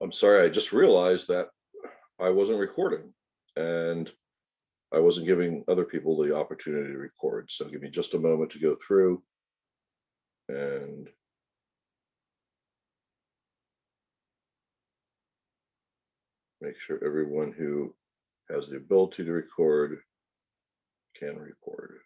I'm sorry, I just realized that I wasn't recording and I wasn't giving other people the opportunity to record. So give me just a moment to go through and make sure everyone who has the ability to record can record.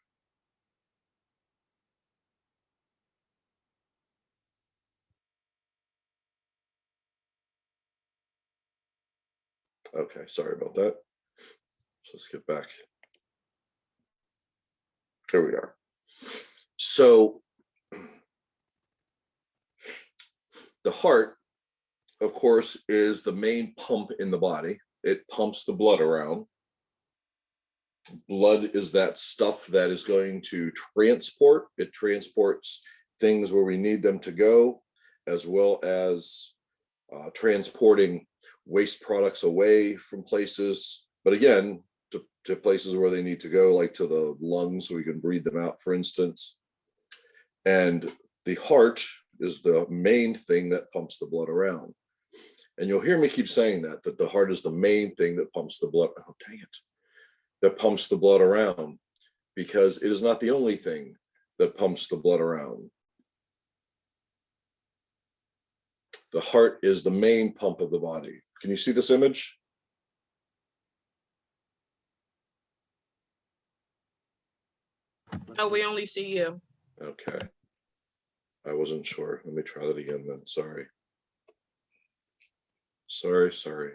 Okay, sorry about that. So let's get back. There we are. So the heart, of course, is the main pump in the body. It pumps the blood around. Blood is that stuff that is going to transport. It transports things where we need them to go, as well as transporting waste products away from places, but again, to places where they need to go, like to the lungs, so we can breathe them out, for instance. And the heart is the main thing that pumps the blood around. And you'll hear me keep saying that the heart is the main thing that pumps the blood, oh dang it, that pumps the blood around, because it is not the only thing that pumps the blood around. The heart is the main pump of the body. Can you see this image? No, we only see you. Okay. I wasn't sure. Let me try that again then. Sorry. Sorry.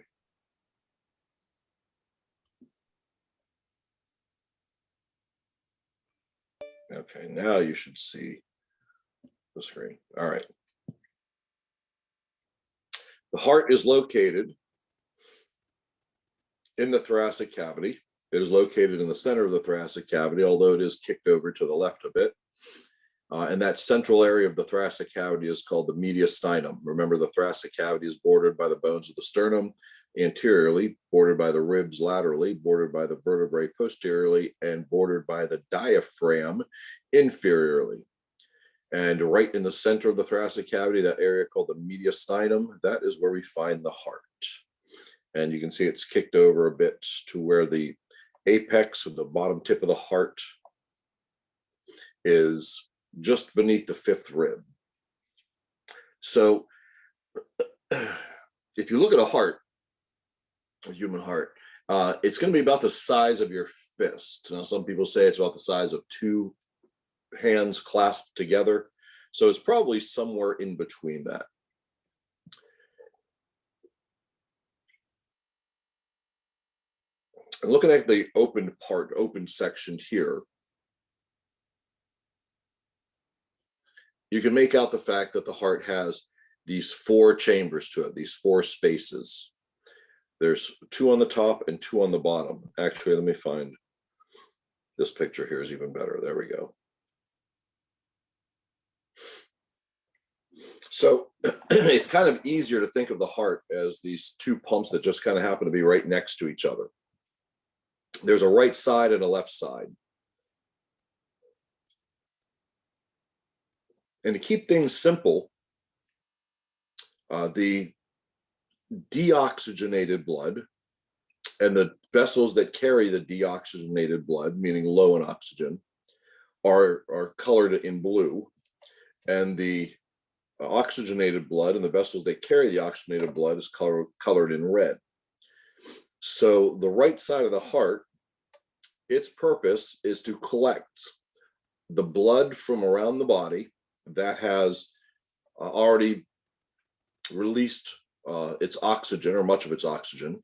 Okay, now you should see the screen. All right. The heart is located in the thoracic cavity. It is located in the center of the thoracic cavity, although it is kicked over to the left a bit. And that central area of the thoracic cavity is called the mediastinum. Remember, the thoracic cavity is bordered by the bones of the sternum anteriorly, bordered by the ribs laterally, bordered by the vertebrae posteriorly, and bordered by the diaphragm inferiorly. And right in the center of the thoracic cavity, that area called the mediastinum, that is where we find the heart. And you can see it's kicked over a bit to where the apex of the bottom tip of the heart is just beneath the fifth rib. So if you look at a heart, a human heart, it's going to be about the size of your fist. Now, some people say it's about the size of two hands clasped together. So it's probably somewhere in between that. And looking at the open part, open section here, you can make out the fact that the heart has these four chambers to it, these four spaces. There's two on the top and two on the bottom. Actually, let me find this picture here is even better. There we go. So it's kind of easier to think of the heart as these two pumps that just kind of happen to be right next to each other. There's a right side and a left side. And to keep things simple, the deoxygenated blood and the vessels that carry the deoxygenated blood, meaning low in oxygen, are colored in blue. And the oxygenated blood and the vessels that carry the oxygenated blood is colored in red. So the right side of the heart, its purpose is to collect the blood from around the body that has already released its oxygen, or much of its oxygen,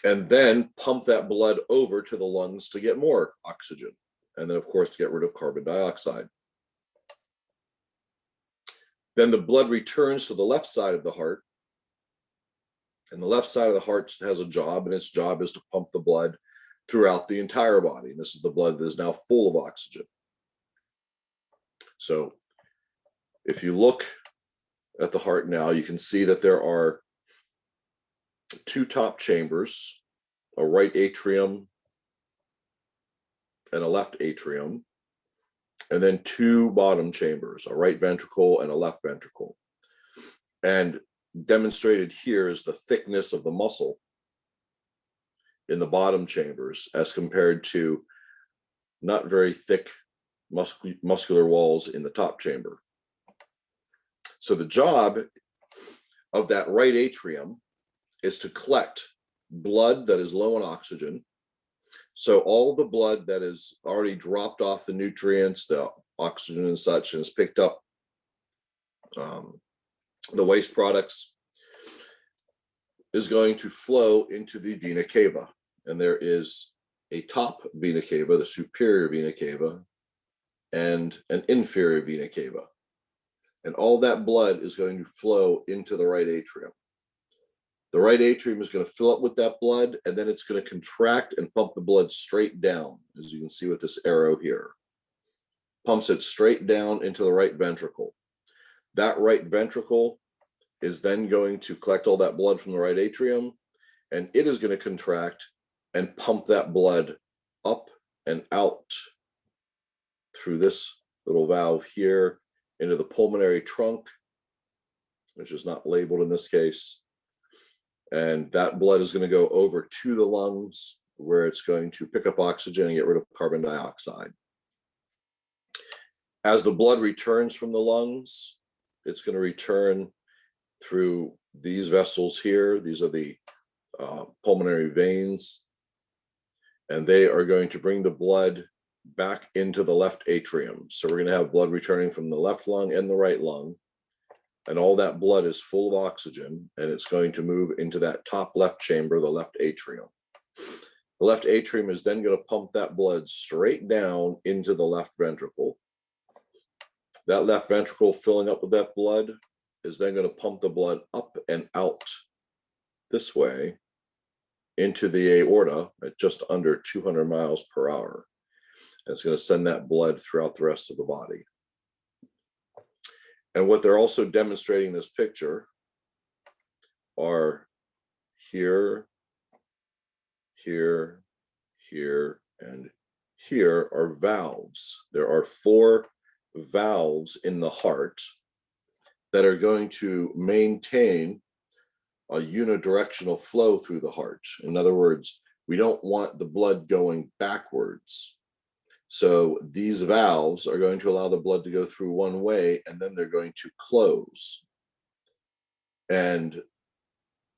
and then pump that blood over to the lungs to get more oxygen, and then of course to get rid of carbon dioxide. Then the blood returns to the left side of the heart, and the left side of the heart has a job, and its job is to pump the blood throughout the entire body. And this is the blood that is now full of oxygen. So if you look at the heart now, you can see that there are two top chambers, a right atrium and a left atrium, and then two bottom chambers, a right ventricle and a left ventricle. And demonstrated here is the thickness of the muscle in the bottom chambers as compared to not very thick muscular walls in the top chamber. So the job of that right atrium is to collect blood that is low in oxygen. So all the blood that is already dropped off the nutrients, the oxygen and such, and has picked up the waste products, is going to flow into the vena cava. And there is a top vena cava, the superior vena cava, and an inferior vena cava. And all that blood is going to flow into the right atrium. The right atrium is going to fill up with that blood, and then it's going to contract and pump the blood straight down, as you can see with this arrow here. Pumps it straight down into the right ventricle. That right ventricle is then going to collect all that blood from the right atrium, and it is going to contract and pump that blood up and out through this little valve here into the pulmonary trunk, which is not labeled in this case. And that blood is going to go over to the lungs, where it's going to pick up oxygen and get rid of carbon dioxide. As the blood returns from the lungs, it's going to return through these vessels here. These are the pulmonary veins, and they are going to bring the blood back into the left atrium. So we're going to have blood returning from the left lung and the right lung, and all that blood is full of oxygen, and it's going to move into that top left chamber, the left atrium. The left atrium is then going to pump that blood straight down into the left ventricle. That left ventricle filling up with that blood is then going to pump the blood up and out this way into the aorta at just under 200 miles per hour. And it's going to send that blood throughout the rest of the body. And what they're also demonstrating in this picture are here, here, here, and here are valves. There are 4 valves in the heart that are going to maintain a unidirectional flow through the heart. In other words, we don't want the blood going backwards. So these valves are going to allow the blood to go through one way, and then they're going to close. And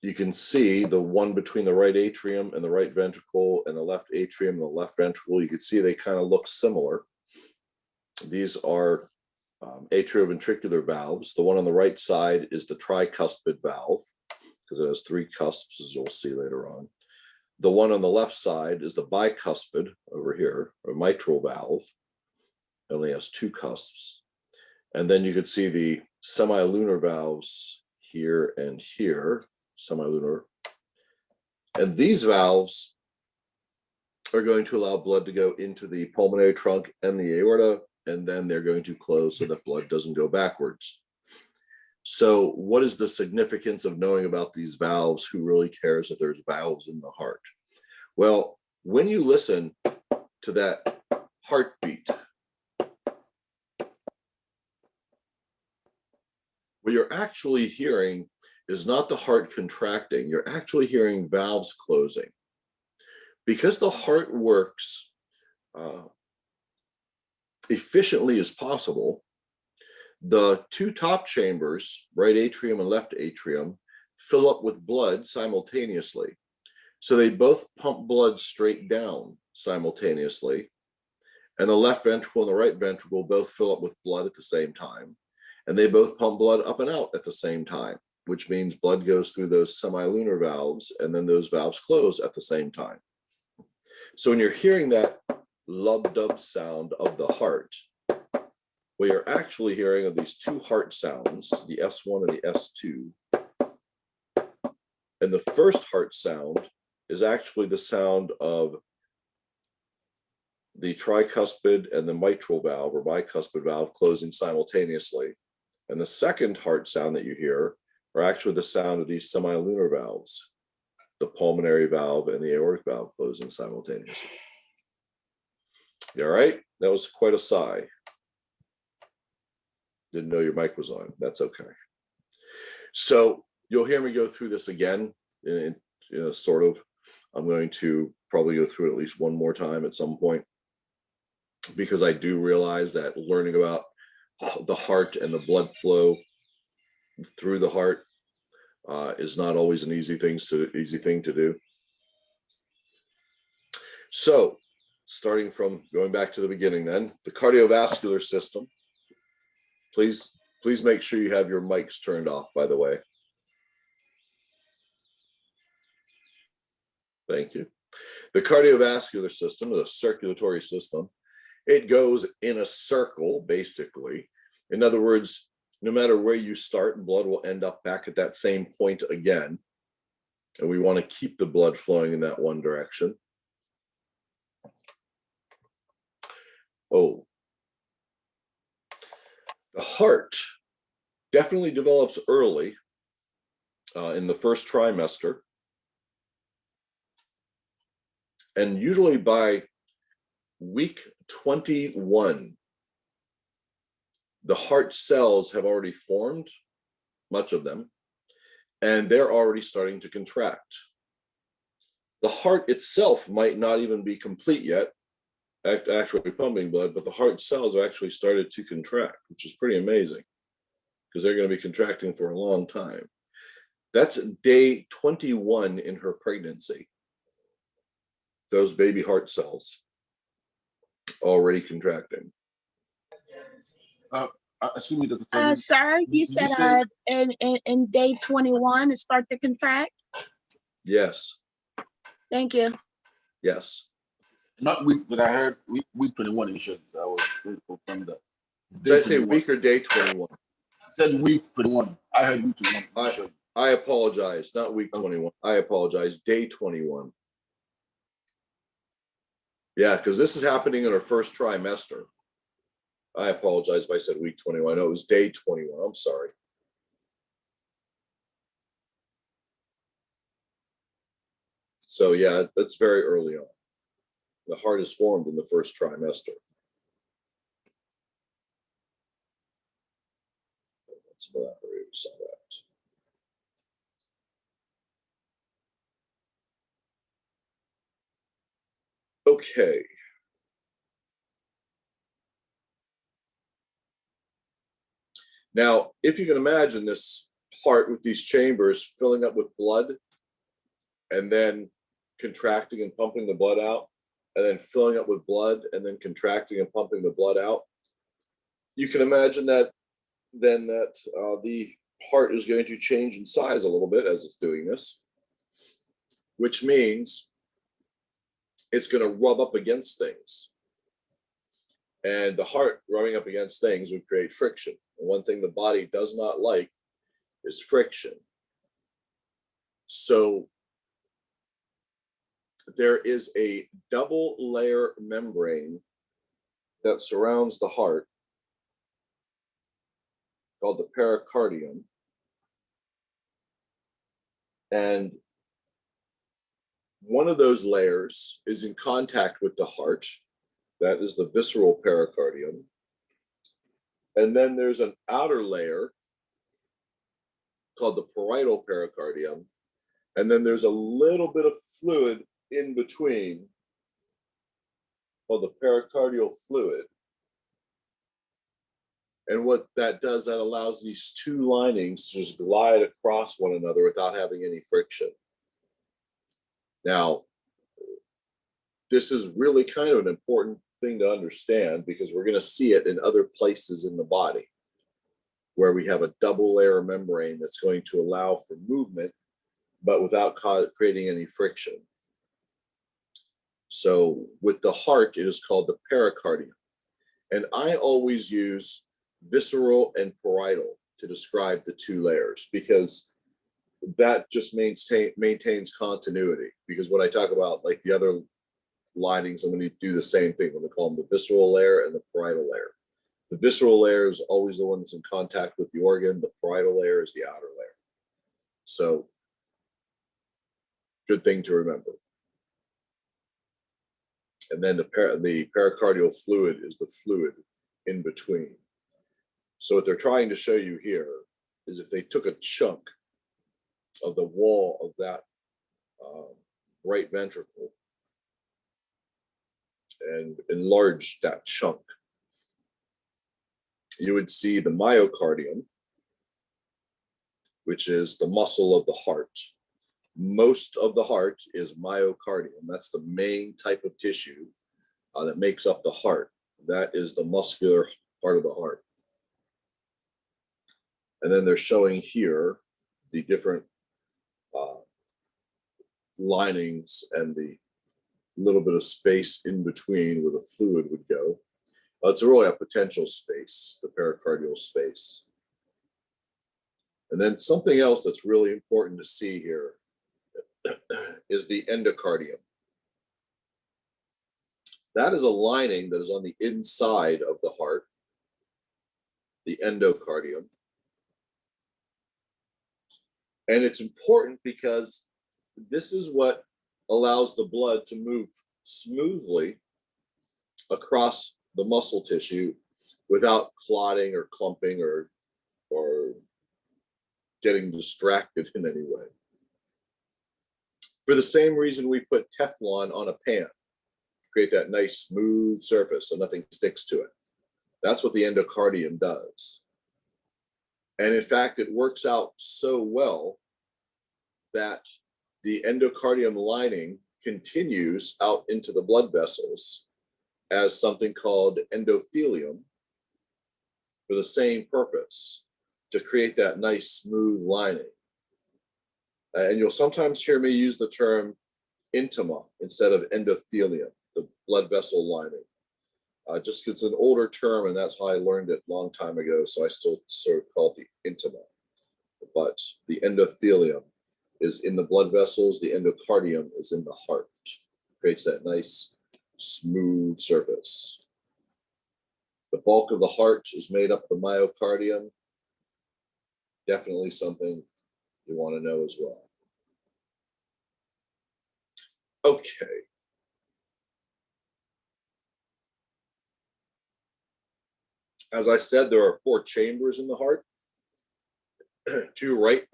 you can see the one between the right atrium and the right ventricle, and the left atrium and the left ventricle. You can see they kind of look similar. These are atrioventricular valves. The one on the right side is the tricuspid valve, because it has 3 cusps, as you'll see later on. The one on the left side is the bicuspid over here, or mitral valve. It only has 2 cusps. And then you could see the semilunar valves here and here, semilunar. And these valves are going to allow blood to go into the pulmonary trunk and the aorta, and then they're going to close so that blood doesn't go backwards. So what is the significance of knowing about these valves? Who really cares if there's valves in the heart? Well, when you listen to that heartbeat, what you're actually hearing is not the heart contracting. You're actually hearing valves closing. Because the heart works efficiently as possible, the 2 top chambers, right atrium and left atrium, fill up with blood simultaneously. So they both pump blood straight down simultaneously. And the left ventricle and the right ventricle both fill up with blood at the same time. And they both pump blood up and out at the same time, which means blood goes through those semilunar valves, and then those valves close at the same time. So when you're hearing that lub-dub sound of the heart, what you're actually hearing are these 2 heart sounds, the S1 and the S2. And the first heart sound is actually the sound of the tricuspid and the mitral valve or bicuspid valve closing simultaneously. And the second heart sound that you hear are actually the sound of these semilunar valves, the pulmonary valve and the aortic valve closing simultaneously. You all right? That was quite a sigh. Didn't know your mic was on. That's okay. So you'll hear me go through this again, sort of. I'm going to probably go through it at least one more time at some point, because I do realize that learning about the heart and the blood flow through the heart is not always an easy thing to do. So, starting from going back to the beginning, then the cardiovascular system. Please make sure you have your mics turned off, by the way. Thank you. The cardiovascular system, the circulatory system, it goes in a circle, basically. In other words, no matter where you start, blood will end up back at that same point again. And we want to keep the blood flowing in that one direction. Oh, the heart definitely develops early in the first trimester. And usually by week 21, the heart cells have already formed, much of them, and they're already starting to contract. The heart itself might not even be complete yet, actually pumping blood, but the heart cells are actually started to contract, which is pretty amazing, because they're going to be contracting for a long time. That's day 21 in her pregnancy. Those baby heart cells already contracting. Excuse me, sir, you said in day 21 it start to contract? Yes. Thank you. Yes. Not week, but I heard week 21 insurance. I was going to confirm that. Did I say week or day 21? I said week 21. I heard week 21. I apologize. Not week 21. I apologize. Day 21. Yeah, because this is happening in our first trimester. I apologize if I said week 21. No, it was day 21. I'm sorry. So yeah, that's very early on. The heart is formed in the first trimester. That's what I already saw that. Okay. Now, if you can imagine this heart with these chambers filling up with blood and then contracting and pumping the blood out, and then filling up with blood and then contracting and pumping the blood out, you can imagine that then the heart is going to change in size a little bit as it's doing this, which means it's going to rub up against things. And the heart rubbing up against things would create friction. And one thing the body does not like is friction. So there is a double layer membrane that surrounds the heart called the pericardium. And one of those layers is in contact with the heart. That is the visceral pericardium. And then there's an outer layer called the parietal pericardium. And then there's a little bit of fluid in between called the pericardial fluid. And what that does, that allows these two linings to just glide across one another without having any friction. Now, this is really kind of an important thing to understand, because we're going to see it in other places in the body where we have a double layer membrane that's going to allow for movement, but without creating any friction. So with the heart, it is called the pericardium. And I always use visceral and parietal to describe the two layers, because that just maintains continuity. Because when I talk about like the other linings, I'm going to do the same thing. I'm going to call them the visceral layer and the parietal layer. The visceral layer is always the one that's in contact with the organ. The parietal layer is the outer layer. So, good thing to remember. And then the pericardial fluid is the fluid in between. So what they're trying to show you here is if they took a chunk of the wall of that right ventricle and enlarged that chunk, you would see the myocardium, which is the muscle of the heart. Most of the heart is myocardium. That's the main type of tissue that makes up the heart. That is the muscular part of the heart. And then they're showing here the different linings and the little bit of space in between where the fluid would go. It's really a potential space, the pericardial space. And then something else that's really important to see here is the endocardium. That is a lining that is on the inside of the heart, the endocardium. And it's important because this is what allows the blood to move smoothly across the muscle tissue without clotting or clumping or getting distracted in any way. For the same reason we put Teflon on a pan, create that nice smooth surface so nothing sticks to it. That's what the endocardium does. And in fact, it works out so well that the endocardium lining continues out into the blood vessels as something called endothelium for the same purpose, to create that nice smooth lining. And you'll sometimes hear me use the term intima instead of endothelium, the blood vessel lining. Just because it's an older term, and that's how I learned it a long time ago, so I still sort of call it the intima. But the endothelium is in the blood vessels, the endocardium is in the heart. Creates that nice, smooth surface. The bulk of the heart is made up of the myocardium. Definitely something you want to know as well. Okay. As I said, there are 4 chambers in the heart. 2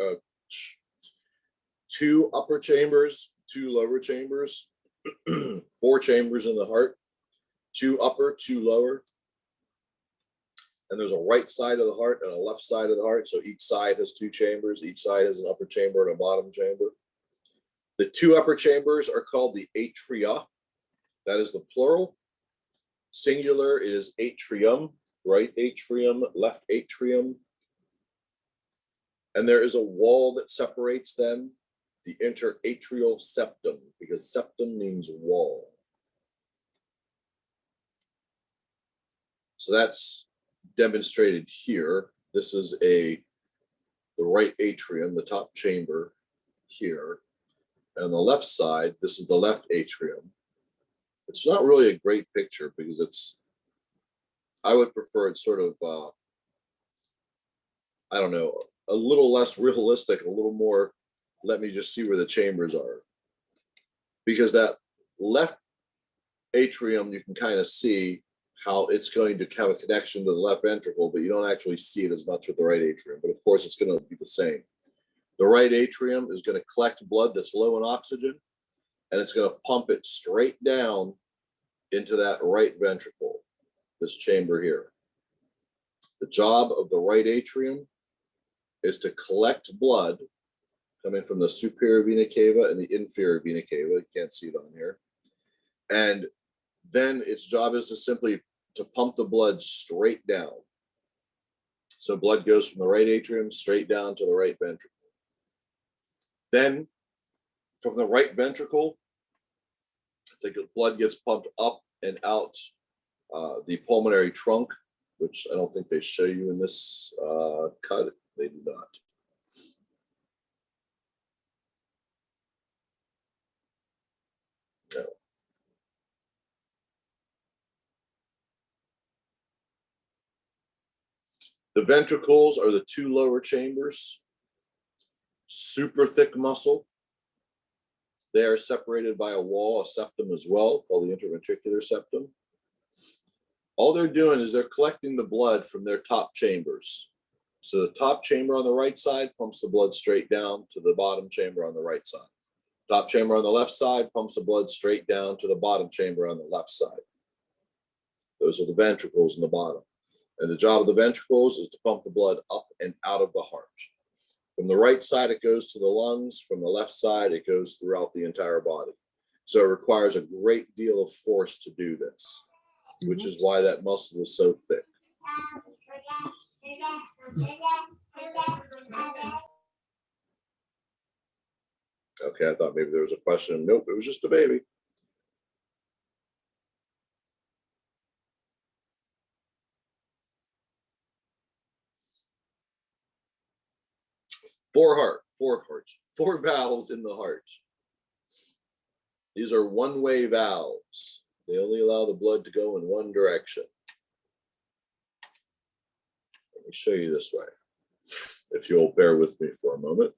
upper chambers, 2 lower chambers, 4 chambers in the heart, 2 upper, 2 lower. And there's a right side of the heart and a left side of the heart. So each side has 2 chambers. Each side has an upper chamber and a bottom chamber. The 2 upper chambers are called the atria. That is the plural. Singular is atrium, right atrium, left atrium. And there is a wall that separates them, the interatrial septum, because septum means wall. So that's demonstrated here. This is the right atrium, the top chamber here. And on the left side, this is the left atrium. It's not really a great picture because I would prefer it sort of, I don't know, a little less realistic, a little more, let me just see where the chambers are. Because that left atrium, you can kind of see how it's going to have a connection to the left ventricle, but you don't actually see it as much with the right atrium. But of course, it's going to be the same. The right atrium is going to collect blood that's low in oxygen, and it's going to pump it straight down into that right ventricle, this chamber here. The job of the right atrium is to collect blood coming from the superior vena cava and the inferior vena cava. You can't see it on here. And then its job is to simply to pump the blood straight down. So blood goes from the right atrium straight down to the right ventricle. Then from the right ventricle, the blood gets pumped up and out the pulmonary trunk, which I don't think they show you in this cut. They do not. No. The ventricles are the 2 lower chambers, super thick muscle. They are separated by a wall, a septum as well, called the interventricular septum. All they're doing is they're collecting the blood from their top chambers. So the top chamber on the right side pumps the blood straight down to the bottom chamber on the right side. Top chamber on the left side pumps the blood straight down to the bottom chamber on the left side. Those are the ventricles in the bottom. And the job of the ventricles is to pump the blood up and out of the heart. From the right side, it goes to the lungs. From the left side, it goes throughout the entire body. So it requires a great deal of force to do this, which is why that muscle is so thick. Okay, I thought maybe there was a question. Nope, it was just a baby. Four valves in the heart. These are one-way valves. They only allow the blood to go in one direction. Let me show you this way, if you'll bear with me for a moment.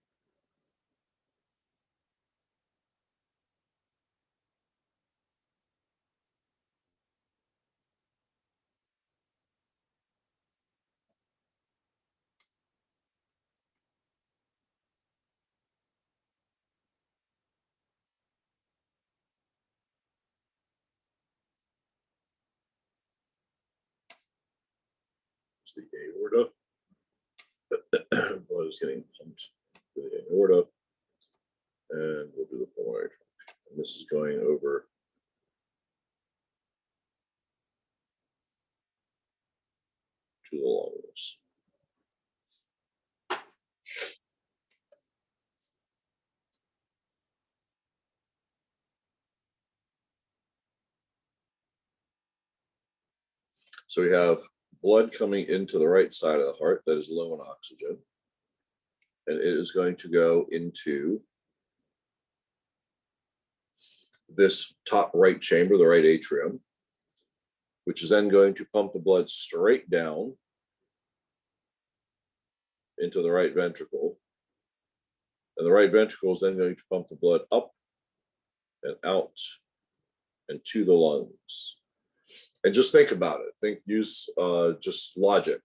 The aorta. Blood is getting pumped to the aorta, and we'll do the pulmonary trunk. And this is going over to the lungs. So we have blood coming into the right side of the heart that is low in oxygen, and it is going to go into this top right chamber, the right atrium, which is then going to pump the blood straight down into the right ventricle. And the right ventricle is then going to pump the blood up and out and to the lungs. And just think about it. Use just logic.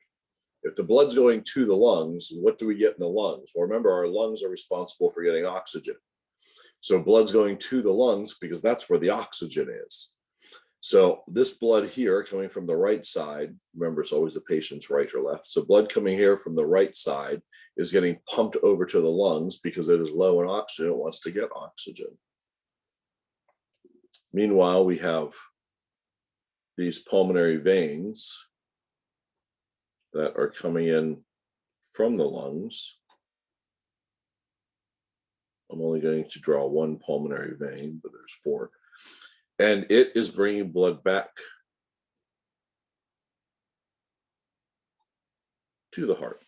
If the blood's going to the lungs, what do we get in the lungs? Well, remember, our lungs are responsible for getting oxygen. So blood's going to the lungs because that's where the oxygen is. So this blood here coming from the right side, remember, it's always the patient's right or left. So blood coming here from the right side is getting pumped over to the lungs because it is low in oxygen. It wants to get oxygen. Meanwhile, we have these pulmonary veins that are coming in from the lungs. I'm only going to draw one pulmonary vein, but there's four. And it is bringing blood back to the heart.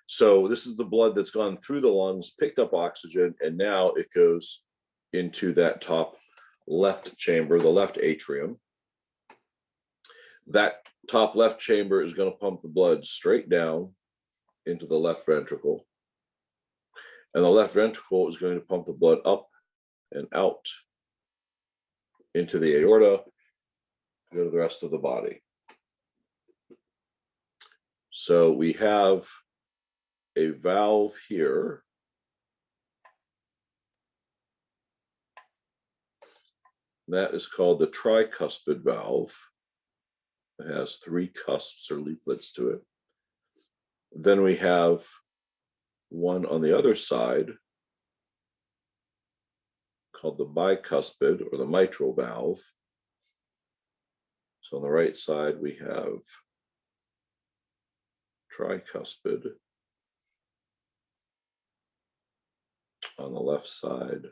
So this is the blood that's gone through the lungs, picked up oxygen, and now it goes into that top left chamber, the left atrium. That top left chamber is going to pump the blood straight down into the left ventricle. And the left ventricle is going to pump the blood up and out into the aorta, to go to the rest of the body. So we have a valve here. That is called the tricuspid valve. It has three cusps or leaflets to it. Then we have one on the other side called the bicuspid or the mitral valve. So on the right side, we have tricuspid. On the left side,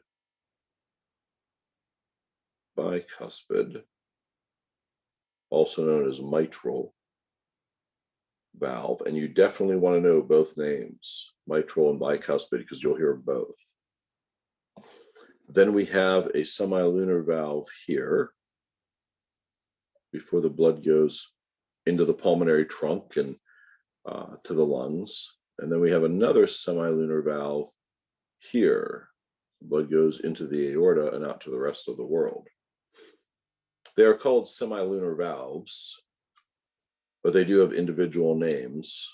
bicuspid, also known as mitral valve. And you definitely want to know both names, mitral and bicuspid, because you'll hear both. Then we have a semilunar valve here before the blood goes into the pulmonary trunk and to the lungs. And then we have another semilunar valve here. Blood goes into the aorta and out to the rest of the world. They are called semilunar valves, but they do have individual names.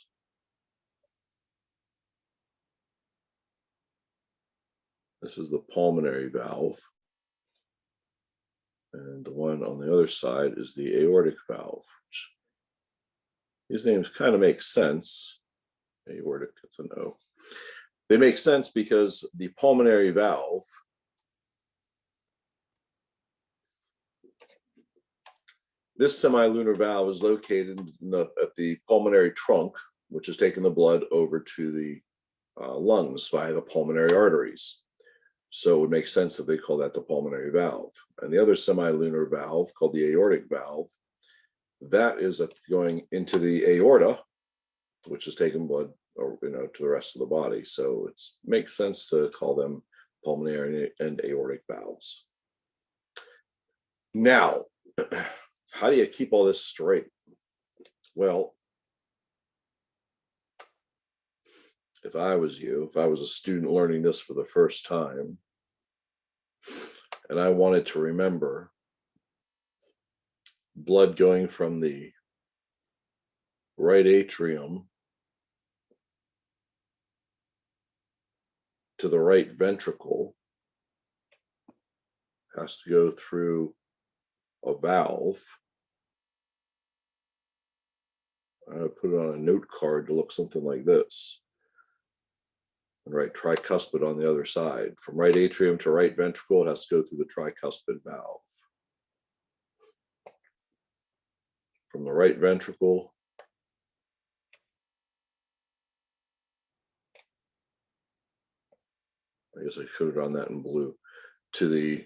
This is the pulmonary valve. And the one on the other side is the aortic valve. These names kind of make sense. Aortic, it's an O. They make sense because the pulmonary valve this semilunar valve is located at the pulmonary trunk, which is taking the blood over to the lungs via the pulmonary arteries. So it would make sense if they call that the pulmonary valve. And the other semilunar valve, called the aortic valve, that is going into the aorta, which is taking blood, or to the rest of the body. So it makes sense to call them pulmonary and aortic valves. Now, how do you keep all this straight? Well, if I was you, if I was a student learning this for the first time, and I wanted to remember blood going from the right atrium to the right ventricle, has to go through a valve. I put it on a note card to look something like this. And write tricuspid on the other side. From right atrium to right ventricle, it has to go through the tricuspid valve. From the right ventricle I guess I could have done that in blue, to the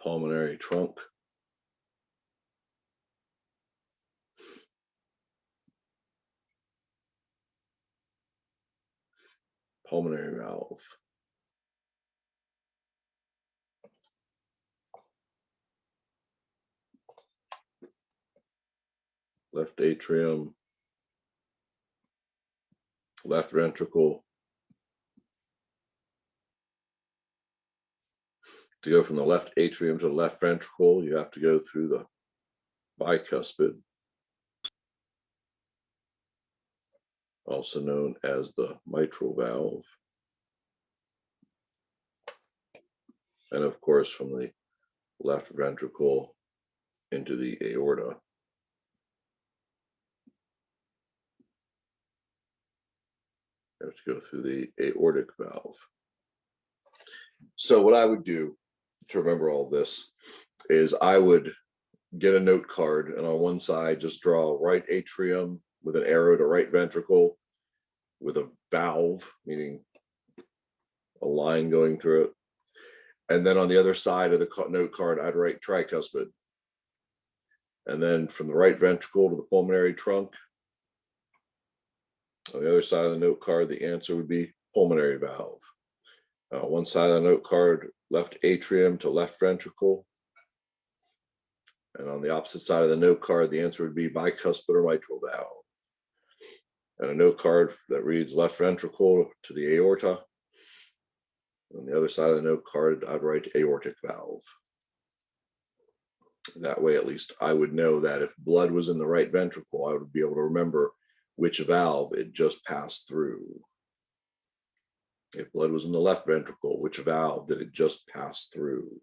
pulmonary trunk. Pulmonary valve. Left atrium, left ventricle. To go from the left atrium to the left ventricle, you have to go through the bicuspid, also known as the mitral valve. And of course, from the left ventricle into the aorta. You have to go through the aortic valve. So what I would do to remember all this is I would get a note card, and on one side just draw right atrium with an arrow to right ventricle with a valve, meaning a line going through it. And then on the other side of the note card, I'd write tricuspid. And then from the right ventricle to the pulmonary trunk, on the other side of the note card, the answer would be pulmonary valve. One side of the note card, left atrium to left ventricle. And on the opposite side of the note card, the answer would be bicuspid or mitral valve. And a note card that reads left ventricle to the aorta. On the other side of the note card, I'd write aortic valve. That way, at least I would know that if blood was in the right ventricle, I would be able to remember which valve it just passed through. If blood was in the left ventricle, which valve did it just pass through?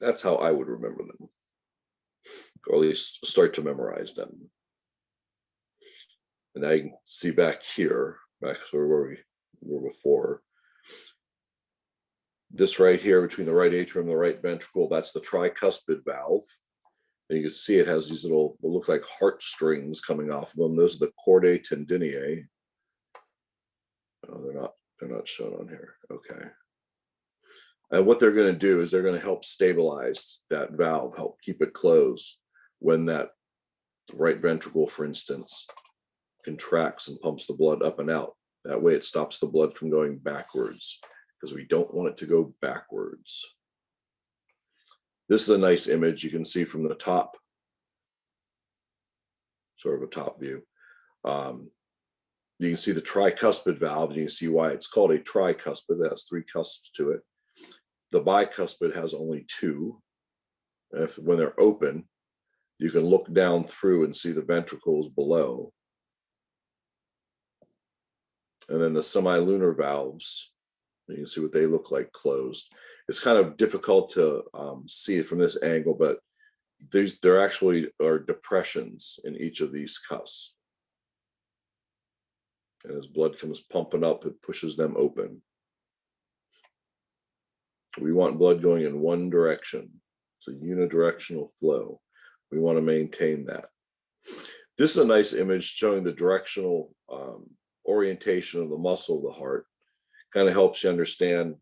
That's how I would remember them, or at least start to memorize them. And now you can see back here, back where we were before. This right here between the right atrium and the right ventricle, that's the tricuspid valve. And you can see it has these little, what look like heartstrings coming off of them. Those are the chordae tendineae. Oh, they're not shown on here. Okay. And what they're going to do is they're going to help stabilize that valve, help keep it closed when that right ventricle, for instance, contracts and pumps the blood up and out. That way it stops the blood from going backwards, because we don't want it to go backwards. This is a nice image you can see from the top, sort of a top view. You can see the tricuspid valve, and you can see why it's called a tricuspid. It has 3 cusps to it. The bicuspid has only 2. When they're open, You can look down through and see the ventricles below. And then the semilunar valves, you can see what they look like closed. It's kind of difficult to see it from this angle, but there actually are depressions in each of these cusps. And as blood comes pumping up, it pushes them open. We want blood going in one direction. It's a unidirectional flow. We want to maintain that. This is a nice image showing the directional orientation of the muscle of the heart. Kind of helps you understand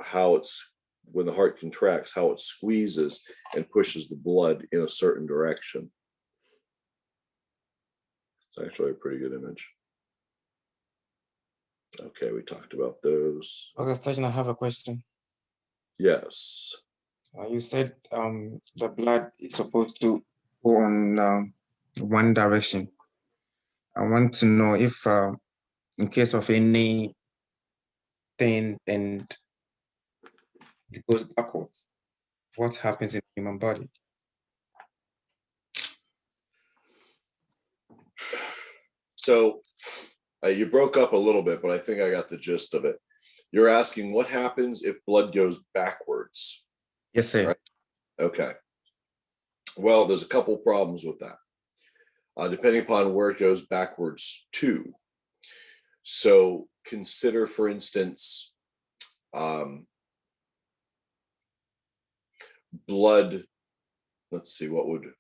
how it's, when the heart contracts, how it squeezes and pushes the blood in a certain direction. It's actually a pretty good image. Okay, we talked about those. Okay, Station, I have a question. Yes. You said the blood is supposed to go on one direction. I want to know if, in case of any thing and it goes backwards, what happens in the human body? So you broke up a little bit, but I think I got the gist of it. You're asking what happens if blood goes backwards? Yes, sir. Right? Okay. Well, there's a couple problems with that, depending upon where it goes backwards to. So consider, for instance, blood. Let's see, what would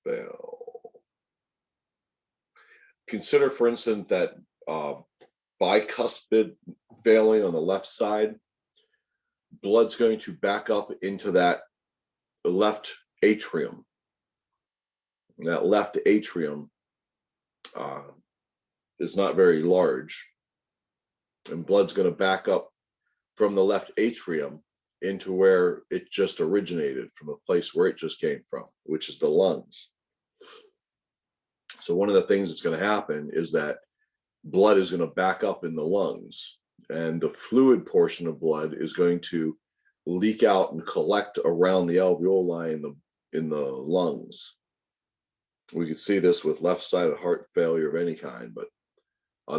fail? Consider, for instance, that bicuspid failing on the left side. Blood's going to back up into that left atrium. And that left atrium is not very large. And blood's going to back up from the left atrium into where it just originated, from the place where it just came from, which is the lungs. So one of the things that's going to happen is that blood is going to back up in the lungs, and the fluid portion of blood is going to leak out and collect around the alveoli in the lungs. We could see this with left-sided heart failure of any kind, but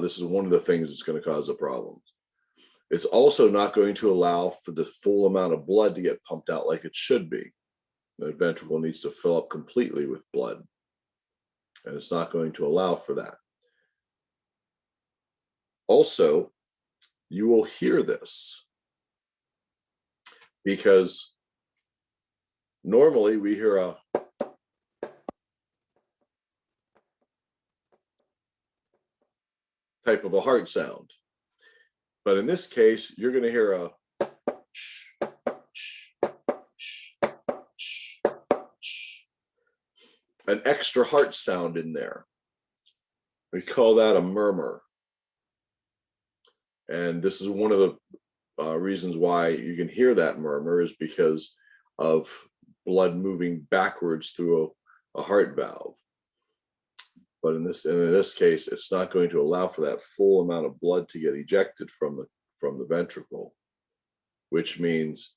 this is one of the things that's going to cause the problems. It's also not going to allow for the full amount of blood to get pumped out like it should be. The ventricle needs to fill up completely with blood, and it's not going to allow for that. Also, you will hear this because normally we hear a type of a heart sound, but in this case, you're going to hear a an extra heart sound in there. We call that a murmur. And this is one of the reasons why you can hear that murmur, is because of blood moving backwards through a heart valve. But in this case, it's not going to allow for that full amount of blood to get ejected from the ventricle, which means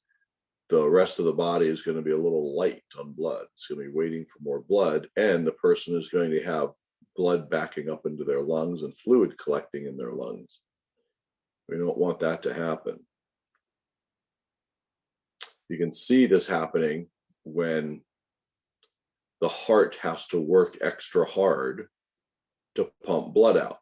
the rest of the body is going to be a little light on blood. It's going to be waiting for more blood, and the person is going to have blood backing up into their lungs and fluid collecting in their lungs. We don't want that to happen. You can see this happening when the heart has to work extra hard to pump blood out.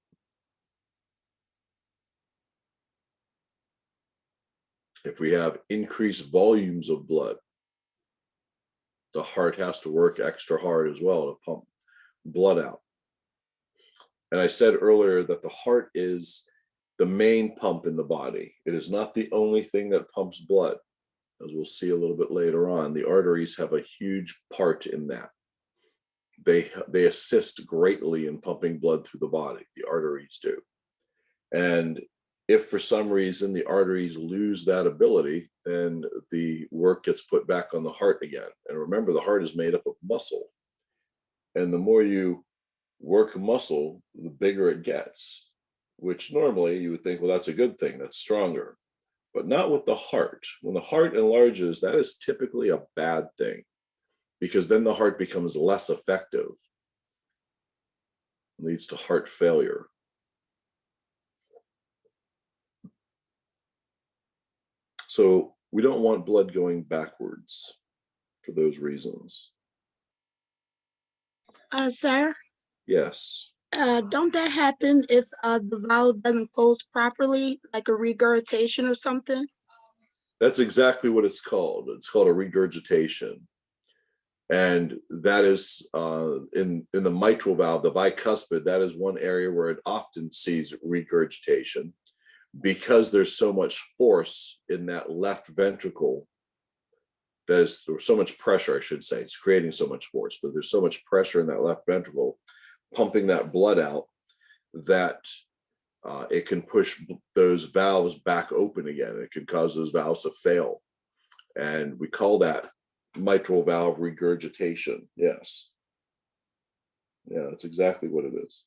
If we have increased volumes of blood, the heart has to work extra hard as well to pump blood out. And I said earlier that the heart is the main pump in the body. It is not the only thing that pumps blood. As we'll see a little bit later on, the arteries have a huge part in that. They assist greatly in pumping blood through the body. The arteries do. And if for some reason the arteries lose that ability, then the work gets put back on the heart again. And remember, the heart is made up of muscle. And the more you work muscle, the bigger it gets, which normally you would think, well, that's a good thing, that's stronger. But not with the heart. When the heart enlarges, that is typically a bad thing. because then the heart becomes less effective, leads to heart failure. So we don't want blood going backwards for those reasons. Sir, Yes. don't that happen if the valve doesn't close properly, like a regurgitation or something? That's exactly what it's called. It's called a regurgitation. And that is in the mitral valve, the bicuspid, that is one area where it often sees regurgitation because there's so much force in that left ventricle. There's so much pressure, I should say. It's creating so much force, but there's so much pressure in that left ventricle pumping that blood out that it can push those valves back open again. It can cause those valves to fail. And we call that mitral valve regurgitation. Yes. Yeah, that's exactly what it is.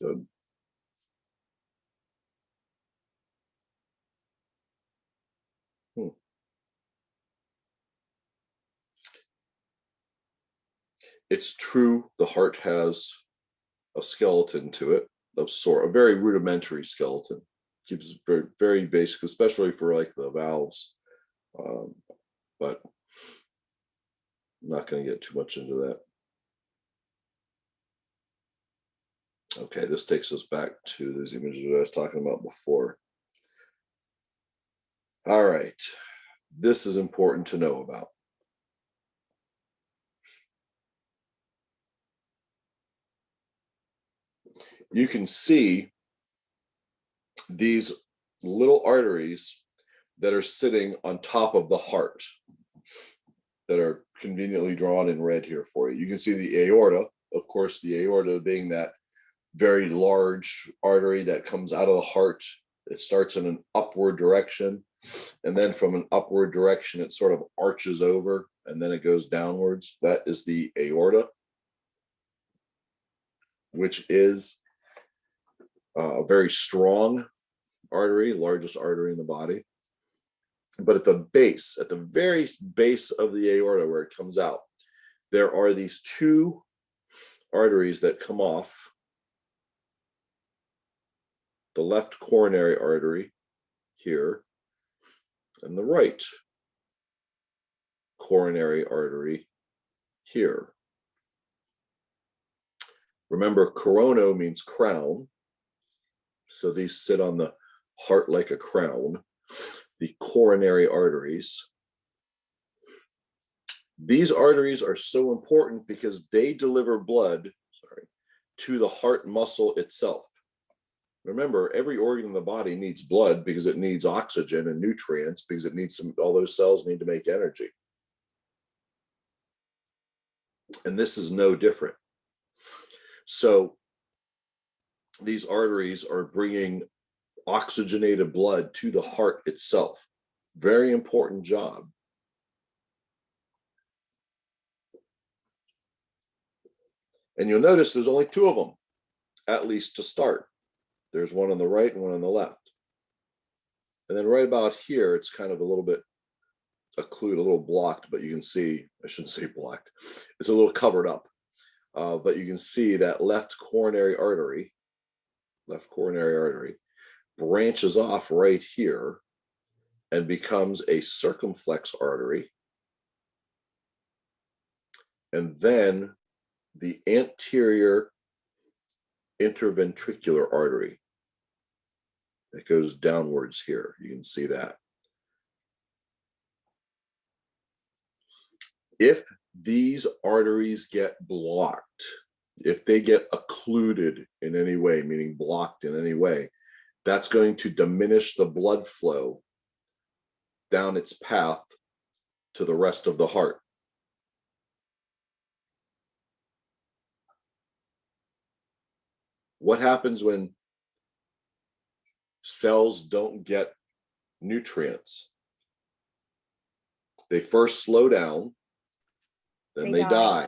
So, it's true the heart has a skeleton to it of sort, a very rudimentary skeleton. Keeps it very, very basic, especially for like the valves. But I'm not going to get too much into that. Okay, this takes us back to those images that I was talking about before. All right, this is important to know about. You can see these little arteries that are sitting on top of the heart that are conveniently drawn in red here for you. You can see the aorta, of course, the aorta being that very large artery that comes out of the heart. It starts in an upward direction, and then from an upward direction, it sort of arches over, and then it goes downwards. That is the aorta, which is a very strong artery, largest artery in the body. But at the base, at the very base of the aorta where it comes out, there are these two arteries that come off. The left coronary artery here, and the right coronary artery here. Remember, corono means crown. So these sit on the heart like a crown. The coronary arteries. These arteries are so important because they deliver blood, to the heart muscle itself. Remember, every organ in the body needs blood because it needs oxygen and nutrients, because it needs all those cells need to make energy. And this is no different. So these arteries are bringing oxygenated blood to the heart itself. Very important job. And you'll notice there's only two of them, at least to start. There's one on the right and one on the left. And then right about here, it's kind of a little bit occluded, a little blocked, but you can see, I shouldn't say blocked, it's a little covered up. But you can see that left coronary artery branches off right here and becomes a circumflex artery. And then the anterior interventricular artery that goes downwards here. You can see that. If these arteries get blocked, if they get occluded in any way, meaning blocked in any way, that's going to diminish the blood flow down its path to the rest of the heart. What happens when cells don't get nutrients? They first slow down, then they die.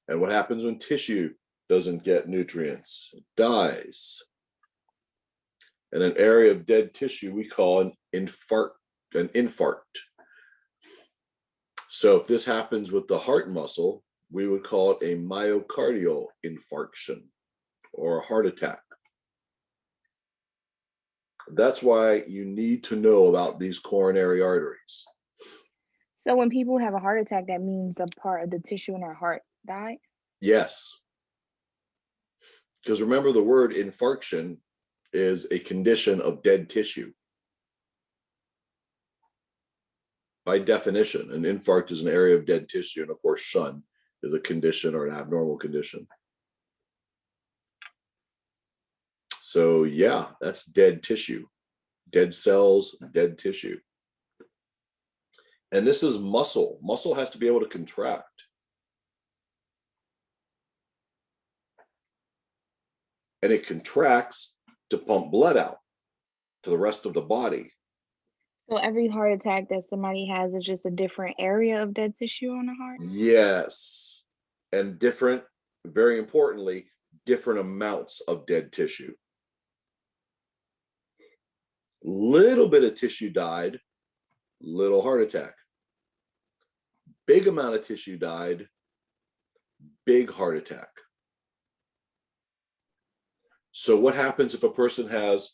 And what happens when tissue doesn't get nutrients? It dies. And an area of dead tissue we call an infarct. So if this happens with the heart muscle, we would call it a myocardial infarction or a heart attack. That's why you need to know about these coronary arteries. So when people have a heart attack, that means a part of the tissue in our heart died? Yes. Because remember, the word infarction is a condition of dead tissue. By definition, an infarct is an area of dead tissue, and of course, shun is a condition or an abnormal condition. So yeah, that's dead tissue, dead cells, dead tissue. And this is muscle. Muscle has to be able to contract. And it contracts to pump blood out to the rest of the body. So every heart attack that somebody has is just a different area of dead tissue on the heart? Yes. And different, very importantly, different amounts of dead tissue. Little bit of tissue died, little heart attack. Big amount of tissue died, big heart attack. So what happens if a person has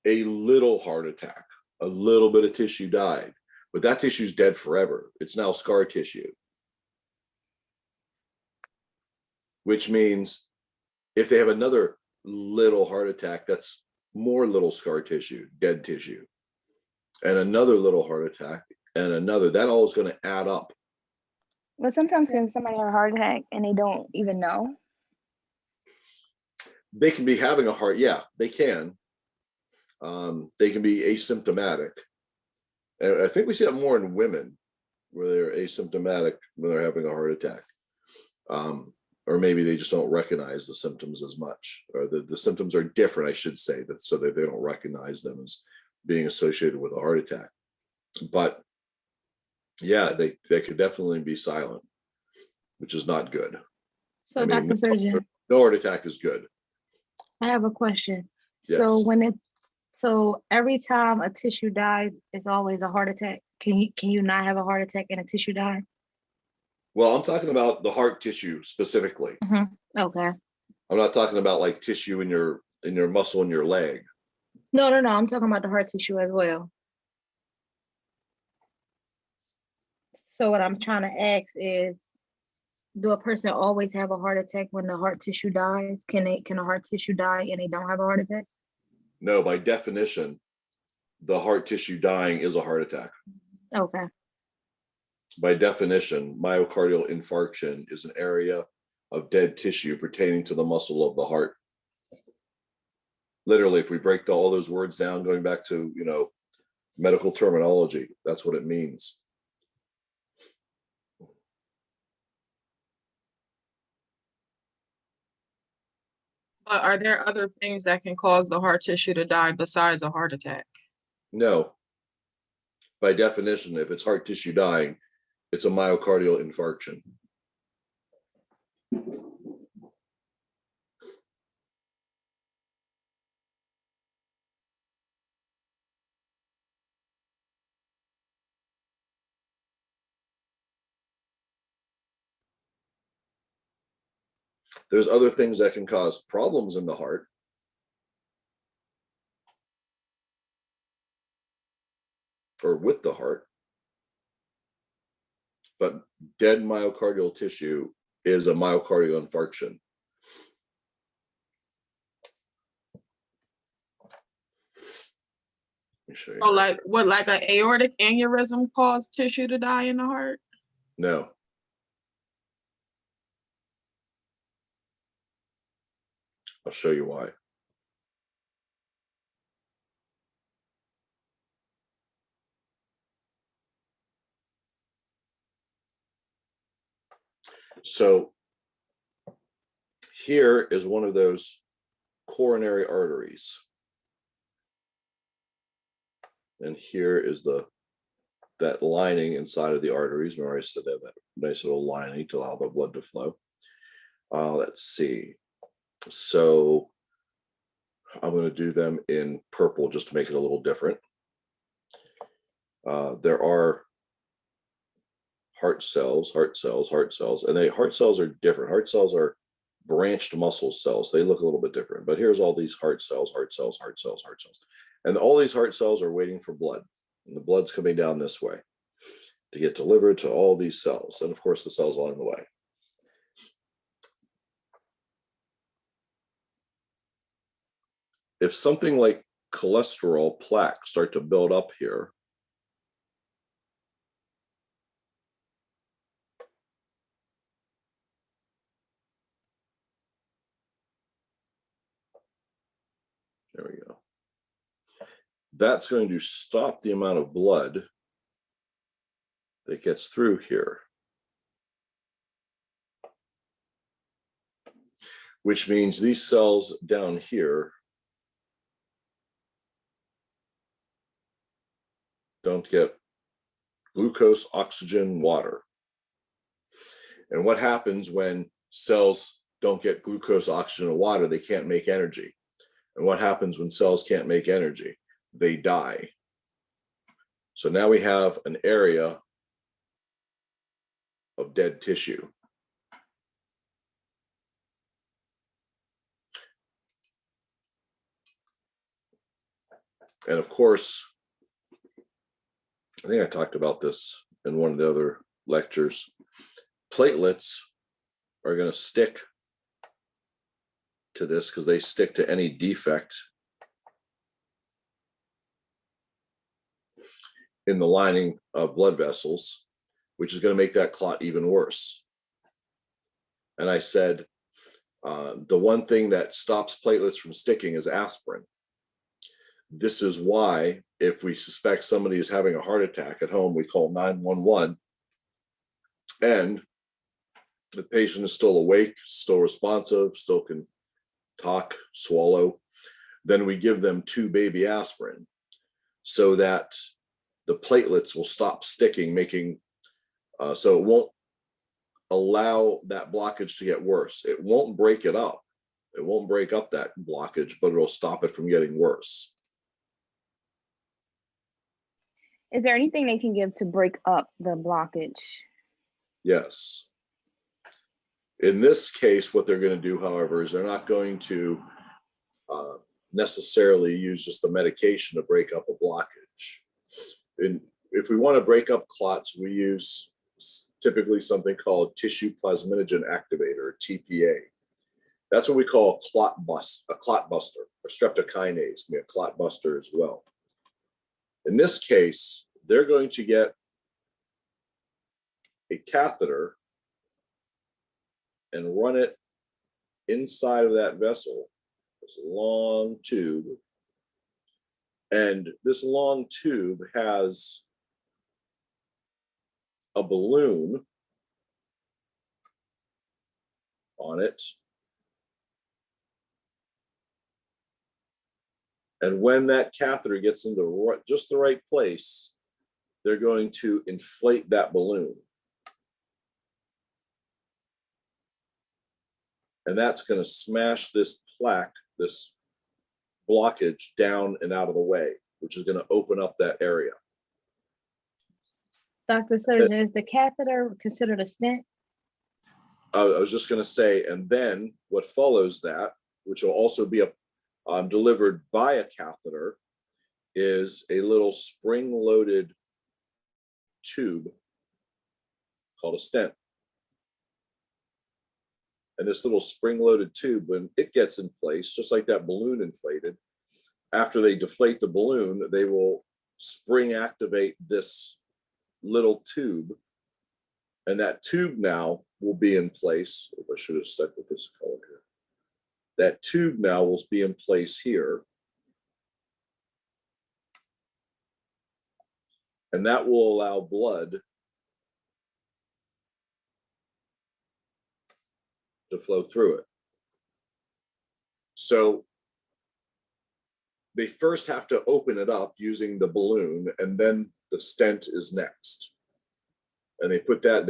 a little heart attack? A little bit of tissue died, but that tissue is dead forever. It's now scar tissue. Which means if they have another little heart attack, that's more little scar tissue, dead tissue, and another little heart attack, and another, that all is going to add up. But sometimes when somebody have a heart attack and they don't even know? They can be having a heart, yeah, they can. They can be asymptomatic. And I think we see that more in women where they're asymptomatic when they're having a heart attack. Or maybe they just don't recognize the symptoms as much, or the symptoms are different, I should say, that so that they don't recognize them as being associated with a heart attack. But yeah, they could definitely be silent, which is not good. So Dr. Surgeon, no heart attack is good. I have a question. Yes. So every time a tissue dies, it's always a heart attack. Can you not have a heart attack and a tissue die? Well, I'm talking about the heart tissue specifically. Okay. I'm not talking about like tissue in your muscle in your leg. No. I'm talking about the heart tissue as well. So what I'm trying to ask is, do a person always have a heart attack when the heart tissue dies? Can a heart tissue die and they don't have a heart attack? No, by definition, the heart tissue dying is a heart attack. Okay. By definition, myocardial infarction is an area of dead tissue pertaining to the muscle of the heart. Literally, if we break all those words down, going back to, medical terminology, that's what it means. But are there other things that can cause the heart tissue to die besides a heart attack? No. By definition, if it's heart tissue dying, it's a myocardial infarction. There's other things that can cause problems in the heart. Or with the heart. But dead myocardial tissue is a myocardial infarction. Let me show you. So like an aortic aneurysm cause tissue to die in the heart? No. I'll show you why. So here is one of those coronary arteries. And here is that lining inside of the arteries. Remember I said that nice little lining to allow the blood to flow. Let's see. So I'm going to do them in purple just to make it a little different. There are heart cells, and heart cells are different. Heart cells are branched muscle cells. They look a little bit different, but here's all these heart cells. And all these heart cells are waiting for blood. And the blood's coming down this way to get delivered to all these cells. And of course, the cells along the way. If something like cholesterol plaques start to build up here, there we go. That's going to stop the amount of blood that gets through here, which means these cells down here don't get glucose, oxygen, water. And what happens when cells don't get glucose, oxygen, or water? They can't make energy. And what happens when cells can't make energy? They die. So now we have an area of dead tissue. And of course, I think I talked about this in one of the other lectures. Platelets are going to stick to this because they stick to any defect in the lining of blood vessels, which is going to make that clot even worse. And I said, the one thing that stops platelets from sticking is aspirin. This is why, if we suspect somebody is having a heart attack at home, we call 911, and the patient is still awake, still responsive, still can talk, swallow, then we give them 2 baby aspirin so that the platelets will stop sticking, so it won't allow that blockage to get worse. It won't break it up. It won't break up that blockage, but it'll stop it from getting worse. Is there anything they can give to break up the blockage? Yes. In this case, what they're going to do, however, is they're not going to necessarily use just the medication to break up a blockage. And if we want to break up clots, we use typically something called tissue plasminogen activator, or TPA. That's what we call a clot buster, or streptokinase can be a clot buster as well. In this case, they're going to get a catheter and run it inside of that vessel, this long tube. And this long tube has a balloon on it. And when that catheter gets into just the right place, they're going to inflate that balloon. And that's going to smash this plaque, this blockage, down and out of the way, which is going to open up that area. Dr. Surgeon, is the catheter considered a stent? I was just going to say, and then what follows that, which will also be delivered via catheter, is a little spring-loaded tube called a stent. And this little spring-loaded tube, when it gets in place, just like that balloon inflated, after they deflate the balloon, they will spring activate this little tube. And that tube now will be in place. If I should have stuck with this color here. That tube now will be in place here. And that will allow blood to flow through it. So they first have to open it up using the balloon, and then the stent is next. And they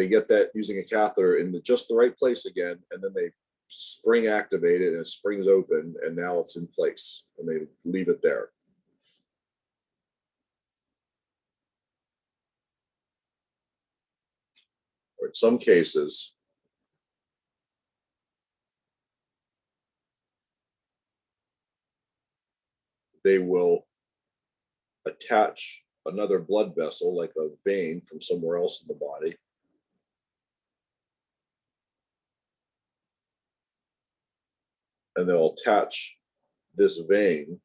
get that using a catheter in just the right place again, and then they spring activated and it springs open, and now it's in place, and they leave it there. Or in some cases, they will attach another blood vessel, like a vein from somewhere else in the body, and they'll attach this vein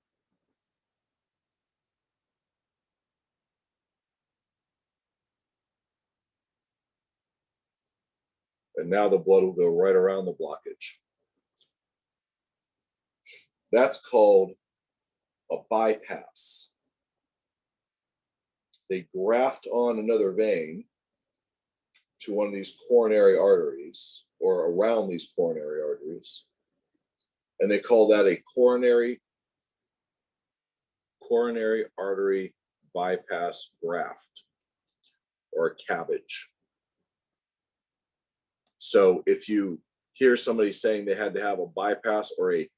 and now the blood will go right around the blockage. That's called a bypass. They graft on another vein to one of these coronary arteries or around these coronary arteries, and they call that a coronary artery bypass graft or a cabbage. So if you hear somebody saying they had to have a bypass or a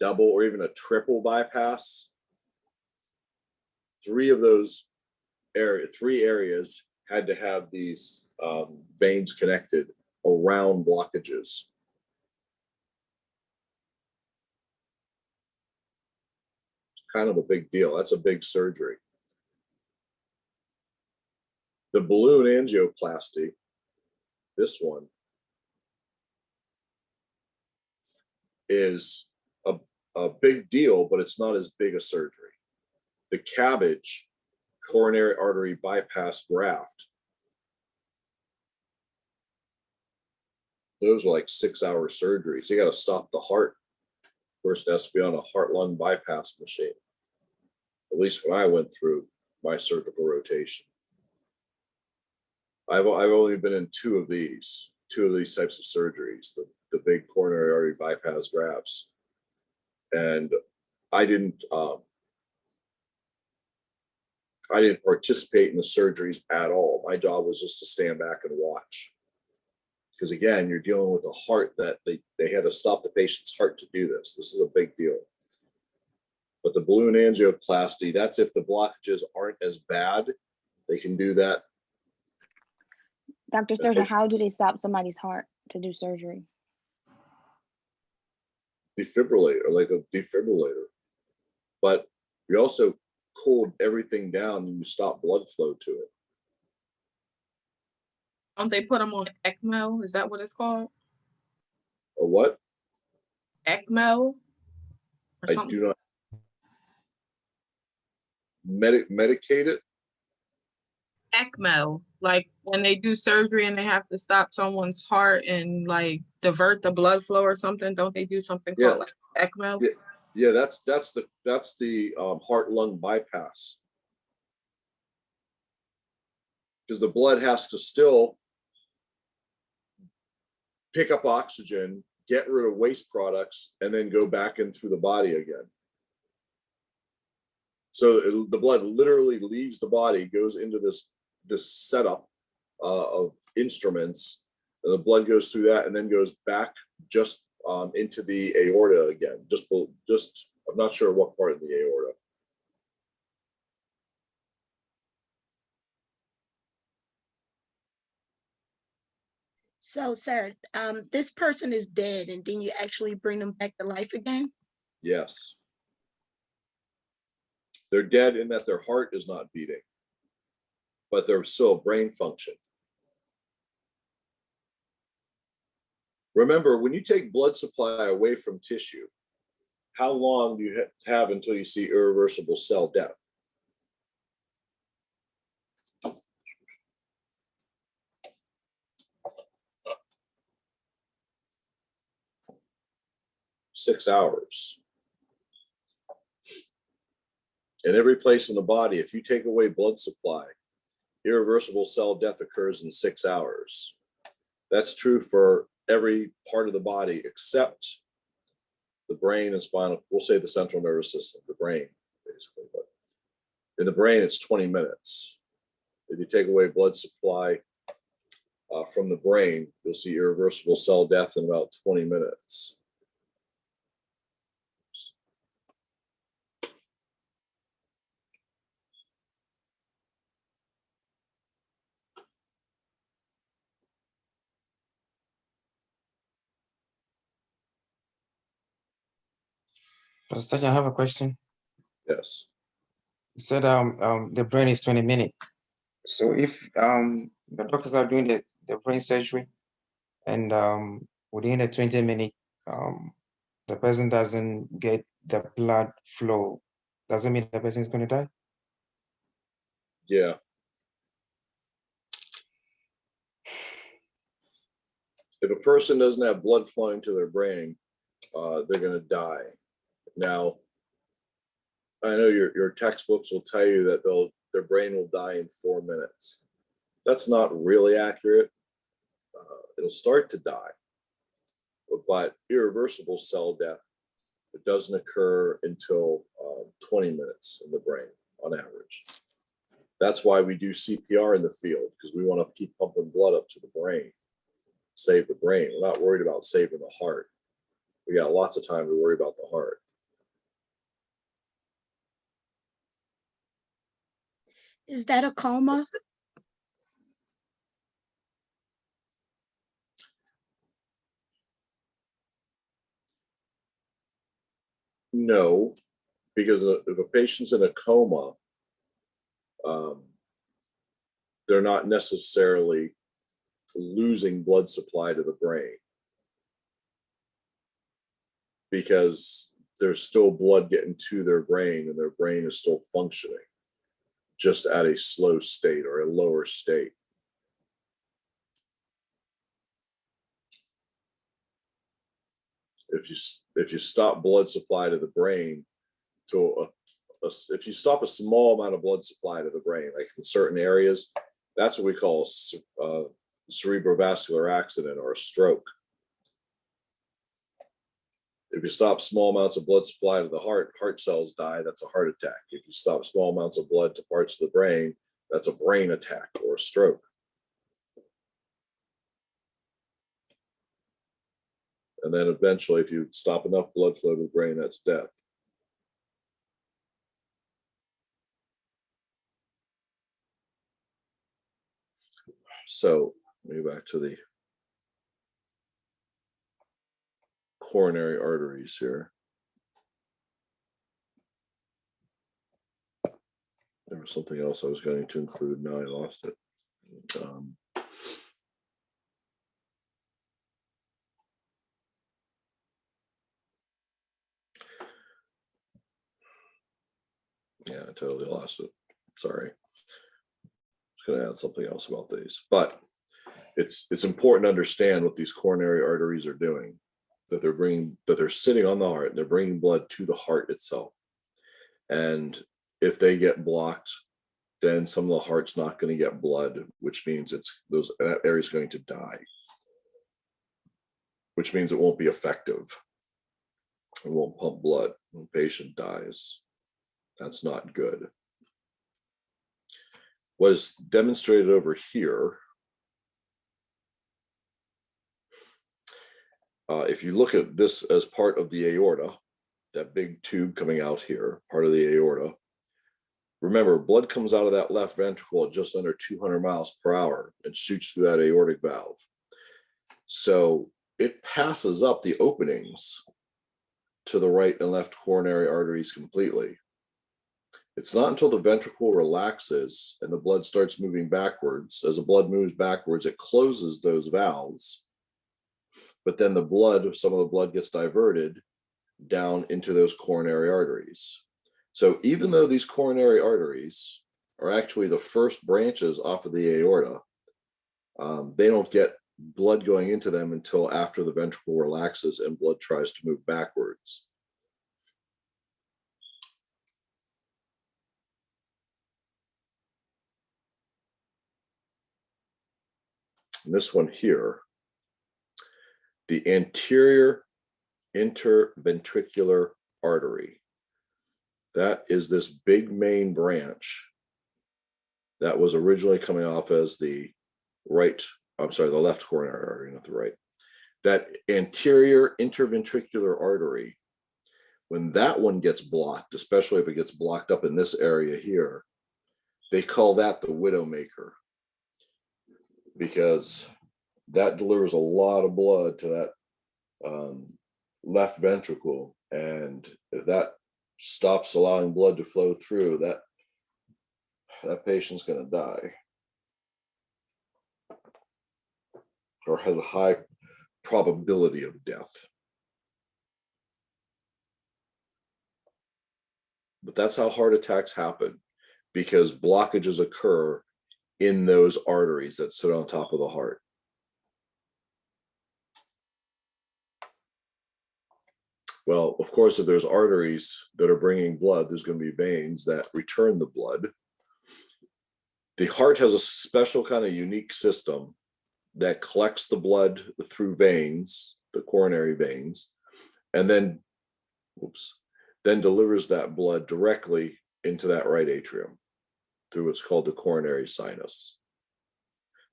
double or even a triple bypass, three areas had to have these veins connected around blockages. It's kind of a big deal. That's a big surgery. The balloon angioplasty, this one, is a big deal, but it's not as big a surgery. The cabbage, coronary artery bypass graft, those are like 6-hour surgeries. You got to stop the heart. First, it has to be on a heart-lung bypass machine. At least when I went through my surgical rotation. I've only been in two of these types of surgeries, the big coronary artery bypass grafts. And I didn't participate in the surgeries at all. My job was just to stand back and watch. Because again, you're dealing with a heart that they had to stop the patient's heart to do this. This is a big deal. But the balloon angioplasty, that's if the blockages aren't as bad, they can do that. Dr. Sturgeon, how do they stop somebody's heart to do surgery? Defibrillator, like a defibrillator. But you also cooled everything down and you stop blood flow to it. Don't they put them on ECMO? Is that what it's called? Or what? ECMO? Or I something? do not medicate it. ECMO, like when they do surgery and they have to stop someone's heart and like divert the blood flow or something, don't they do something called like ECMO? Yeah, that's the heart-lung bypass. Because the blood has to still pick up oxygen, get rid of waste products, and then go back in through the body again. So the blood literally leaves the body, goes into this setup of instruments, and the blood goes through that and then goes back just into the aorta again. Just I'm not sure what part of the aorta. So, sir, this person is dead, and then you actually bring them back to life again? Yes. They're dead in that their heart is not beating, but they're still brain function. Remember, when you take blood supply away from tissue, how long do you have until you see irreversible cell death? Six hours. In every place in the body, if you take away blood supply, irreversible cell death occurs in 6 hours. That's true for every part of the body except the brain and spinal, we'll say the central nervous system, the brain, basically. But in the brain, it's 20 minutes. If you take away blood supply, from the brain, you'll see irreversible cell death in about 20 minutes. Dr. Stajin, I have a question. Yes. You said the brain is 20 minutes. So if the doctors are doing the brain surgery and within the 20 minutes, the person doesn't get the blood flow, doesn't mean the person is going to die? Yeah. If a person doesn't have blood flowing to their brain, they're going to die. Now, I know your textbooks will tell you that their brain will die in 4 minutes. That's not really accurate. It'll start to die, but irreversible cell death, it doesn't occur until 20 minutes in the brain on average. That's why we do CPR in the field, because we want to keep pumping blood up to the brain, save the brain. We're not worried about saving the heart. We got lots of time to worry about the heart. Is that a coma? No, because if a patient's in a coma, they're not necessarily losing blood supply to the brain, because there's still blood getting to their brain and their brain is still functioning, just at a slow state or a lower state. If you stop blood supply to the brain if you stop a small amount of blood supply to the brain, like in certain areas, that's what we call a cerebrovascular accident or a stroke. If you stop small amounts of blood supply to the heart cells die, that's a heart attack. If you stop small amounts of blood to parts of the brain, that's a brain attack or a stroke. And then eventually, if you stop enough blood flow to the brain, that's death. So maybe back to the coronary arteries here. There was something else I was going to include. Now I lost it. Yeah, I totally lost it. Sorry. I was going to add something else about these, but it's important to understand what these coronary arteries are doing. That they're sitting on the heart, and they're bringing blood to the heart itself. And if they get blocked, then some of the heart's not going to get blood, which means that area is going to die, which means it won't be effective. It won't pump blood when the patient dies. That's not good. What is demonstrated over here, if you look at this as part of the aorta, that big tube coming out here, part of the aorta, remember, blood comes out of that left ventricle at just under 200 miles per hour and shoots through that aortic valve. So it passes up the openings to the right and left coronary arteries completely. It's not until the ventricle relaxes and the blood starts moving backwards. As the blood moves backwards, it closes those valves, but then some of the blood gets diverted down into those coronary arteries. So even though these coronary arteries are actually the first branches off of the aorta, they don't get blood going into them until after the ventricle relaxes and blood tries to move backwards. And this one here, the anterior interventricular artery. That is this big main branch that was originally coming off as the right I'm sorry, the left coronary artery, not the right. That anterior interventricular artery, when that one gets blocked, especially if it gets blocked up in this area here, they call that the widowmaker, because that delivers a lot of blood to that left ventricle. And if that stops allowing blood to flow through, that patient's going to die, or has a high probability of death. But that's how heart attacks happen, because blockages occur in those arteries that sit on top of the heart. Well, of course, if there's arteries that are bringing blood, there's going to be veins that return the blood. The heart has a special kind of unique system that collects the blood through veins, the coronary veins, and then delivers that blood directly into that right atrium through what's called the coronary sinus.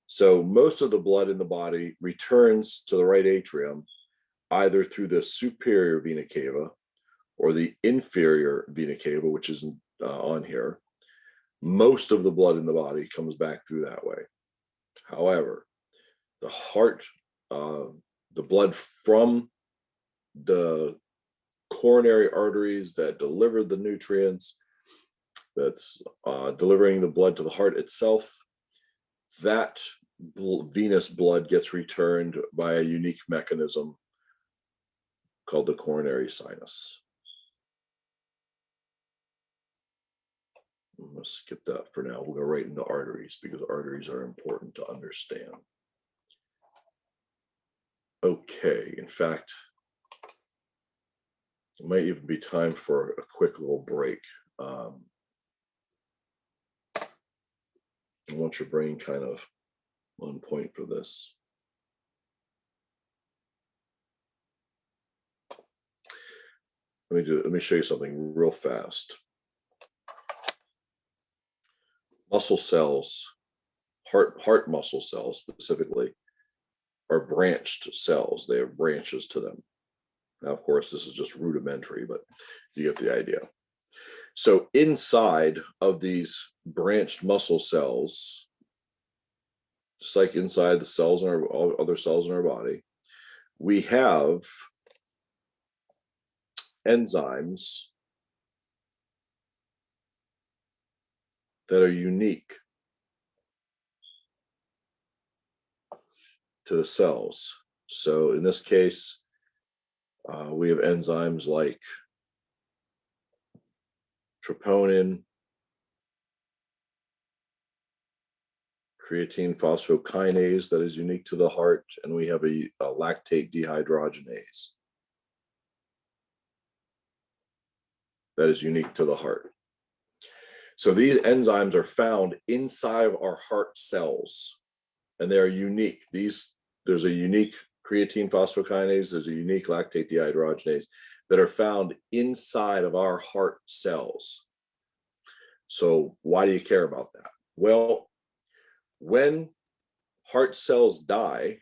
So most of the blood in the body returns to the right atrium either through the superior vena cava or the inferior vena cava, which is on here. Most of the blood in the body comes back through that way. However, the heart, the blood from the coronary arteries that deliver the nutrients, that's delivering the blood to the heart itself, that venous blood gets returned by a unique mechanism called the coronary sinus. I'm going to skip that for now. We'll go right into arteries, because arteries are important to understand. Okay, in fact, it might even be time for a quick little break. I want your brain kind of on point for this. Let me show you something real fast. Muscle cells, heart muscle cells specifically, are branched cells. They have branches to them. Now, of course, this is just rudimentary, but you get the idea. So inside of these branched muscle cells, just like inside the cells in all other cells in our body, we have enzymes that are unique to the cells. So in this case, we have enzymes like troponin, creatine phosphokinase that is unique to the heart, and we have a lactate dehydrogenase that is unique to the heart. So these enzymes are found inside of our heart cells, and they are unique. There's a unique creatine phosphokinase, there's a unique lactate dehydrogenase that are found inside of our heart cells. So why do you care about that? Well, when heart cells die,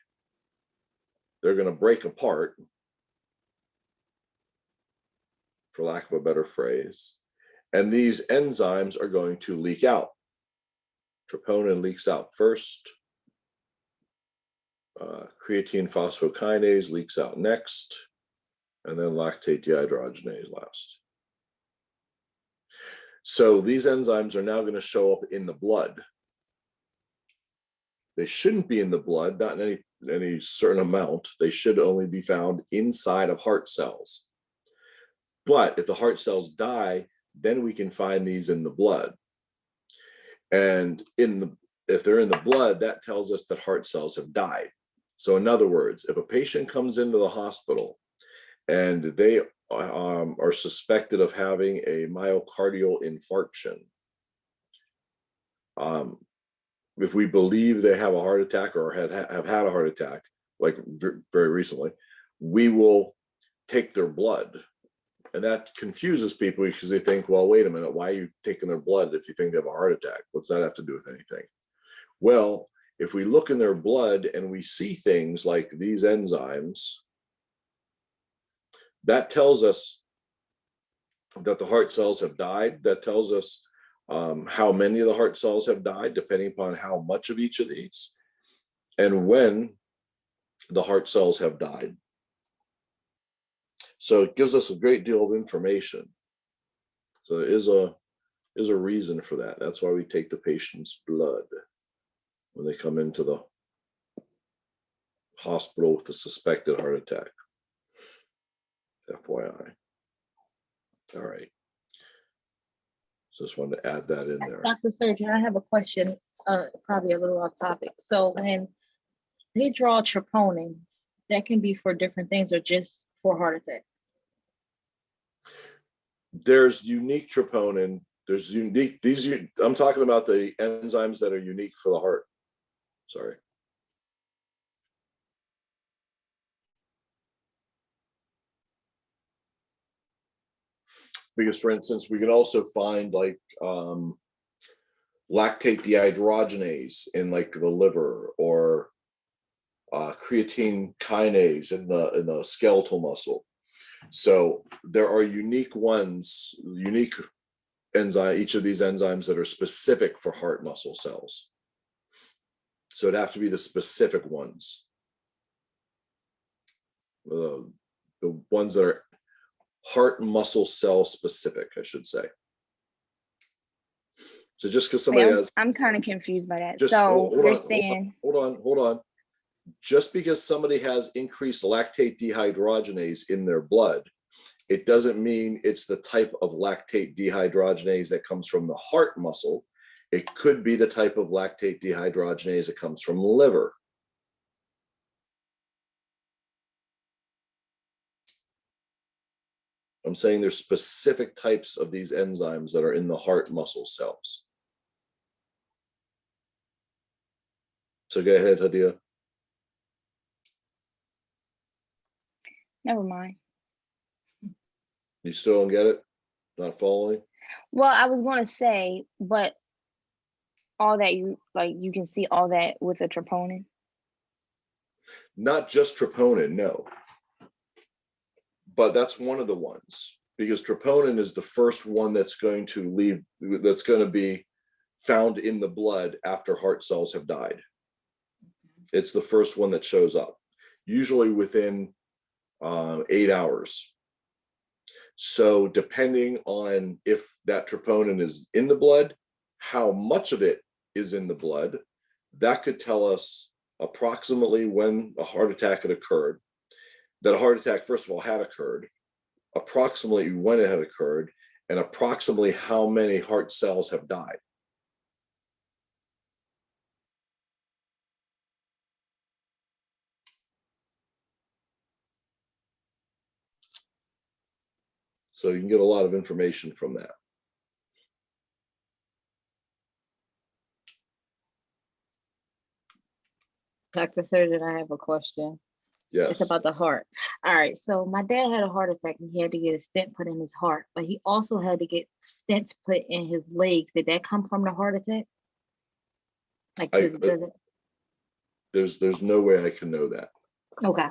they're going to break apart, for lack of a better phrase, and these enzymes are going to leak out. Troponin leaks out first. Creatine phosphokinase leaks out next, and then lactate dehydrogenase last. So these enzymes are now going to show up in the blood. They shouldn't be in the blood, not in any certain amount. They should only be found inside of heart cells. But if the heart cells die, then we can find these in the blood. And if they're in the blood, that tells us that heart cells have died. So in other words, if a patient comes into the hospital and they are suspected of having a myocardial infarction, if we believe they have a heart attack or have had a heart attack, like very recently, we will take their blood. And that confuses people because they think, well, wait a minute, why are you taking their blood if you think they have a heart attack? What's that have to do with anything? Well, if we look in their blood and we see things like these enzymes, that tells us that the heart cells have died. That tells us how many of the heart cells have died, depending upon how much of each of these, and when the heart cells have died. So it gives us a great deal of information. So there is a reason for that. That's why we take the patient's blood when they come into the hospital with a suspected heart attack. FYI. All right. So just wanted to add that in there. Dr. Surgeon, I have a question, probably a little off topic. So when they draw troponins, that can be for different things or just for heart attacks? There's unique troponin. There's unique, I'm talking about the enzymes that are unique for the heart. Sorry. Because, for instance, we can also find like lactate dehydrogenase in like the liver, or creatine kinase in the skeletal muscle. So there are unique ones, unique enzyme, each of these enzymes that are specific for heart muscle cells. So it'd have to be the specific ones, the ones that are heart muscle cell specific, I should say. So just because somebody has, I'm kind of confused by that. just So hold you're on, saying, hold on. Just because somebody has increased lactate dehydrogenase in their blood, it doesn't mean it's the type of lactate dehydrogenase that comes from the heart muscle. It could be the type of lactate dehydrogenase that comes from the liver. I'm saying there's specific types of these enzymes that are in the heart muscle cells. So go ahead, Hadia. never mind. You still don't get it? Not following? Well, I was going to say, but all that you can see all that with a troponin. Not just troponin, no. But that's one of the ones, because troponin is the first one that's going to leave, that's going to be found in the blood after heart cells have died. It's the first one that shows up, usually within 8 hours. So depending on if that troponin is in the blood, how much of it is in the blood, that could tell us approximately when a heart attack had occurred, that a heart attack, first of all, had occurred, approximately when it had occurred, and approximately how many heart cells have died. So you can get a lot of information from that. Dr. Surgeon, I have a question. Yes. It's about the heart. All right. So my dad had a heart attack and he had to get a stent put in his heart, but he also had to get stents put in his legs. Did that come from the heart attack? Like, There's no way I can know that. Okay.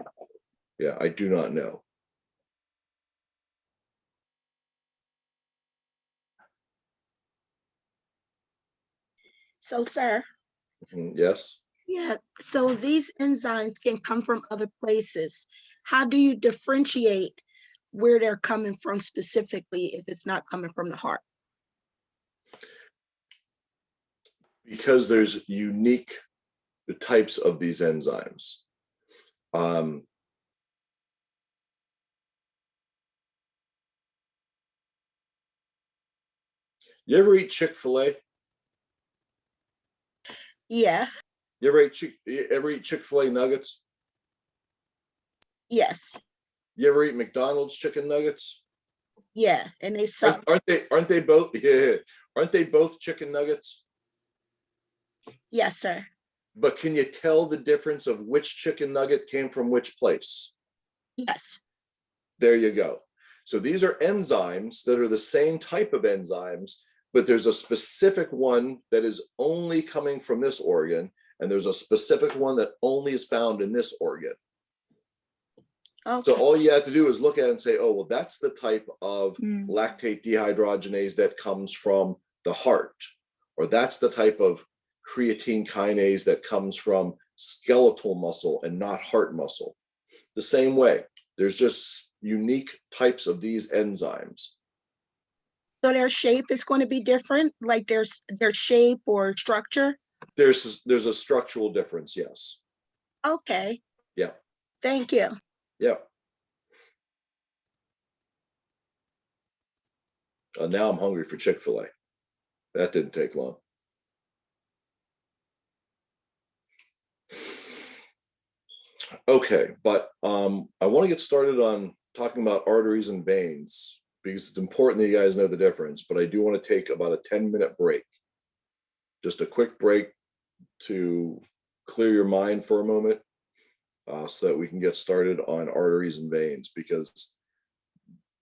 Yeah, I do not know. So, sir, Yes. yeah, so these enzymes can come from other places. How do you differentiate where they're coming from specifically if it's not coming from the heart? Because there's unique types of these enzymes. You ever eat Chick-fil-A? Yeah, You ever eat Chick-fil-A nuggets? yes, You ever eat McDonald's chicken nuggets? yeah, and they suck. Aren't they both? Yeah, aren't they both chicken nuggets? Yes, sir. But can you tell the difference of which chicken nugget came from which place? Yes, There you go. So these are enzymes that are the same type of enzymes, but there's a specific one that is only coming from this organ, and there's a specific one that only is found in this organ. So Okay, all you have to do is look at it and say, oh, well, that's the type of Mm. lactate dehydrogenase that comes from the heart, or that's the type of creatine kinase that comes from skeletal muscle and not heart muscle. The same way, there's just unique types of these enzymes. so their shape is going to be different, like their shape or structure? There's a structural difference, yes. Okay, Yeah, thank you. yeah. Now I'm hungry for Chick-fil-A. That didn't take long. Okay, but I want to get started on talking about arteries and veins because it's important that you guys know the difference, but I do want to take about a 10-minute break. Just a quick break to clear your mind for a moment so that we can get started on arteries and veins, because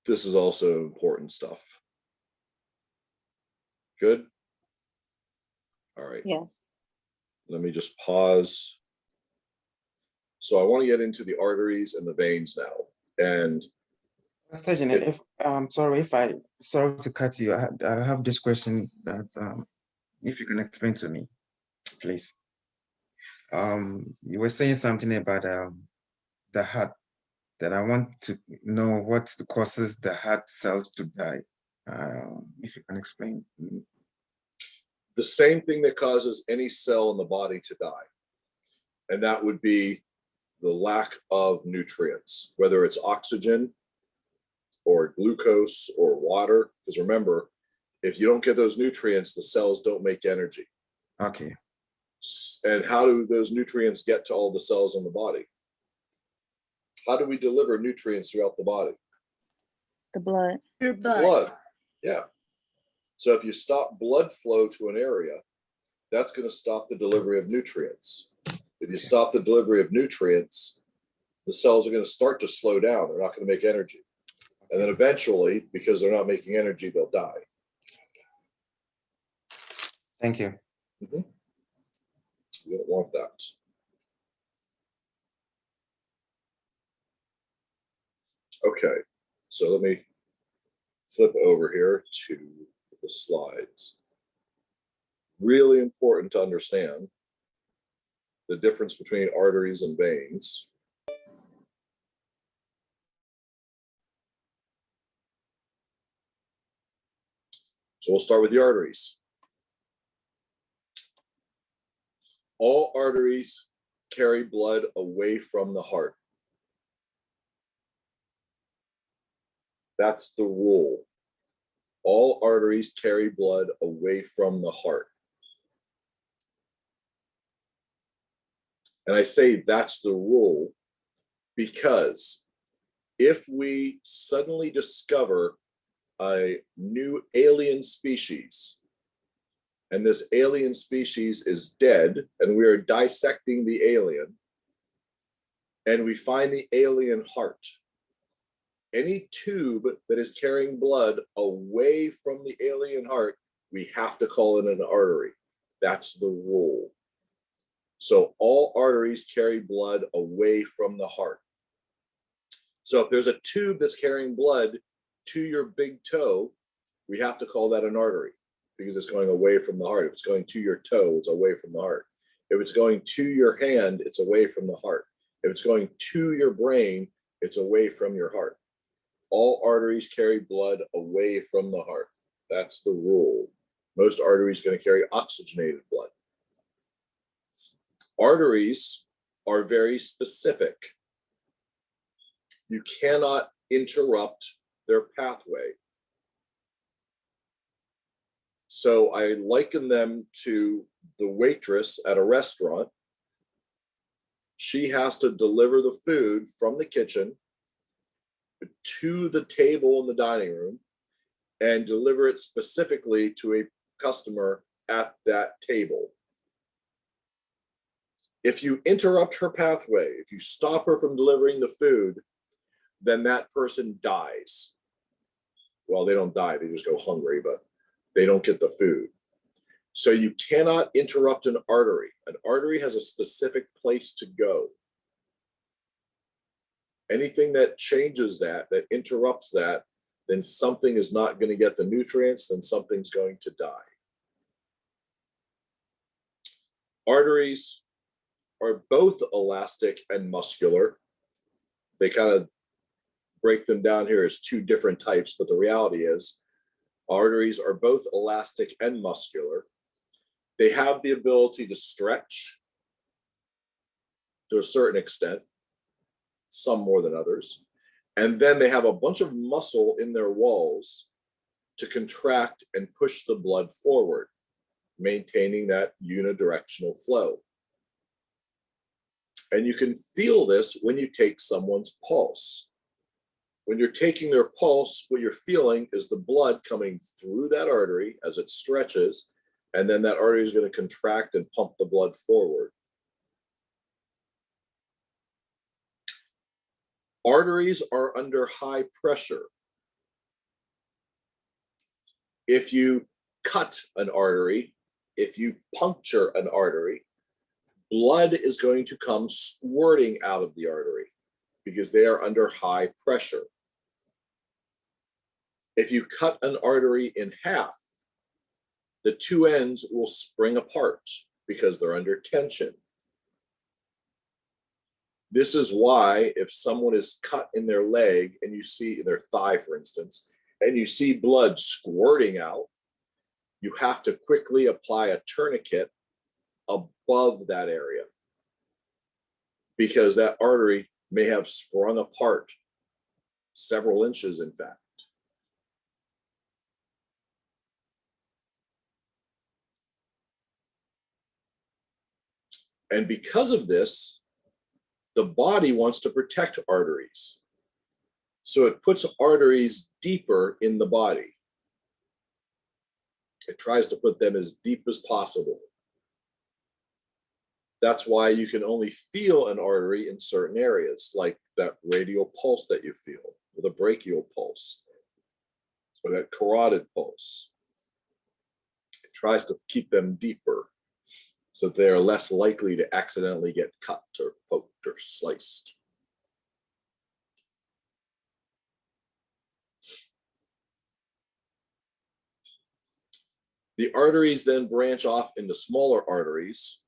this is also important stuff. Good? All right. Yes. Let me just pause. So I want to get into the arteries and the veins now. And Pastor Janet, if sorry to cut you. I have this question that if you can explain to me, please. You were saying something about the heart, that I want to know what causes the heart cells to die. If you can explain. the same thing that causes any cell in the body to die, and that would be the lack of nutrients, whether it's oxygen or glucose or water. Because remember, if you don't get those nutrients, the cells don't make energy. Okay. And how do those nutrients get to all the cells in the body? How do we deliver nutrients throughout the body? The blood. Your butt. Blood. Yeah. So if you stop blood flow to an area, that's going to stop the delivery of nutrients. If you stop the delivery of nutrients, the cells are going to start to slow down. They're not going to make energy. And then eventually, because they're not making energy, they'll die. Thank you. Mm-hmm. We don't want that. Okay, so let me flip over here to the slides. Really important to understand the difference between arteries and veins. So we'll start with the arteries. All arteries carry blood away from the heart. That's the rule. All arteries carry blood away from the heart. And I say that's the rule because if we suddenly discover a new alien species, and this alien species is dead, and we are dissecting the alien, and we find the alien heart, any tube that is carrying blood away from the alien heart, we have to call it an artery. That's the rule. So all arteries carry blood away from the heart. So if there's a tube that's carrying blood to your big toe, we have to call that an artery because it's going away from the heart. If it's going to your toe, it's away from the heart. If it's going to your hand, it's away from the heart. If it's going to your brain, it's away from your heart. All arteries carry blood away from the heart. That's the rule. Most arteries are going to carry oxygenated blood. Arteries are very specific. You cannot interrupt their pathway. So I liken them to the waitress at a restaurant. She has to deliver the food from the kitchen to the table in the dining room and deliver it specifically to a customer at that table. If you interrupt her pathway, if you stop her from delivering the food, then that person dies. Well, they don't die, they just go hungry, but they don't get the food. So you cannot interrupt an artery. An artery has a specific place to go. Anything that changes that, that interrupts that, then something is not going to get the nutrients, then something's going to die. Arteries are both elastic and muscular. They kind of break them down here as two different types, but the reality is arteries are both elastic and muscular. They have the ability to stretch to a certain extent, some more than others. And then they have a bunch of muscle in their walls to contract and push the blood forward, maintaining that unidirectional flow. And you can feel this when you take someone's pulse. When you're taking their pulse, what you're feeling is the blood coming through that artery as it stretches, and then that artery is going to contract and pump the blood forward. Arteries are under high pressure. If you cut an artery, if you puncture an artery, blood is going to come squirting out of the artery because they are under high pressure. If you cut an artery in half, the two ends will spring apart because they're under tension. This is why if someone is cut in their leg and you see their thigh, for instance, and you see blood squirting out, you have to quickly apply a tourniquet above that area because that artery may have sprung apart several inches, in fact. And because of this, the body wants to protect arteries. So it puts arteries deeper in the body. It tries to put them as deep as possible. That's why you can only feel an artery in certain areas, like that radial pulse that you feel, or the brachial pulse, or that carotid pulse. It tries to keep them deeper so they are less likely to accidentally get cut or poked or sliced. The arteries then branch off into smaller arteries,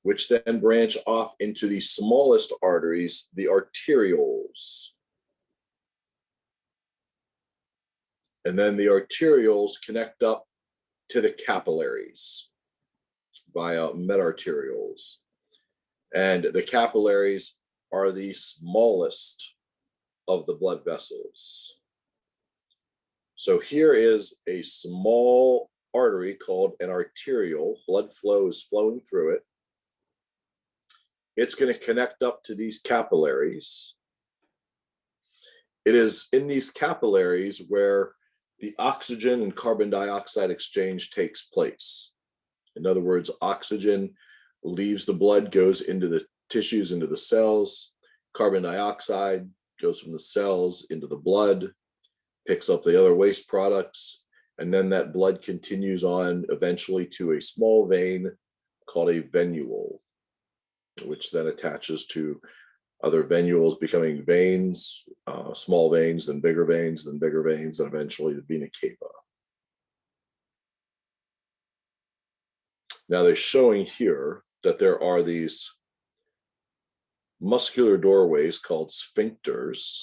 which then branch off into the smallest arteries, the arterioles. And then the arterioles connect up to the capillaries via medarterioles. And the capillaries are the smallest of the blood vessels. So here is a small artery called an arteriole. Blood flow is flowing through it. It's going to connect up to these capillaries. It is in these capillaries where the oxygen and carbon dioxide exchange takes place. In other words, oxygen leaves the blood, goes into the tissues, into the cells. Carbon dioxide goes from the cells into the blood, picks up the other waste products, and then that blood continues on eventually to a small vein called a venule, which then attaches to other venules, becoming veins, small veins, then bigger veins, then bigger veins, and eventually the vena cava. Now they're showing here that there are these muscular doorways called sphincters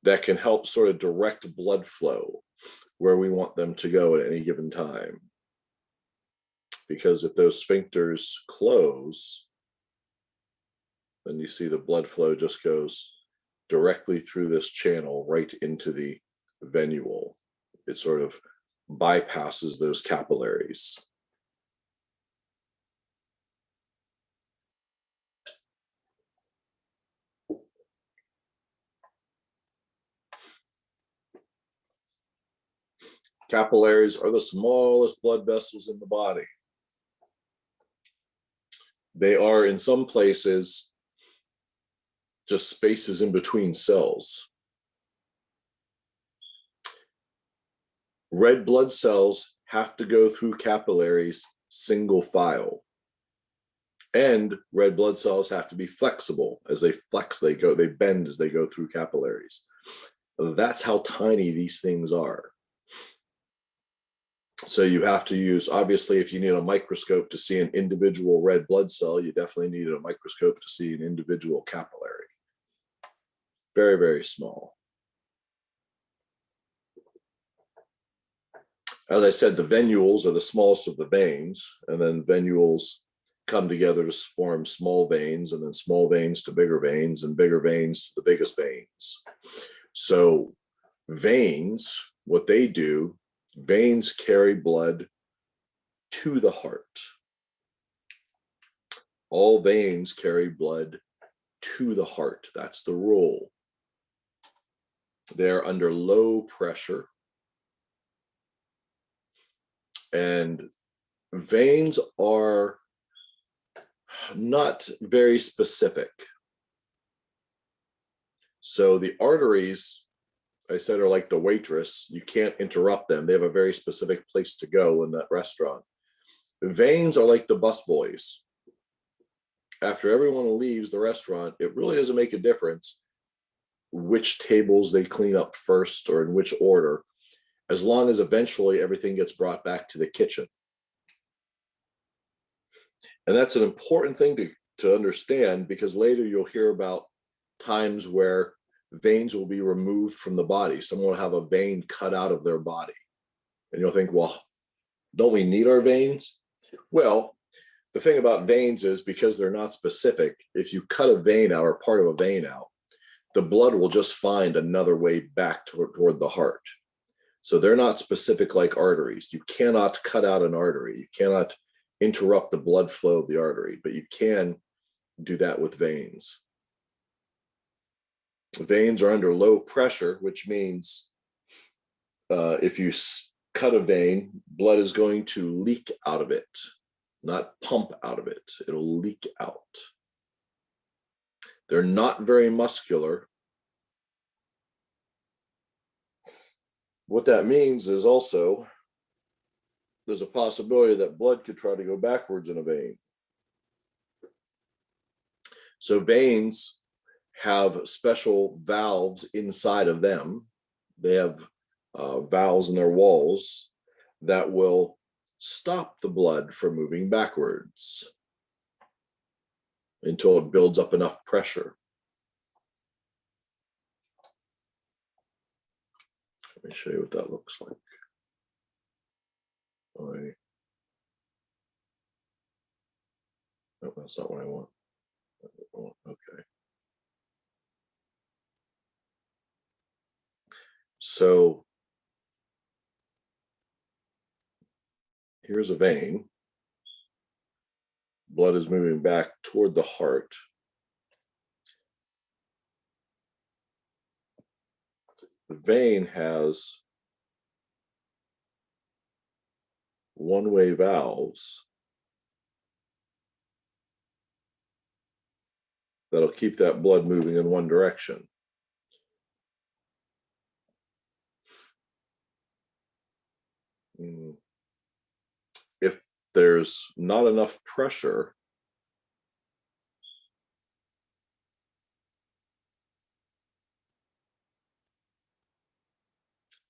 that can help sort of direct blood flow where we want them to go at any given time. Because if those sphincters close, then you see the blood flow just goes directly through this channel right into the venule. It sort of bypasses those capillaries. Capillaries are the smallest blood vessels in the body. They are, in some places, just spaces in between cells. Red blood cells have to go through capillaries single file. And red blood cells have to be flexible. As they flex, they bend as they go through capillaries. That's how tiny these things are. So you have to use, obviously, if you need a microscope to see an individual red blood cell, you definitely need a microscope to see an individual capillary. Very, very small. As I said, the venules are the smallest of the veins, and then venules come together to form small veins, and then small veins to bigger veins, and bigger veins to the biggest veins. So veins, what they do, veins carry blood to the heart. All veins carry blood to the heart. That's the rule. They're under low pressure. And veins are not very specific. So the arteries, I said, are like the waitress. You can't interrupt them. They have a very specific place to go in that restaurant. Veins are like the busboys. After everyone leaves the restaurant, it really doesn't make a difference which tables they clean up first or in which order, as long as eventually everything gets brought back to the kitchen. And that's an important thing to understand, because later you'll hear about times where veins will be removed from the body. Someone will have a vein cut out of their body. And you'll think, well, don't we need our veins? Well, the thing about veins is, because they're not specific, if you cut a vein out or part of a vein out, the blood will just find another way back toward the heart. So they're not specific like arteries. You cannot cut out an artery. You cannot interrupt the blood flow of the artery, but you can do that with veins. Veins are under low pressure, which means if you cut a vein, blood is going to leak out of it, not pump out of it. It'll leak out. They're not very muscular. What that means is also there's a possibility that blood could try to go backwards in a vein. So veins have special valves inside of them. They have valves in their walls that will stop the blood from moving backwards until it builds up enough pressure. Let me show you what that looks like. No, that's not what I want. Okay. So here's a vein. Blood is moving back toward the heart. The vein has one-way valves that'll keep that blood moving in one direction. If there's not enough pressure,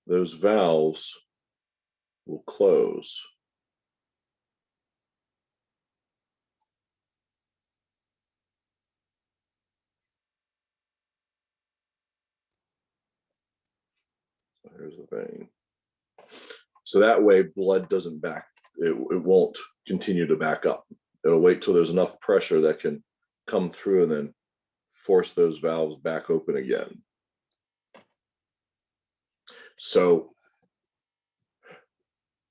those valves will close. So here's the vein. So that way blood doesn't it won't continue to back up. It'll wait till there's enough pressure that can come through and then force those valves back open again. So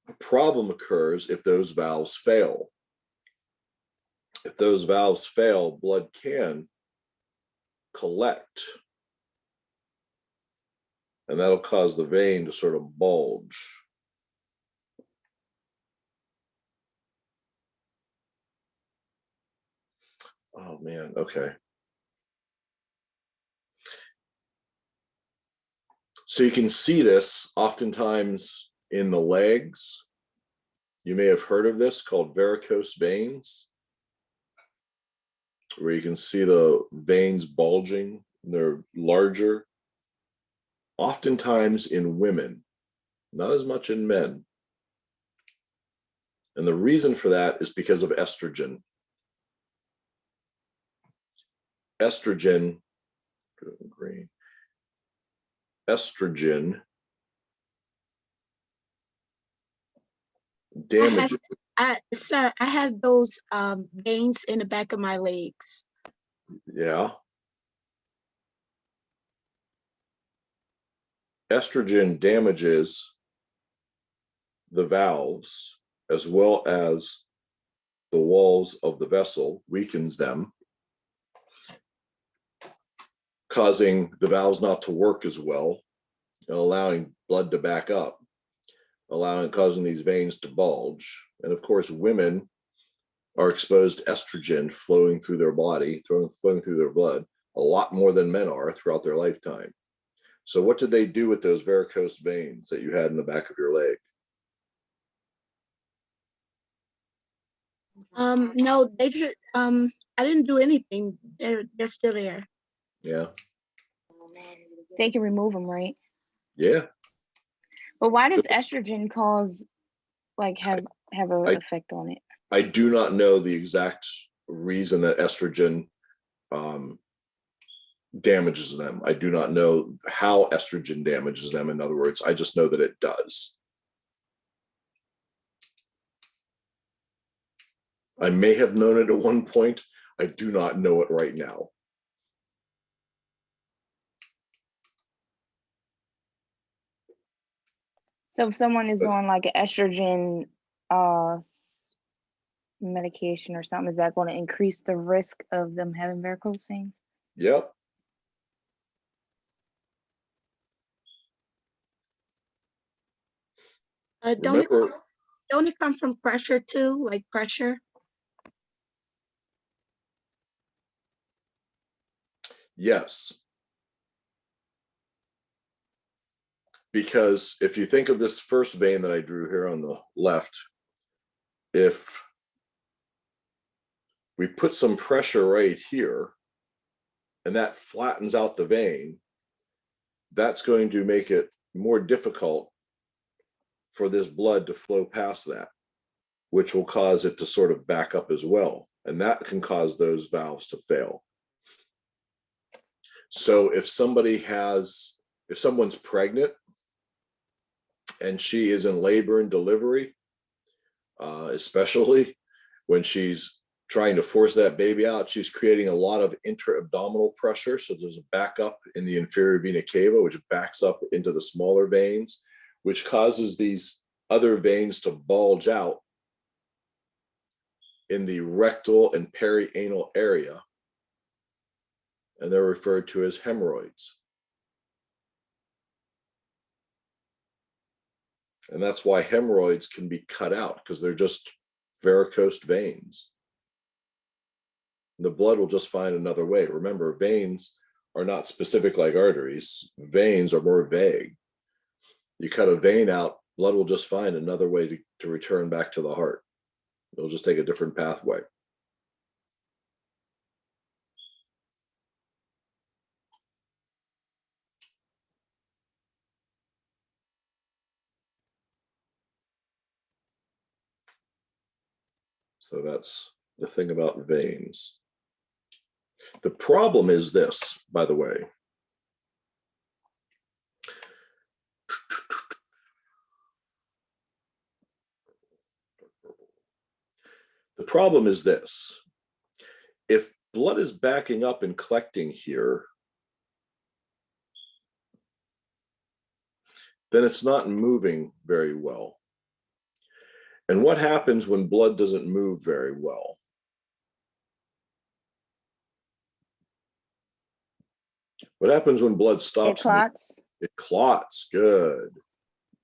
a problem occurs if those valves fail. If those valves fail, blood can collect, and that'll cause the vein to sort of bulge. Oh man, okay. So you can see this oftentimes in the legs You may have heard of this, called varicose veins, where you can see the veins bulging. They're larger, oftentimes in women, not as much in men. And the reason for that is because of estrogen. Estrogen, green. Estrogen damages. Sir, I have those veins in the back of my legs. Yeah. Estrogen damages the valves as well as the walls of the vessel, weakens them, causing the valves not to work as well, and allowing blood to back up, causing these veins to bulge. And of course, women are exposed to estrogen flowing through their body, flowing through their blood, a lot more than men are throughout their lifetime. So what did they do with those varicose veins that you had in the back of your leg? No, they just I didn't do anything. They're still there. Yeah. They can remove them, right? Yeah. But why does estrogen cause, like, have an effect on it? I do not know the exact reason that estrogen damages them. I do not know how estrogen damages them. In other words, I just know that it does. I may have known it at one point. I do not know it right now. So if someone is on like an estrogen medication or something, is that going to increase the risk of them having varicose veins? Yep. Don't it come from pressure too, like pressure? Yes. Because if you think of this first vein that I drew here on the left, if we put some pressure right here and that flattens out the vein, that's going to make it more difficult for this blood to flow past that, which will cause it to sort of back up as well. And that can cause those valves to fail. So if someone's pregnant and she is in labor and delivery, especially when she's trying to force that baby out, she's creating a lot of intra-abdominal pressure. So there's a backup in the inferior vena cava, which backs up into the smaller veins, which causes these other veins to bulge out in the rectal and perianal area. And they're referred to as hemorrhoids. And that's why hemorrhoids can be cut out, because they're just varicose veins. The blood will just find another way. Remember, veins are not specific like arteries. Veins are more vague. You cut a vein out, blood will just find another way to return back to the heart. It'll just take a different pathway. So that's the thing about veins. The problem is this, by the way. The problem is this. If blood is backing up and collecting here, then it's not moving very well. And what happens when blood doesn't move very well? What happens when blood stops? It clots. It clots. Good.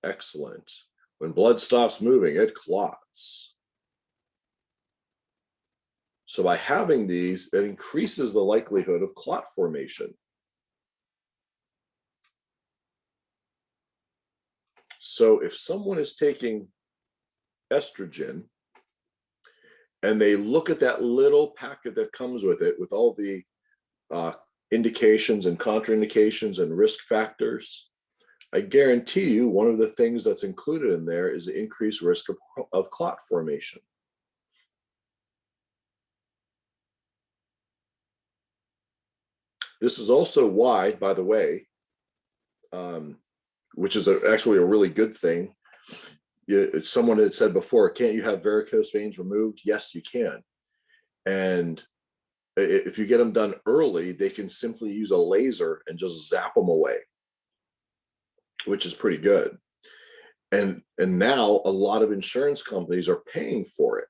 Excellent. When blood stops moving, it clots. So by having these, it increases the likelihood of clot formation. So if someone is taking estrogen, and they look at that little packet that comes with it with all the indications and contraindications and risk factors, I guarantee you one of the things that's included in there is the increased risk of clot formation. This is also why, by the way, which is actually a really good thing. Someone had said before, can't you have varicose veins removed? Yes, you can. And if you get them done early, they can simply use a laser and just zap them away, which is pretty good. And now a lot of insurance companies are paying for it.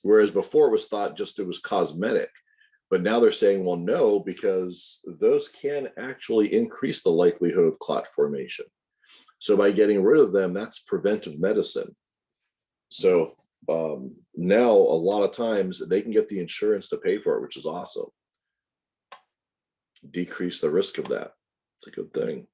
Whereas before it was thought just it was cosmetic. But now they're saying, well, no, because those can actually increase the likelihood of clot formation. So by getting rid of them, that's preventive medicine. So now a lot of times they can get the insurance to pay for it, which is awesome. Decrease the risk of that. It's a good thing.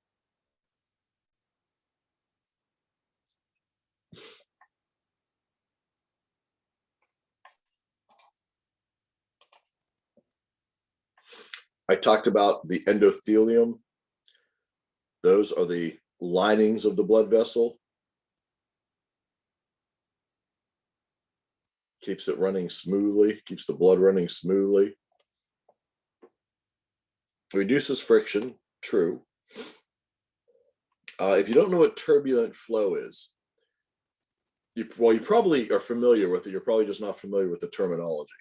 I talked about the endothelium. Those are the linings of the blood vessel. Keeps it running smoothly, keeps the blood running smoothly. Reduces friction, true. If you don't know what turbulent flow is, you probably are familiar with it. You're probably just not familiar with the terminology.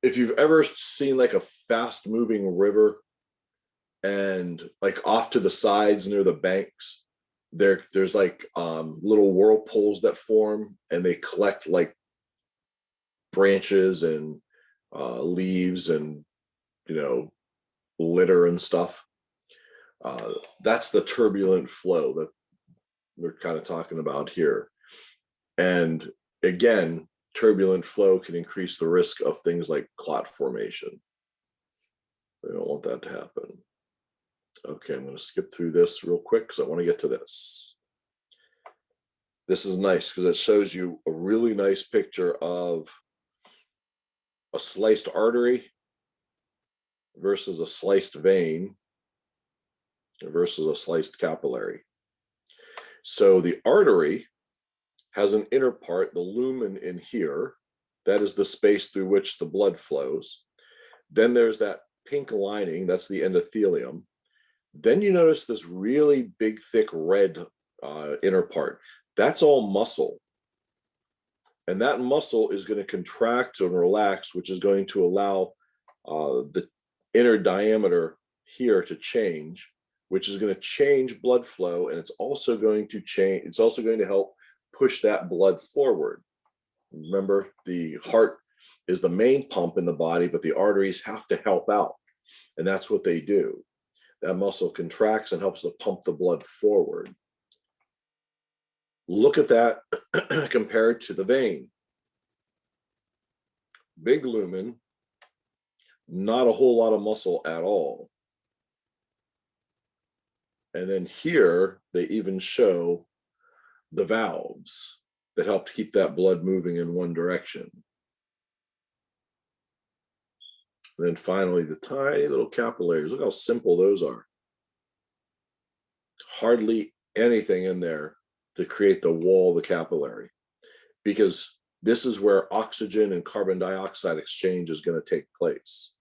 If you've ever seen like a fast moving river and like off to the sides near the banks, there's like little whirlpools that form and they collect like branches and leaves and, you know, litter and stuff. That's the turbulent flow that we're kind of talking about here. And again, turbulent flow can increase the risk of things like clot formation. We don't want that to happen. Okay, I'm going to skip through this real quick because I want to get to this. This is nice because it shows you a really nice picture of a sliced artery versus a sliced vein versus a sliced capillary. So the artery has an inner part, the lumen in here. That is the space through which the blood flows. Then there's that pink lining, that's the endothelium. Then you notice this really big, thick red inner part. That's all muscle. And that muscle is going to contract and relax, which is going to allow the inner diameter here to change, which is going to change blood flow. And it's also going to change, it's also going to help push that blood forward. Remember, the heart is the main pump in the body, but the arteries have to help out. And that's what they do. That muscle contracts and helps to pump the blood forward. Look at that compared to the vein. Big lumen, not a whole lot of muscle at all. And then here, they even show the valves that help to keep that blood moving in one direction. And then finally, the tiny little capillaries. Look how simple those are. Hardly anything in there to create the wall of the capillary, because this is where oxygen and carbon dioxide exchange is going to take place.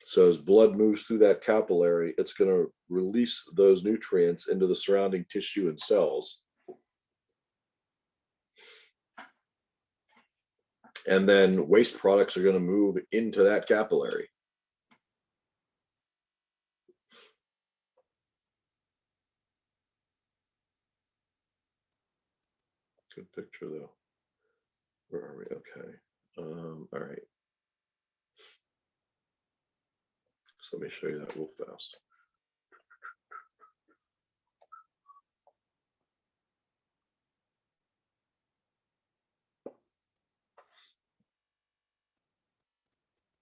So as blood moves through that capillary, it's going to release those nutrients into the surrounding tissue and cells. And then waste products are going to move into that capillary. Good picture though. Where are we? Okay. All right. So let me show you that real fast.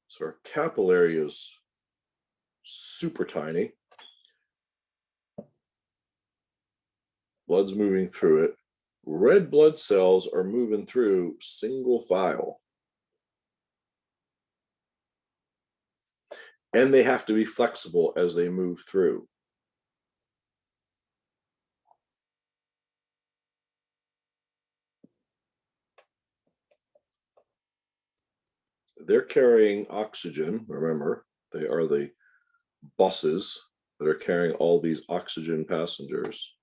So our capillary is super tiny. blood's moving through it. Red blood cells are moving through single file. And they have to be flexible as they move through. They're carrying oxygen. Remember, they are the buses that are carrying all these oxygen passengers.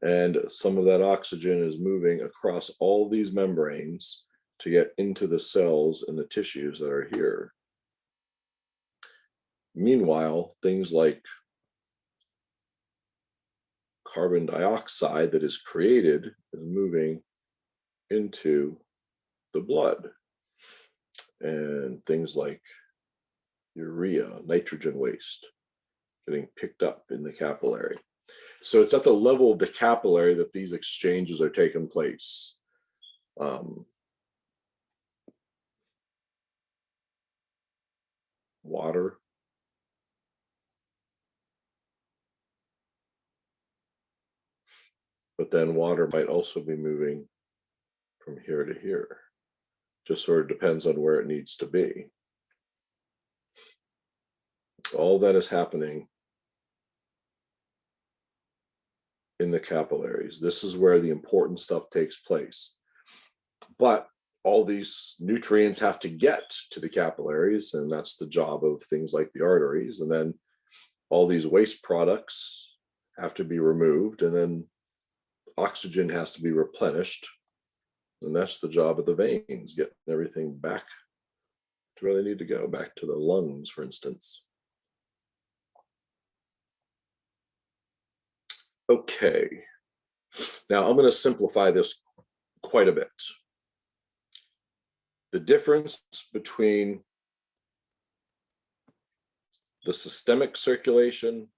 And some of that oxygen is moving across all these membranes to get into the cells and the tissues that are here. Meanwhile, things like carbon dioxide that is created is moving into the blood. And things like urea, nitrogen waste, getting picked up in the capillary. So it's at the level of the capillary that these exchanges are taking place. Water. But then water might also be moving from here to here. Just sort of depends on where it needs to be. All that is happening in the capillaries. This is where the important stuff takes place. But all these nutrients have to get to the capillaries, and that's the job of things like the arteries. And then all these waste products have to be removed, and then oxygen has to be replenished. And that's the job of the veins, getting everything back to where they need to go, back to the lungs, for instance. Okay, now I'm going to simplify this quite a bit. The difference between the systemic circulation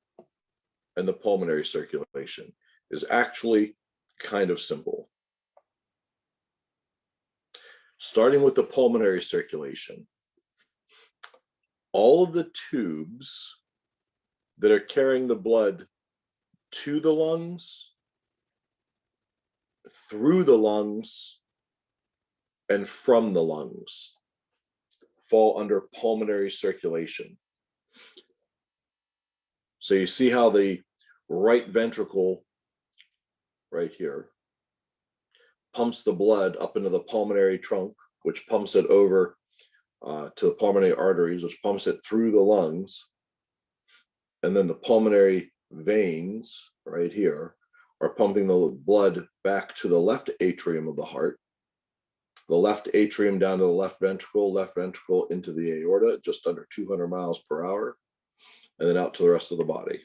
and the pulmonary circulation is actually kind of simple. Starting with the pulmonary circulation, all of the tubes that are carrying the blood to the lungs, through the lungs, and from the lungs fall under pulmonary circulation. So you see how the right ventricle, right here, pumps the blood up into the pulmonary trunk, which pumps it over to the pulmonary arteries, which pumps it through the lungs. And then the pulmonary veins, right here, are pumping the blood back to the left atrium of the heart, the left atrium down to the left ventricle into the aorta, just under 200 miles per hour, and then out to the rest of the body.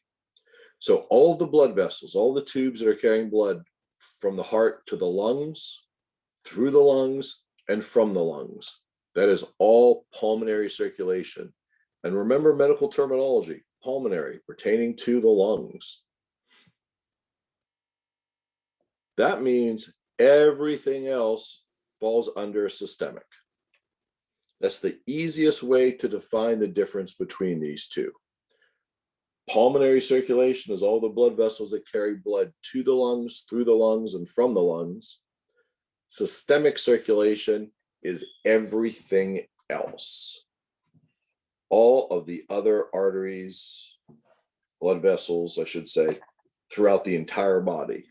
So all of the blood vessels, all the tubes that are carrying blood from the heart to the lungs, through the lungs, and from the lungs, that is all pulmonary circulation. And remember medical terminology, pulmonary, pertaining to the lungs. That means everything else falls under systemic. That's the easiest way to define the difference between these two. Pulmonary circulation is all the blood vessels that carry blood to the lungs, through the lungs, and from the lungs. Systemic circulation is everything else. All of the other arteries, blood vessels, I should say, throughout the entire body.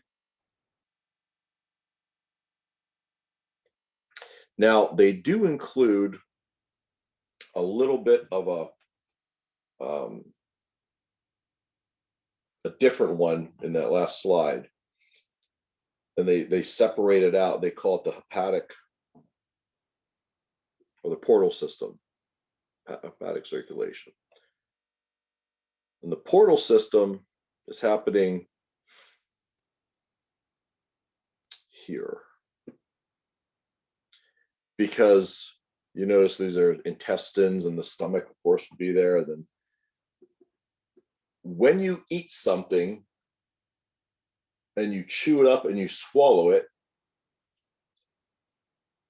Now, they do include a little bit of a different one in that last slide. And they separate it out. They call it the hepatic or the portal system, hepatic circulation. And the portal system is happening here. Because you notice these are intestines, and the stomach, of course, would be there. And then when you eat something and you chew it up and you swallow it,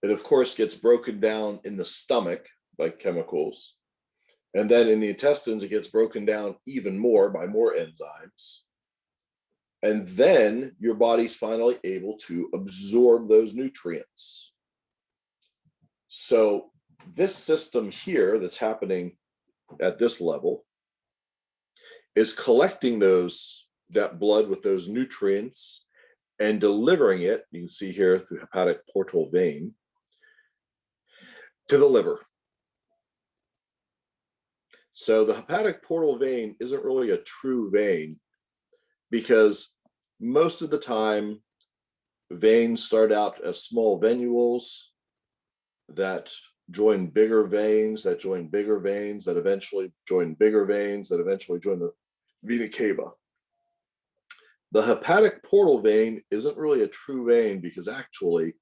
it of course gets broken down in the stomach by chemicals. And then in the intestines, it gets broken down even more by more enzymes. And then your body's finally able to absorb those nutrients. So this system here that's happening at this level is collecting that blood with those nutrients and delivering it, you can see here through hepatic portal vein, to the liver. So the hepatic portal vein isn't really a true vein, because most of the time veins start out as small venules that join bigger veins, that join bigger veins, that eventually join bigger veins, that eventually join the vena cava. The hepatic portal vein isn't really a true vein, because actually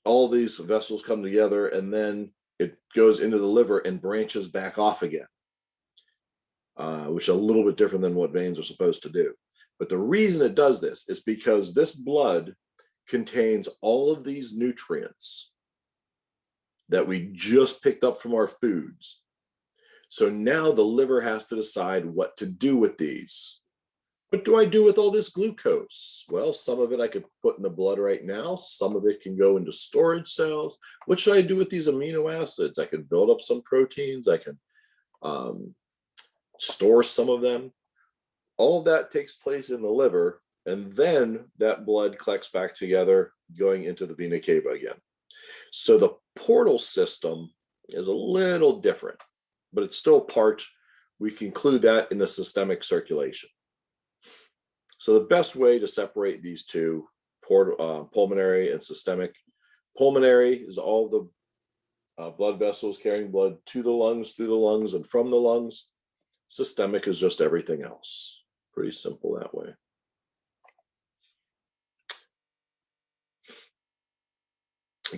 all these vessels come together and then it goes into the liver and branches back off again, which is a little bit different than what veins are supposed to do. But the reason it does this is because this blood contains all of these nutrients that we just picked up from our foods. So now the liver has to decide what to do with these. What do I do with all this glucose? Well, some of it I could put in the blood right now. Some of it can go into storage cells. What should I do with these amino acids? I can build up some proteins. I can store some of them. All of that takes place in the liver, and then that blood collects back together, going into the vena cava again. So the portal system is a little different, but it's still part. We can include that in the systemic circulation. So the best way to separate these two, pulmonary and systemic. Pulmonary is all the blood vessels carrying blood to the lungs, through the lungs, and from the lungs. Systemic is just everything else. Pretty simple that way.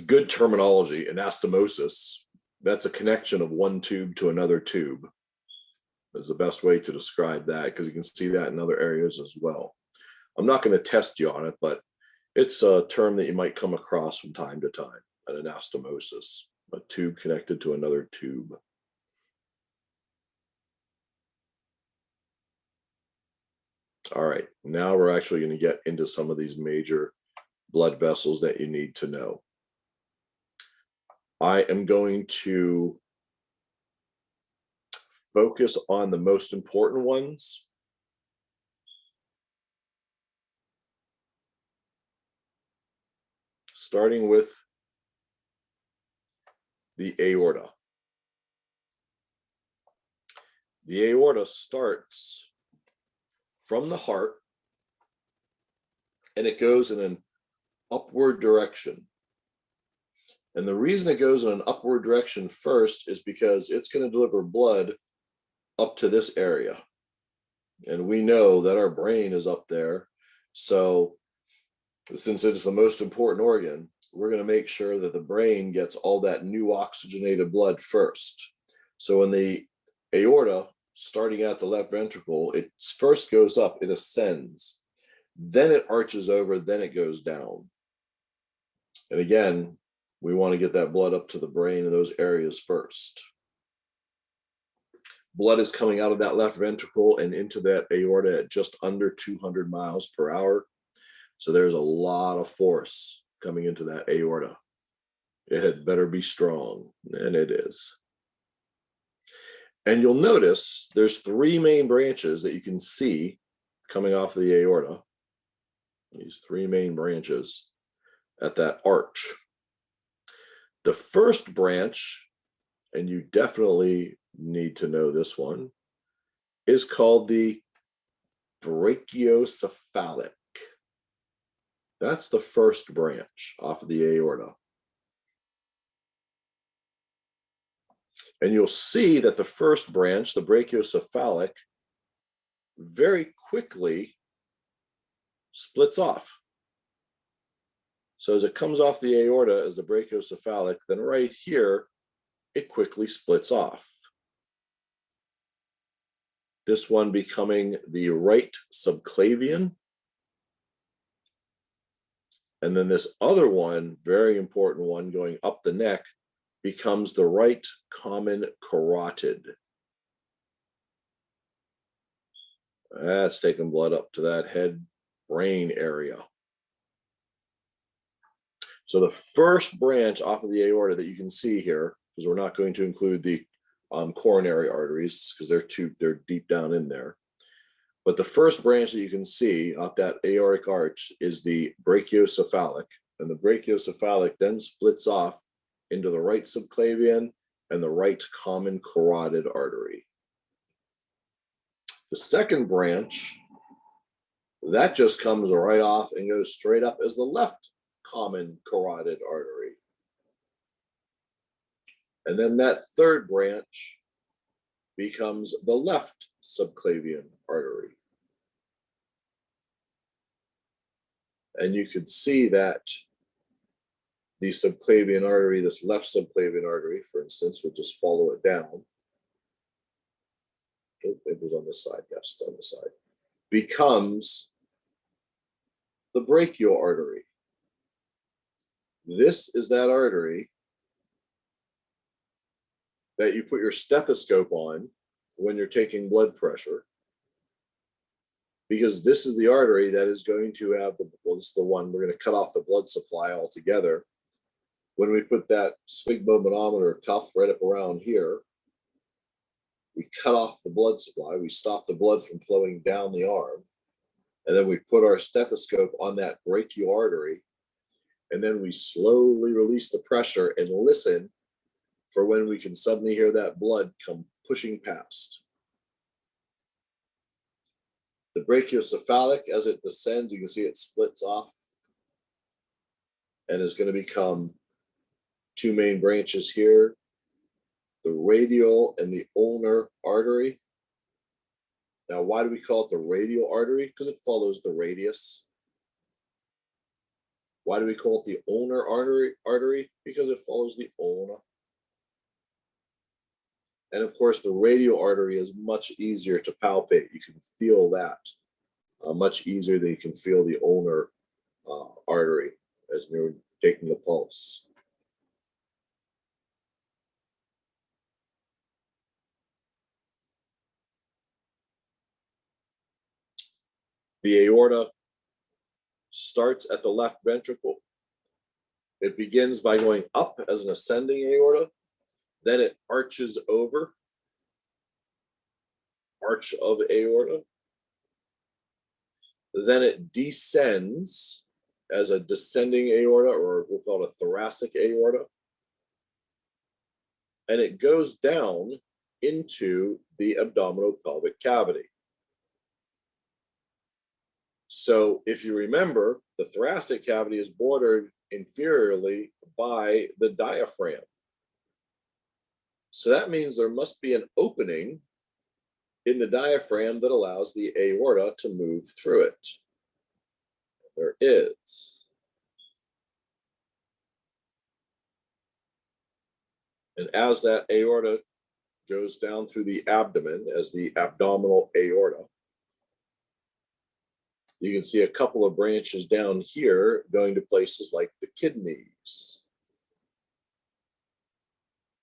Good terminology, anastomosis, that's a connection of one tube to another tube, is the best way to describe that, because you can see that in other areas as well. I'm not going to test you on it, but it's a term that you might come across from time to time, an anastomosis, a tube connected to another tube. All right, now we're actually going to get into some of these major blood vessels that you need to know. I am going to focus on the most important ones. Starting with the aorta. The aorta starts from the heart, and it goes in an upward direction. And the reason it goes in an upward direction first is because it's going to deliver blood up to this area. And we know that our brain is up there. So since it is the most important organ, we're going to make sure that the brain gets all that new oxygenated blood first. So in the aorta, starting at the left ventricle, it first goes up, it ascends, then it arches over, then it goes down. And again, we want to get that blood up to the brain in those areas first. Blood is coming out of that left ventricle and into that aorta at just under 200 miles per hour. So there's a lot of force coming into that aorta. It had better be strong, and it is. And you'll notice there's three main branches that you can see coming off of the aorta. These three main branches at that arch. The first branch, and you definitely need to know this one, is called the brachiocephalic. That's the first branch off of the aorta. And you'll see that the first branch, the brachiocephalic, very quickly splits off. So as it comes off the aorta as the brachiocephalic, then right here, it quickly splits off. This one becoming the right subclavian. And then this other one, very important one, going up the neck, becomes the right common carotid. That's taking blood up to that head brain area. So the first branch off of the aorta that you can see here, because we're not going to include the coronary arteries because they're deep down in there. But the first branch that you can see off that aortic arch is the brachiocephalic, and the brachiocephalic then splits off into the right subclavian and the right common carotid artery. The second branch, that just comes right off and goes straight up as the left common carotid artery. And then that third branch becomes the left subclavian artery. And you could see that the subclavian artery, this left subclavian artery, for instance, would just follow it down. Oh, it was on this side, yes, on the side. Becomes the brachial artery. This is that artery that you put your stethoscope on when you're taking blood pressure, because this is the artery that is going to have the, well, this is the one we're going to cut off the blood supply altogether. When we put that sphygmomanometer cuff right up around here, we cut off the blood supply, we stop the blood from flowing down the arm, and then we put our stethoscope on that brachial artery, and then we slowly release the pressure and listen for when we can suddenly hear that blood come pushing past. The brachiocephalic, as it descends, you can see it splits off and is going to become two main branches here, the radial and the ulnar artery. Now, why do we call it the radial artery? Because it follows the radius. Why do we call it the ulnar artery? Because it follows the ulna. And of course, the radial artery is much easier to palpate. You can feel that much easier than you can feel the ulnar artery as you're taking the pulse. The aorta starts at the left ventricle. It begins by going up as an ascending aorta. Then it arches over, arch of aorta. Then it descends as a descending aorta, or we'll call it a thoracic aorta. And it goes down into the abdominal pelvic cavity. So if you remember, the thoracic cavity is bordered inferiorly by the diaphragm. So that means there must be an opening in the diaphragm that allows the aorta to move through it. There is. And as that aorta goes down through the abdomen as the abdominal aorta, you can see a couple of branches down here going to places like the kidneys.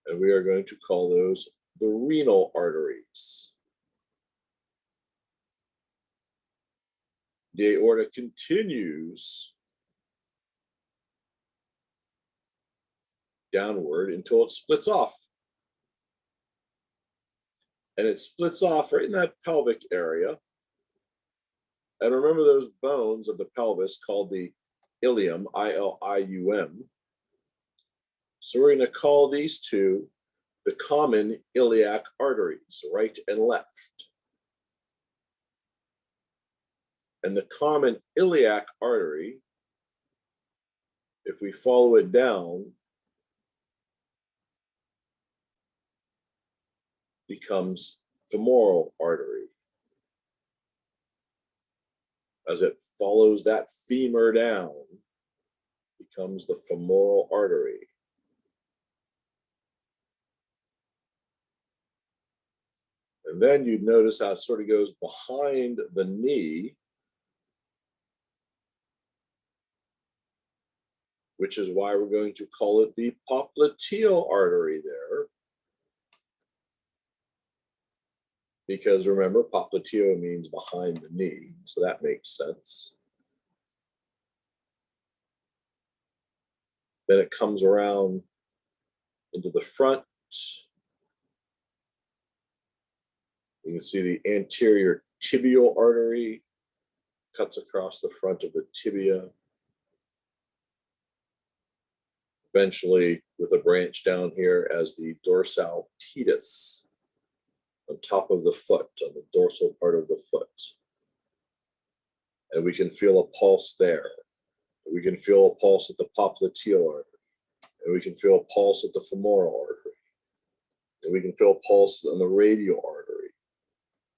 And we are going to call those the renal arteries. The aorta continues downward until it splits off. And it splits off right in that pelvic area. And remember those bones of the pelvis called the ilium, I-L-I-U-M. So we're going to call these two the common iliac arteries, right and left. And the common iliac artery, if we follow it down, becomes femoral artery. As it follows that femur down, becomes the femoral artery. And then you'd notice how it sort of goes behind the knee, which is why we're going to call it the popliteal artery there, because remember, popliteo means behind the knee, so that makes sense. Then it comes around into the front. You can see the anterior tibial artery cuts across the front of the tibia. Eventually, with a branch down here as the dorsal pedis on top of the foot, on the dorsal part of the foot. And we can feel a pulse there. We can feel a pulse at the popliteal artery. And we can feel a pulse at the femoral artery. And we can feel a pulse on the radial artery.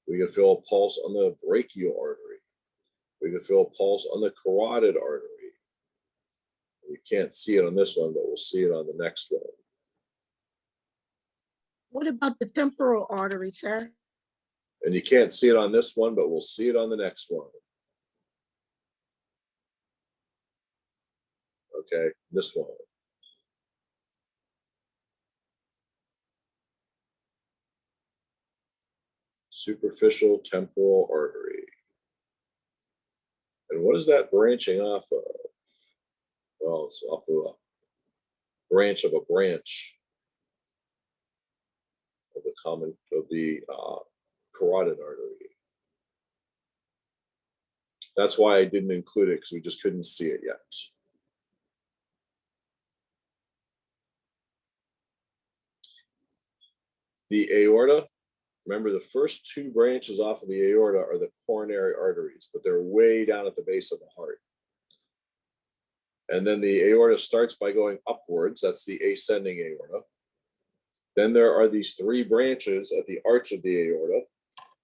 We can feel a pulse on the brachial artery. We can feel a pulse on the carotid artery. You can't see it on this one, but we'll see it on the next one. What about the temporal artery, sir? And you can't see it on this one, but we'll see it on the next one. Okay, this one. Superficial temporal artery. And what is that branching off of? Well, it's off of a branch of a branch of the carotid artery. That's why I didn't include it, because we just couldn't see it yet. The aorta, remember the first two branches off of the aorta are the coronary arteries, but they're way down at the base of the heart. And then the aorta starts by going upwards. That's the ascending aorta. Then there are these three branches at the arch of the aorta,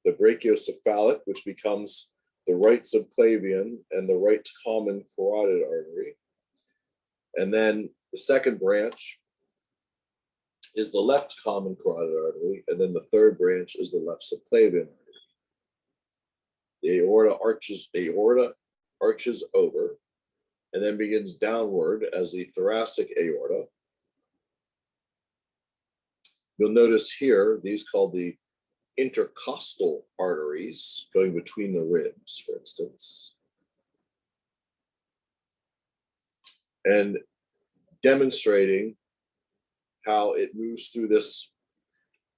the brachiocephalic, which becomes the right subclavian and the right common carotid artery. And then the second branch is the left common carotid artery. And then the third branch is the left subclavian artery. The aorta arches over and then begins downward as the thoracic aorta. You'll notice here, these called the intercostal arteries, going between the ribs, for instance. And demonstrating how it moves through this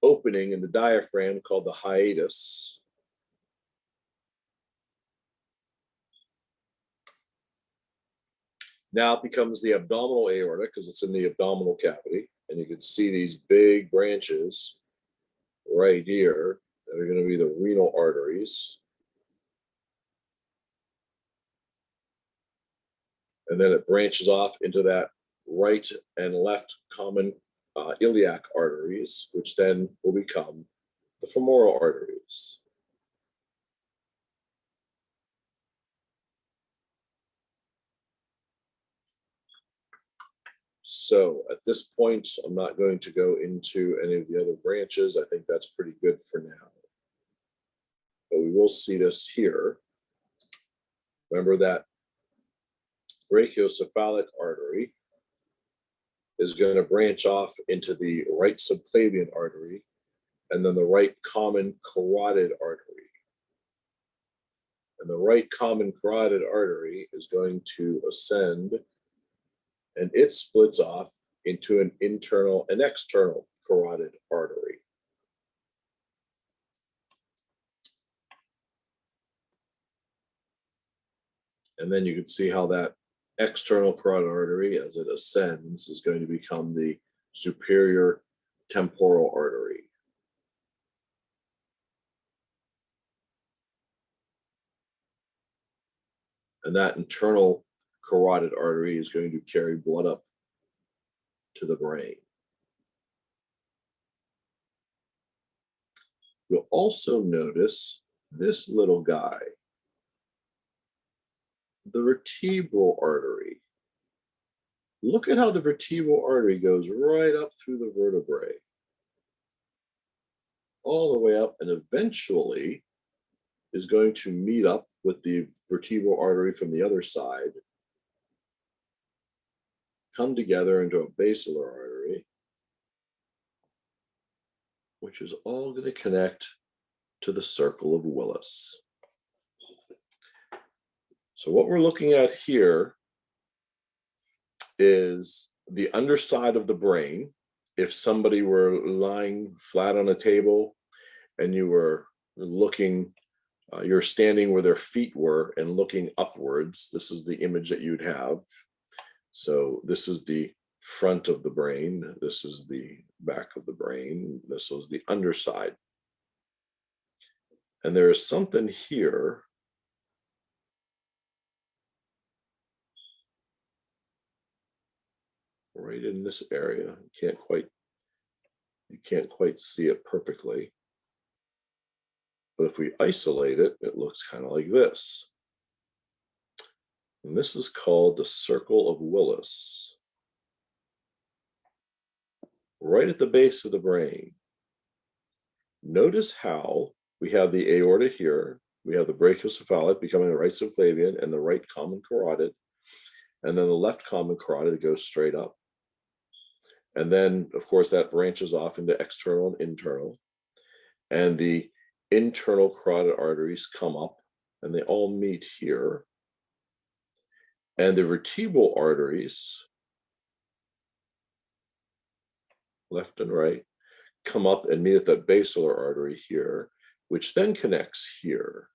opening in the diaphragm called the hiatus. Now it becomes the abdominal aorta because it's in the abdominal cavity. And you can see these big branches right here that are going to be the renal arteries. And then it branches off into that right and left common iliac arteries, which then will become the femoral arteries. So at this point, I'm not going to go into any of the other branches. I think that's pretty good for now. But we will see this here. Remember that brachiocephalic artery is going to branch off into the right subclavian artery and then the right common carotid artery. And the right common carotid artery is going to ascend, and it splits off into an internal and external carotid artery. And then you can see how that external carotid artery, as it ascends, is going to become the superior temporal artery. And that internal carotid artery is going to carry blood up to the brain. You'll also notice this little guy, the vertebral artery. Look at how the vertebral artery goes right up through the vertebrae, all the way up, and eventually is going to meet up with the vertebral artery from the other side, come together into a basilar artery, which is all going to connect to the circle of Willis. So what we're looking at here is the underside of the brain. If somebody were lying flat on a table and you were looking, you're standing where their feet were and looking upwards, this is the image that you'd have. So this is the front of the brain. This is the back of the brain. This was the underside. And there is something here right in this area. You can't quite see it perfectly. But if we isolate it, it looks kind of like this. And this is called the circle of Willis. Right at the base of the brain. Notice how we have the aorta here, we have the brachiocephalic becoming the right subclavian and the right common carotid, and then the left common carotid that goes straight up. And then, of course, that branches off into external and internal. And the internal carotid arteries come up and they all meet here. And the vertebral arteries, left and right, come up and meet at that basilar artery here, which then connects here.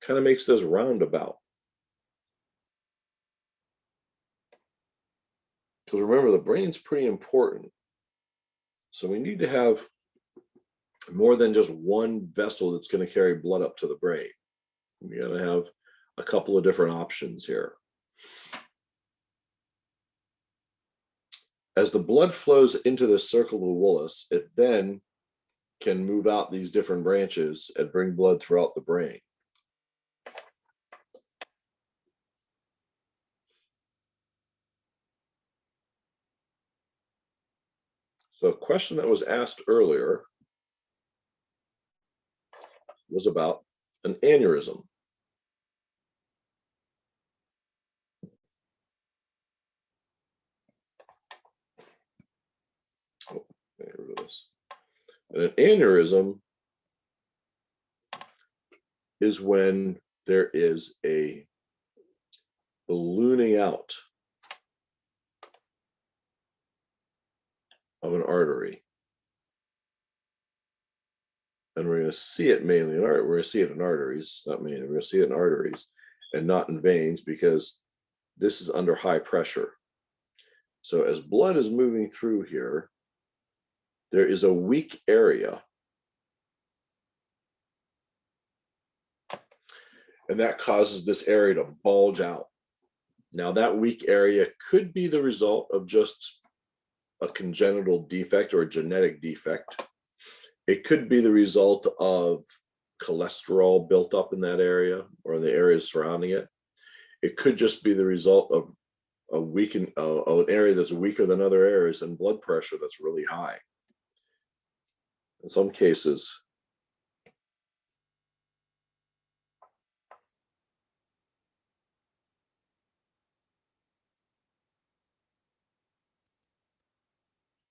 Kind of makes this roundabout. Because remember, the brain's pretty important. So we need to have more than just one vessel that's going to carry blood up to the brain. We got to have a couple of different options here. As the blood flows into the circle of Willis, it then can move out these different branches and bring blood throughout the brain. So a question that was asked earlier was about an aneurysm. Oh, get rid of this. And an aneurysm is when there is a ballooning out of an artery. And we're going to see it mainly in we're going to see it in arteries, not mainly, we're going to see it in arteries and not in veins because this is under high pressure. So as blood is moving through here, there is a weak area. And that causes this area to bulge out. Now that weak area could be the result of just a congenital defect or a genetic defect. It could be the result of cholesterol built up in that area or in the areas surrounding it. It could just be the result of an area that's weaker than other areas and blood pressure that's really high. In some cases,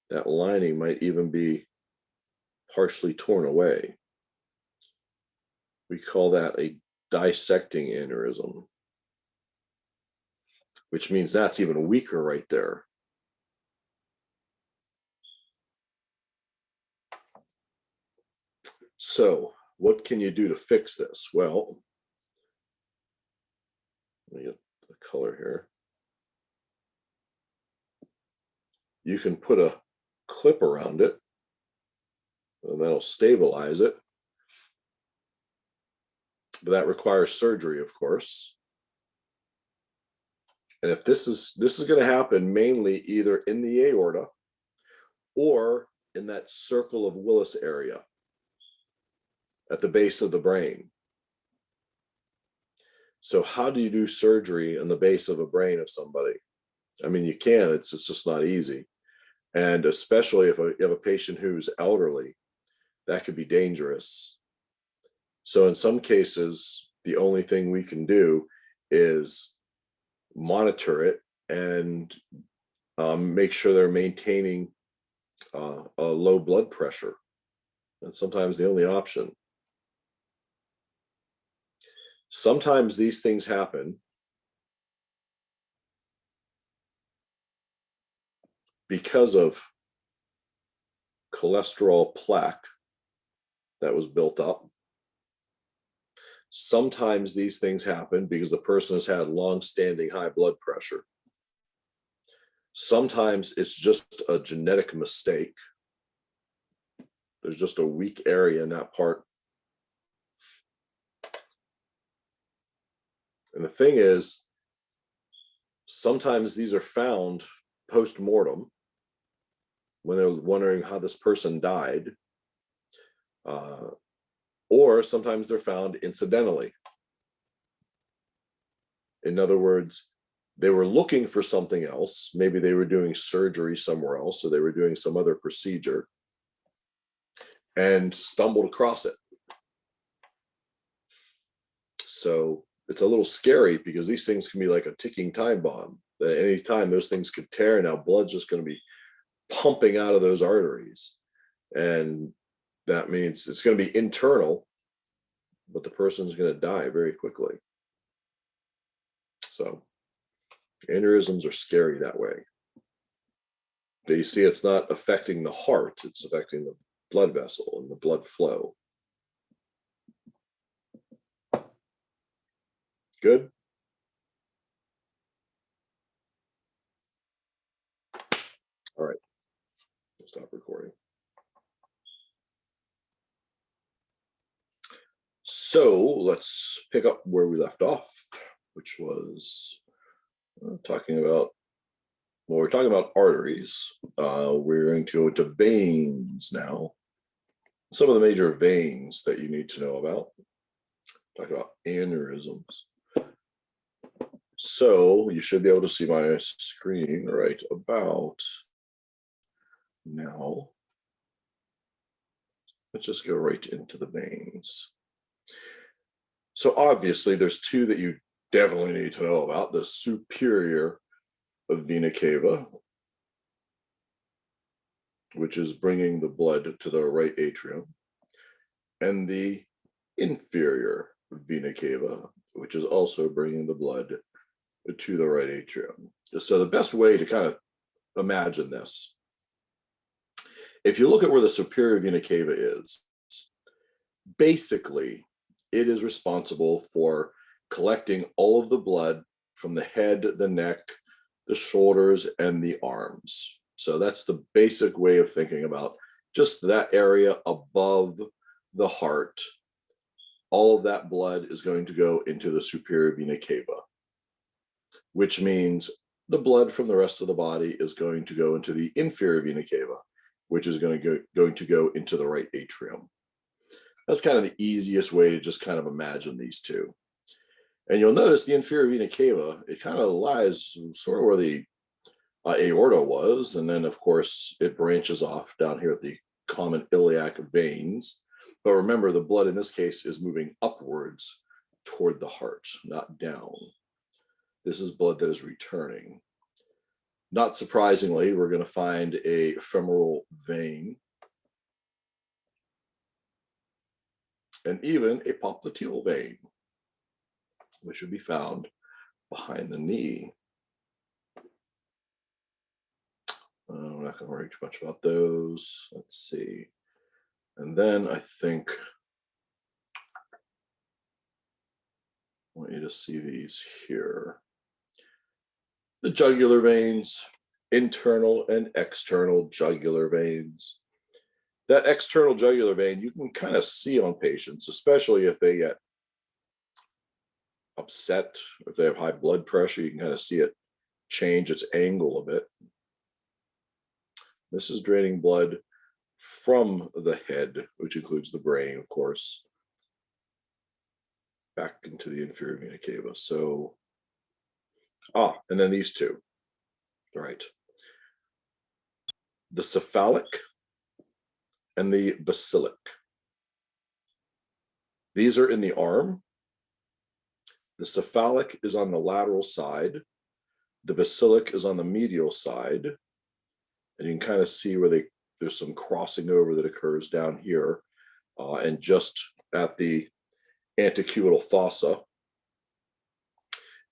that lining might even be partially torn away. We call that a dissecting aneurysm, which means that's even weaker right there. So what can you do to fix this? Well, let me get the color here. You can put a clip around it, and that'll stabilize it. But that requires surgery, of course. And if this is going to happen mainly either in the aorta or in that circle of Willis area at the base of the brain. So how do you do surgery in the base of a brain of somebody? I mean, you can, it's just not easy. And especially if you have a patient who's elderly, that could be dangerous. So in some cases, the only thing we can do is monitor it and make sure they're maintaining a low blood pressure. That's sometimes the only option. Sometimes these things happen because of cholesterol plaque that was built up. Sometimes these things happen because the person has had long-standing high blood pressure. Sometimes it's just a genetic mistake. There's just a weak area in that part. And the thing is, sometimes these are found post-mortem when they're wondering how this person died, or sometimes they're found incidentally. In other words, they were looking for something else. Maybe they were doing surgery somewhere else, or they were doing some other procedure and stumbled across it. So it's a little scary because these things can be like a ticking time bomb. That any time those things could tear, and now blood's just going to be pumping out of those arteries. And that means it's going to be internal, but the person's going to die very quickly. So aneurysms are scary that way. But you see, it's not affecting the heart, it's affecting the blood vessel and the blood flow. Good? All right, stop recording. So let's pick up where we left off, which was talking about, well, we're talking about arteries. We're going to go into veins now. Some of the major veins that you need to know about. Talk about aneurysms. So you should be able to see my screen right about now. Let's just go right into the veins. So obviously there's two that you definitely need to know about: the superior vena cava, which is bringing the blood to the right atrium, and the inferior vena cava, which is also bringing the blood to the right atrium. So the best way to kind of imagine this, if you look at where the superior vena cava is, basically it is responsible for collecting all of the blood from the head, the neck, the shoulders, and the arms. So that's the basic way of thinking about just that area above the heart. All of that blood is going to go into the superior vena cava, which means the blood from the rest of the body is going to go into the inferior vena cava, which is going to go into the right atrium. That's kind of the easiest way to just kind of imagine these two. And you'll notice the inferior vena cava, it kind of lies sort of where the aorta was. And then, of course, it branches off down here at the common iliac veins. But remember, the blood in this case is moving upwards toward the heart, not down. This is blood that is returning. Not surprisingly, we're going to find a femoral vein and even a popliteal vein, which should be found behind the knee. I'm not going to worry too much about those. Let's see. And then I think I want you to see these here. The jugular veins, internal and external jugular veins. That external jugular vein, you can kind of see on patients, especially if they get upset, if they have high blood pressure, you can kind of see it change its angle a bit. This is draining blood from the head, which includes the brain, of course, back into the inferior vena cava. So, and then these two, right? The cephalic and the basilic. These are in the arm. The cephalic is on the lateral side. The basilic is on the medial side. And you can kind of see where there's some crossing over that occurs down here. and just at the antecubital fossa.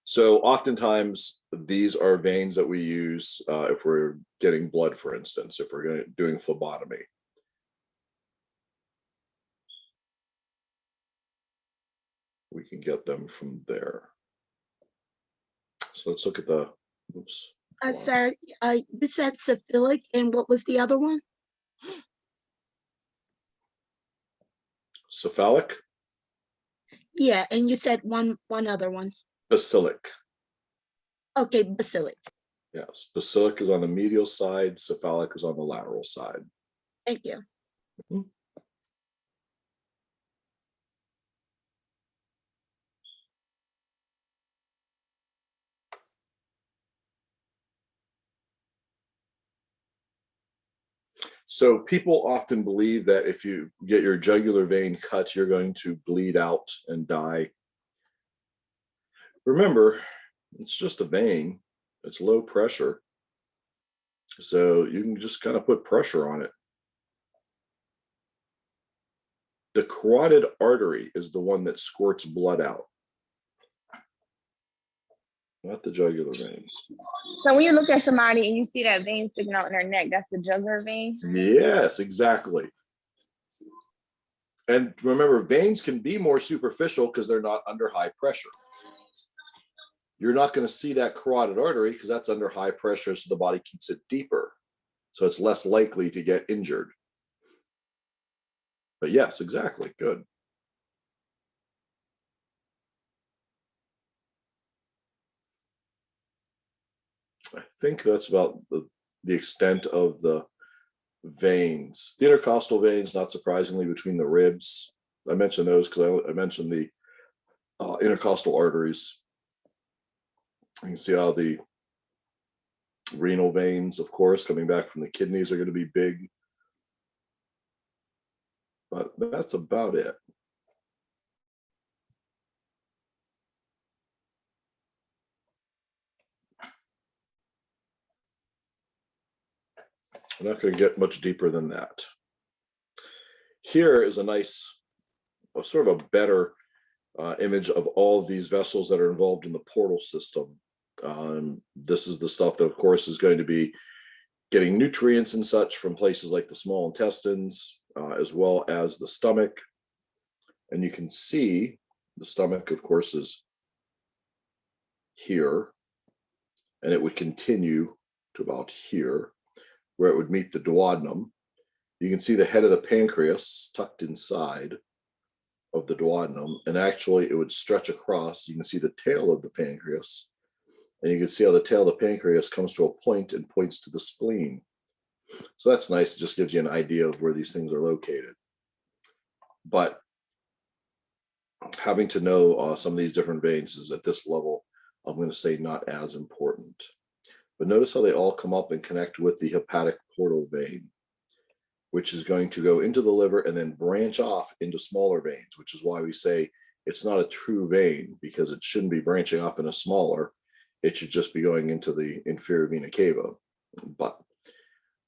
So oftentimes these are veins that we use if we're getting blood, for instance, if we're doing phlebotomy. We can get them from there. So let's look at the, oops. Sir, you said syphilic, and what was the other one? Cephalic, Yeah, and you said one other one. basilic. Okay, basilic. Yes, basilic is on the medial side, cephalic is on the lateral side. Thank you. Mhm. So people often believe that if you get your jugular vein cut, you're going to bleed out and die. Remember, it's just a vein. It's low pressure. So you can just kind of put pressure on it. The carotid artery is the one that squirts blood out, not the jugular veins. So when you look at somebody and you see that vein sticking out in their neck, that's the jugular vein? Yes, exactly. And remember, veins can be more superficial because they're not under high pressure. You're not going to see that carotid artery because that's under high pressure, so the body keeps it deeper. So it's less likely to get injured. But yes, exactly. Good. I think that's about the extent of the veins. The intercostal veins, not surprisingly, between the ribs. I mentioned those because I mentioned the intercostal arteries. You can see how the renal veins, of course, coming back from the kidneys are going to be big. But that's about it. I'm not going to get much deeper than that. Here is a nice, sort of a better image of all of these vessels that are involved in the portal system. This is the stuff that, of course, is going to be getting nutrients and such from places like the small intestines, as well as the stomach. And you can see the stomach, of course, is here, and it would continue to about here, where it would meet the duodenum. You can see the head of the pancreas tucked inside of the duodenum, and actually it would stretch across. You can see the tail of the pancreas, and you can see how the tail of the pancreas comes to a point and points to the spleen. So that's nice. It just gives you an idea of where these things are located. But having to know some of these different veins is at this level, I'm going to say not as important. But notice how they all come up and connect with the hepatic portal vein, which is going to go into the liver and then branch off into smaller veins, which is why we say it's not a true vein, because it shouldn't be branching off in a smaller. It should just be going into the inferior vena cava. But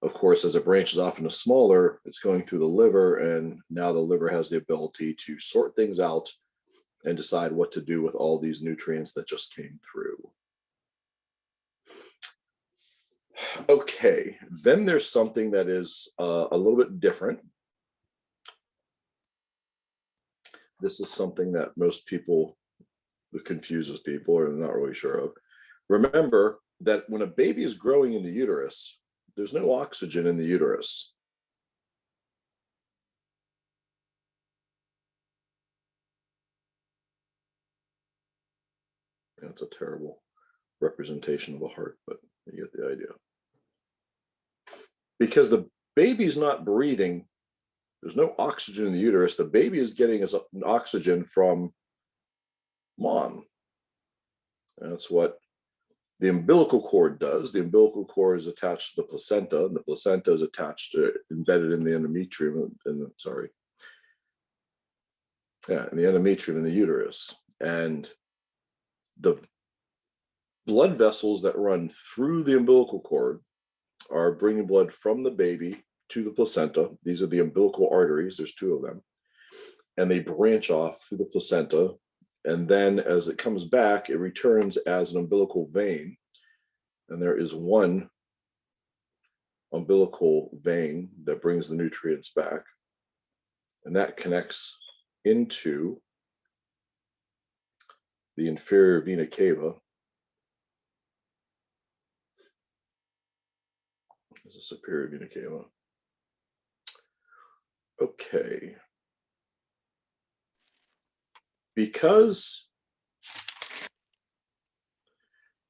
of course, as it branches off into smaller, it's going through the liver, and now the liver has the ability to sort things out and decide what to do with all these nutrients that just came through. Okay, then there's something that is a little bit different. This is something that most people, it confuses people or they're not really sure of. Remember that when a baby is growing in the uterus, there's no oxygen in the uterus. That's a terrible representation of a heart, but you get the idea. Because the baby's not breathing, there's no oxygen in the uterus. The baby is getting its oxygen from mom. And that's what the umbilical cord does. The umbilical cord is attached to the placenta, and the placenta is attached to, embedded in the endometrium, in the endometrium in the uterus. And the blood vessels that run through the umbilical cord are bringing blood from the baby to the placenta. These are the umbilical arteries. There's two of them. and they branch off through the placenta. And then as it comes back, it returns as an umbilical vein. And there is one umbilical vein that brings the nutrients back. And that connects into the inferior vena cava. This is superior vena cava. Okay. Because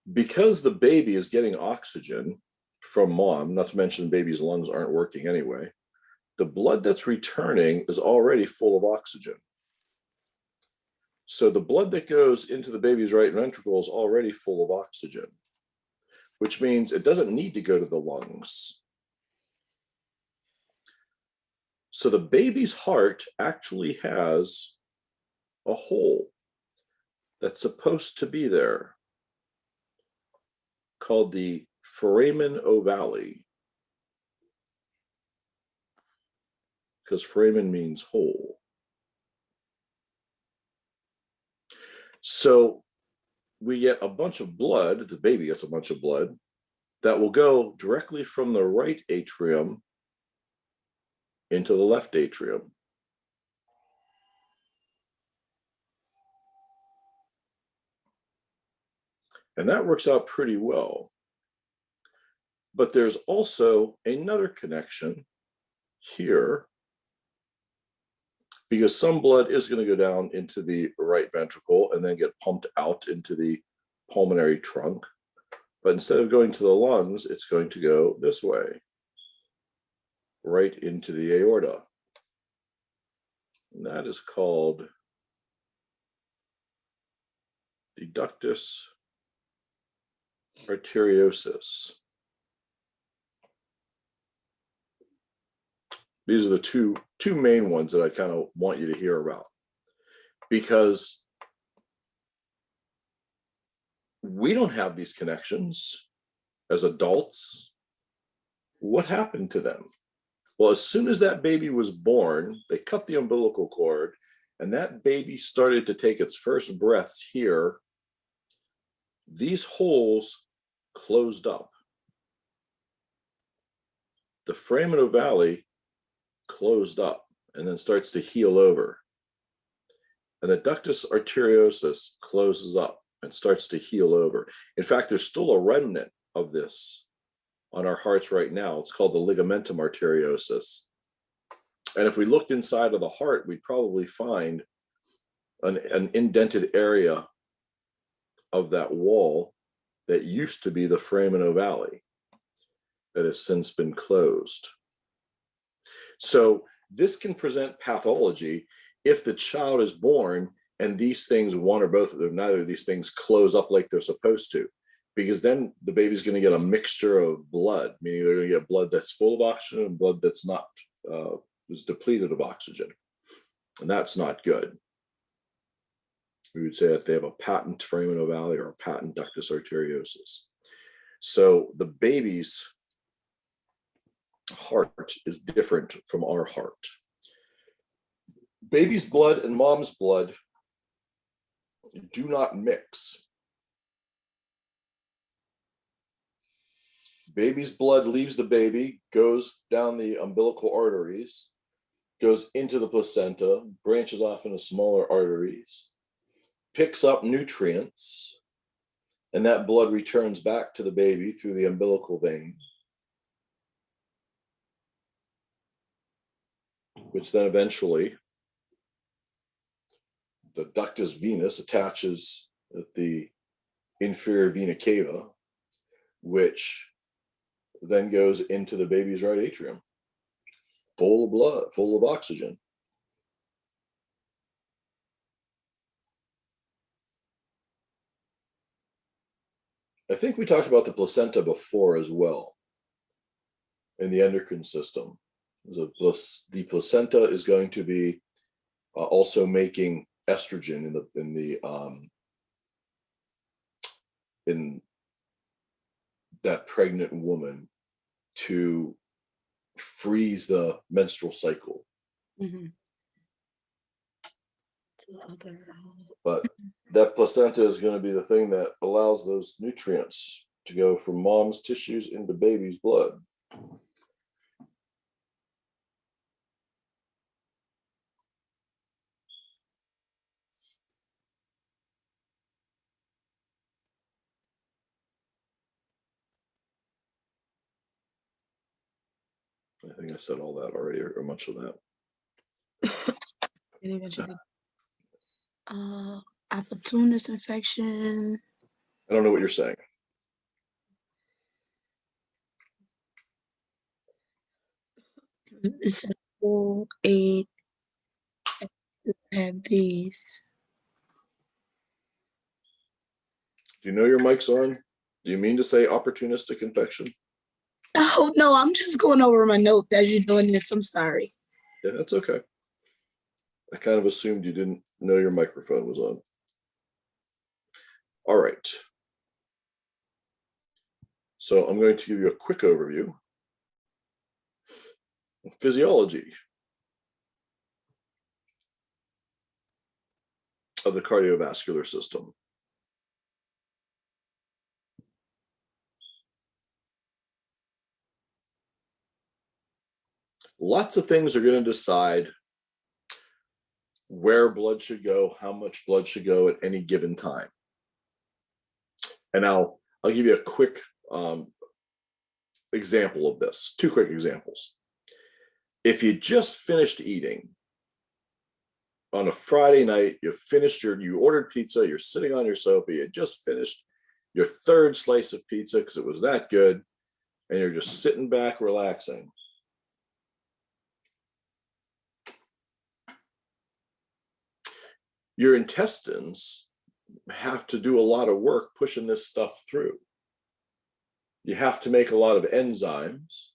the baby is getting oxygen from mom, not to mention the baby's lungs aren't working anyway, the blood that's returning is already full of oxygen. So the blood that goes into the baby's right ventricle is already full of oxygen, which means it doesn't need to go to the lungs. So the baby's heart actually has a hole that's supposed to be there called the foramen ovale, because foramen means hole. So we get a bunch of blood, the baby gets a bunch of blood that will go directly from the right atrium into the left atrium. And that works out pretty well. But there's also another connection here, because some blood is going to go down into the right ventricle and then get pumped out into the pulmonary trunk. But instead of going to the lungs, it's going to go this way, right into the aorta. And that is called the Ductus Arteriosus. These are the two main ones that I kind of want you to hear about, because we don't have these connections as adults. What happened to them? Well, as soon as that baby was born, they cut the umbilical cord, and that baby started to take its first breaths here. These holes closed up. The foramen ovale closed up and then starts to heal over. And the ductus arteriosus closes up and starts to heal over. In fact, there's still a remnant of this on our hearts right now. It's called the ligamentum arteriosus. And if we looked inside of the heart, we'd probably find an indented area of that wall that used to be the foramen ovale that has since been closed. So this can present pathology if the child is born and these things, one or both of them, neither of these things close up like they're supposed to, because then the baby's going to get a mixture of blood, meaning they're going to get blood that's full of oxygen and blood that's not, is depleted of oxygen. And that's not good. We would say that they have a patent foramen ovale or a patent ductus arteriosus. So the baby's heart is different from our heart. Baby's blood and mom's blood do not mix. Baby's blood leaves the baby, goes down the umbilical arteries, goes into the placenta, branches off into smaller arteries, picks up nutrients, and that blood returns back to the baby through the umbilical vein, which then eventually the ductus venus attaches at the inferior vena cava, which then goes into the baby's right atrium, full of blood, full of oxygen. I think we talked about the placenta before as well in the endocrine system. The placenta is going to be also making estrogen in that pregnant woman to freeze the menstrual cycle. Mhm. But that placenta is going to be the thing that allows those nutrients to go from mom's tissues into baby's blood. I think I said all that already, or much of that. Opportunist infection. I don't know what you're saying. It's a full 8 have these. Do you know your mic's on? Do you mean to say opportunistic infection? Oh no, I'm just going over my notes as you're doing this. I'm sorry. Yeah, that's okay. I kind of assumed you didn't know your microphone was on. All right. So I'm going to give you a quick overview of physiology of the cardiovascular system. Lots of things are going to decide where blood should go, how much blood should go at any given time. And I'll give you a quick example of this, 2 quick examples. If you just finished eating on a Friday night, you ordered pizza, you're sitting on your sofa, you just finished your 3rd slice of pizza because it was that good, and you're just sitting back relaxing. Your intestines have to do a lot of work pushing this stuff through. You have to make a lot of enzymes.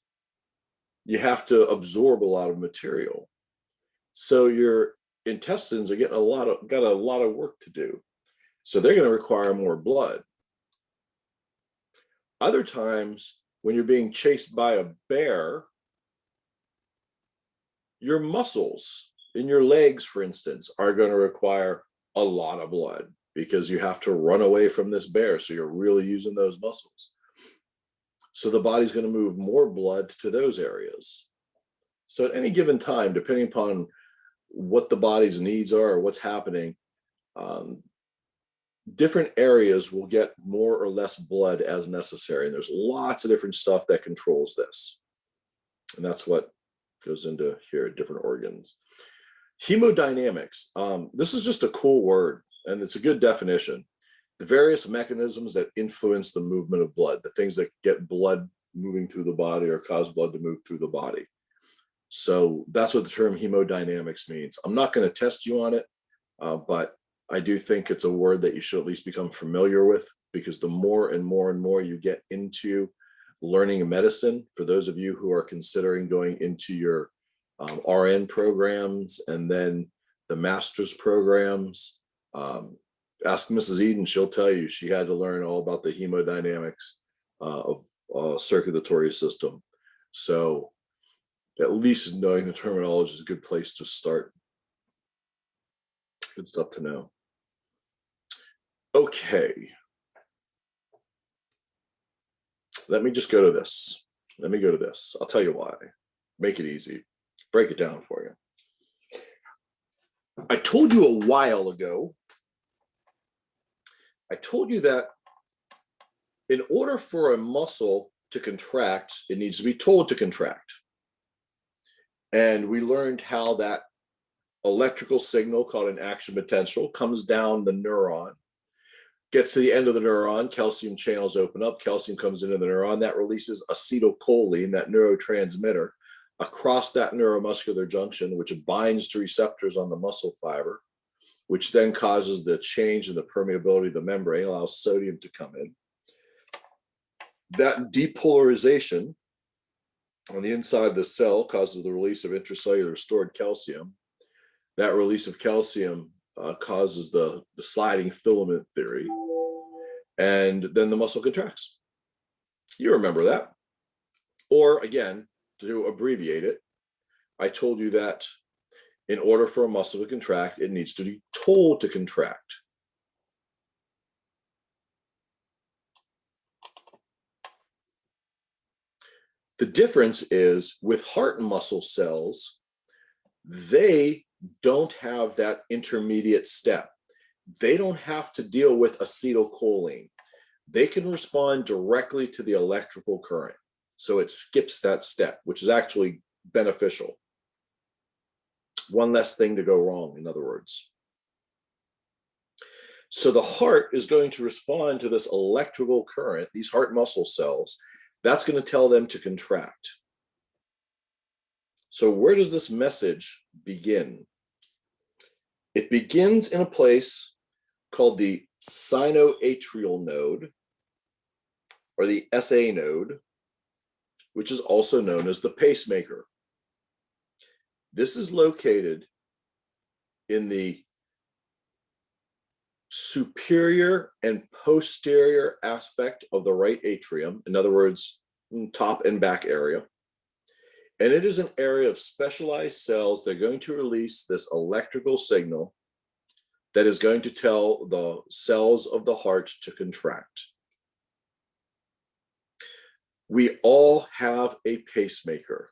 You have to absorb a lot of material. So your intestines are got a lot of work to do. So they're going to require more blood. Other times, when you're being chased by a bear, your muscles in your legs, for instance, are going to require a lot of blood because you have to run away from this bear. So you're really using those muscles. So the body's going to move more blood to those areas. So at any given time, depending upon what the body's needs are or what's happening, different areas will get more or less blood as necessary. And there's lots of different stuff that controls this. And that's what goes into here, different organs. Hemodynamics. This is just a cool word, and it's a good definition. The various mechanisms that influence the movement of blood, the things that get blood moving through the body or cause blood to move through the body. So that's what the term hemodynamics means. I'm not going to test you on it, but I do think it's a word that you should at least become familiar with, because the more and more and more you get into learning medicine, for those of you who are considering going into your RN programs and then the master's programs, ask Mrs. Eden, she'll tell you she had to learn all about the hemodynamics of circulatory system. So at least knowing the terminology is a good place to start. Good stuff to know. Okay. Let me just go to this. Let me go to this. I'll tell you why. Make it easy. Break it down for you. I told you a while ago, I told you that in order for a muscle to contract, it needs to be told to contract. And we learned how that electrical signal called an action potential comes down the neuron, gets to the end of the neuron, calcium channels open up, calcium comes into the neuron, that releases acetylcholine, that neurotransmitter, across that neuromuscular junction, which binds to receptors on the muscle fiber, which then causes the change in the permeability of the membrane, allows sodium to come in. That depolarization on the inside of the cell causes the release of intracellular stored calcium. That release of calcium causes the sliding filament theory, and then the muscle contracts. You remember that. Or again, to abbreviate it, I told you that In order for a muscle to contract, it needs to be told to contract. The difference is with heart muscle cells, they don't have that intermediate step. They don't have to deal with acetylcholine. They can respond directly to the electrical current. So it skips that step, which is actually beneficial. One less thing to go wrong, in other words. So the heart is going to respond to this electrical current, these heart muscle cells. That's going to tell them to contract. So where does this message begin? It begins in a place called the Sinoatrial Node, or the SA node, which is also known as the pacemaker. This is located in the superior and posterior aspect of the right atrium, in other words, top and back area. And it is an area of specialized cells that are going to release this electrical signal that is going to tell the cells of the heart to contract. We all have a pacemaker.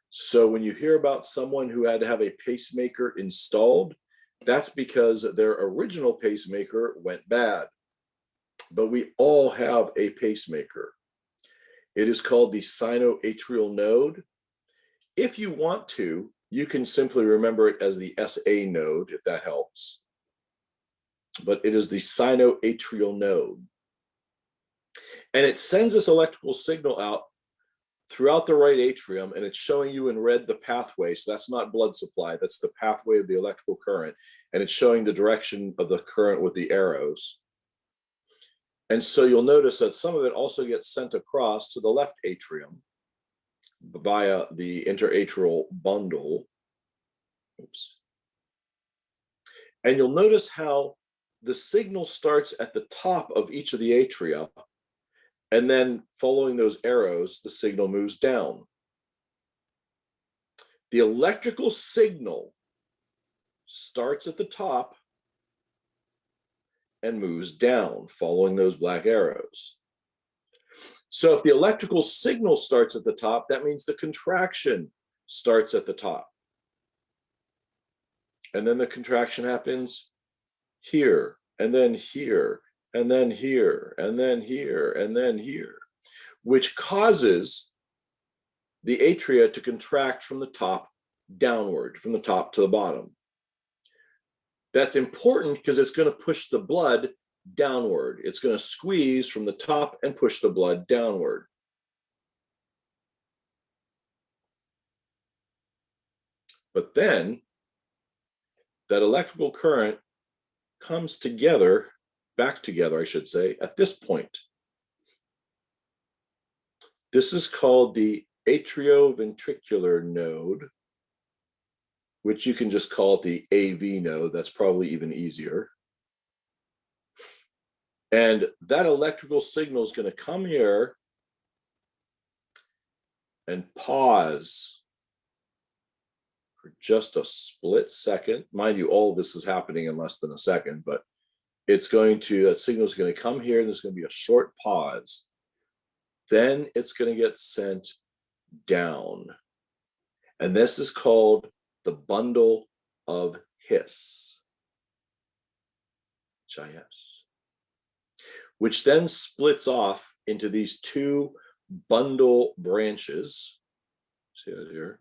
So when you hear about someone who had to have a pacemaker installed, that's because their original pacemaker went bad. But we all have a pacemaker. It is called the sinoatrial node. If you want to, you can simply remember it as the SA node, if that helps. But it is the sinoatrial node. And it sends this electrical signal out throughout the right atrium, and it's showing you in red the pathway. So that's not blood supply, that's the pathway of the electrical current. And it's showing the direction of the current with the arrows. And so you'll notice that some of it also gets sent across to the left atrium via the interatrial bundle. Oops. And you'll notice how the signal starts at the top of each of the atria, and then following those arrows, the signal moves down. The electrical signal starts at the top and moves down, following those black arrows. So if the electrical signal starts at the top, that means the contraction starts at the top. And then the contraction happens here, and then here, and then here, and then here, and then here, which causes the atria to contract from the top downward, from the top to the bottom. That's important because it's going to push the blood downward. It's going to squeeze from the top and push the blood downward. But then that electrical current comes together, back together, I should say, at this point. This is called the atrioventricular node, which you can just call it the AV node. That's probably even easier. And that electrical signal is going to come here and pause for just a split second. Mind you, all of this is happening in less than a second, but it's going to, that signal is going to come here, and there's going to be a short pause. Then it's going to get sent down. And this is called the bundle of His, HIS, which then splits off into these two bundle branches, see that here,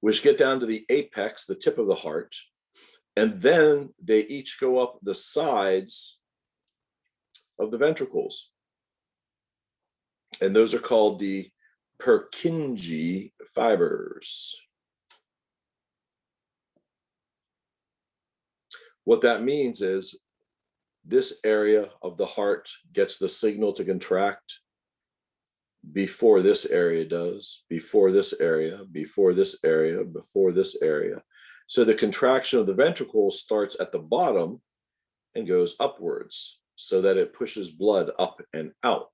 which get down to the apex, the tip of the heart, and then they each go up the sides of the ventricles. And those are called the Purkinje Fibers. What that means is this area of the heart gets the signal to contract before this area does, before this area, before this area, before this area. So the contraction of the ventricle starts at the bottom and goes upwards so that it pushes blood up and out.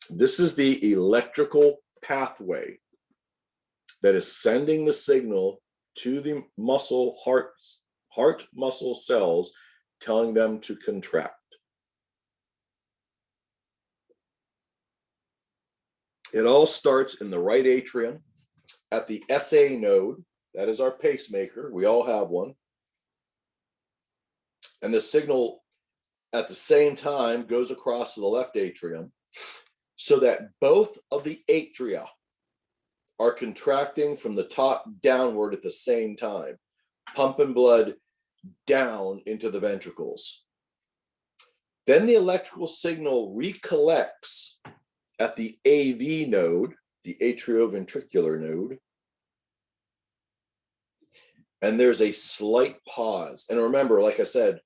This is the electrical pathway that is sending the signal to the heart muscle cells, telling them to contract. It all starts in the right atrium at the SA node. That is our pacemaker. We all have one. And the signal at the same time goes across to the left atrium so that both of the atria are contracting from the top downward at the same time, pumping blood down into the ventricles. Then the electrical signal recollects at the AV node, the atrioventricular node, and there's a slight pause. And remember, like I said,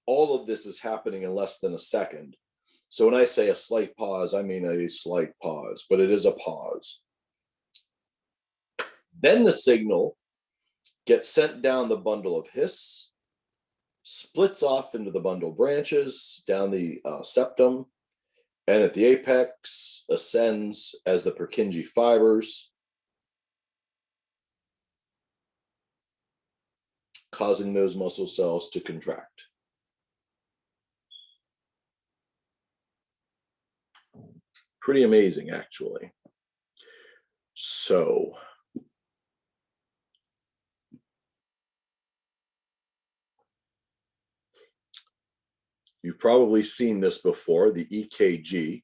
all of this is happening in less than a second. So when I say a slight pause, I mean a slight pause, but it is a pause. Then the signal gets sent down the bundle of His, splits off into the bundle branches down the septum, and at the apex ascends as the Purkinje Fibers, causing those muscle cells to contract. Pretty amazing, actually. So, you've probably seen this before, the EKG,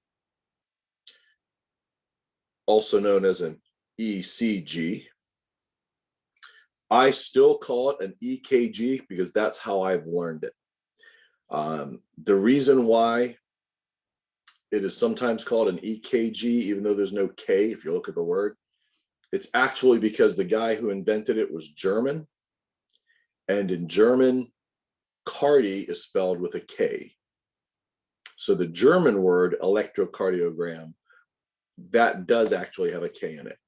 also known as an ECG. I still call it an EKG because that's how I've learned it. The reason why it is sometimes called an EKG, even though there's no K, if you look at the word, it's actually because the guy who invented it was German. And in German, cardi is spelled with a K. So the German word electrocardiogram, that does actually have a K in it.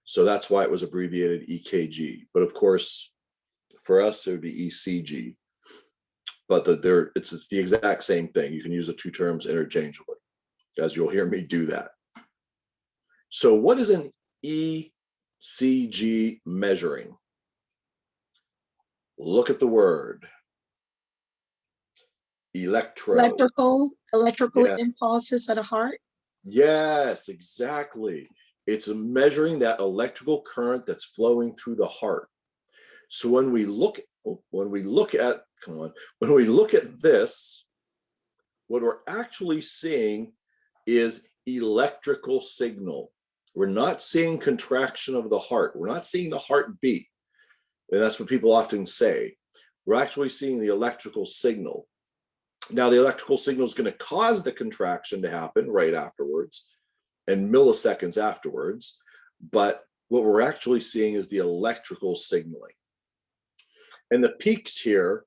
So that's why it was abbreviated EKG. But of course, for us, it would be ECG. But it's the exact same thing. You can use the two terms interchangeably, as you'll hear me do that. So what is an ECG measuring? Look at the word. Electrical Yeah. impulses of the heart. Yes, exactly. It's measuring that electrical current that's flowing through the heart. So when we look at this, what we're actually seeing is electrical signal. We're not seeing contraction of the heart. We're not seeing the heart beat. And that's what people often say. We're actually seeing the electrical signal. Now, the electrical signal is going to cause the contraction to happen right afterwards and milliseconds afterwards. But what we're actually seeing is the electrical signaling. And the peaks here,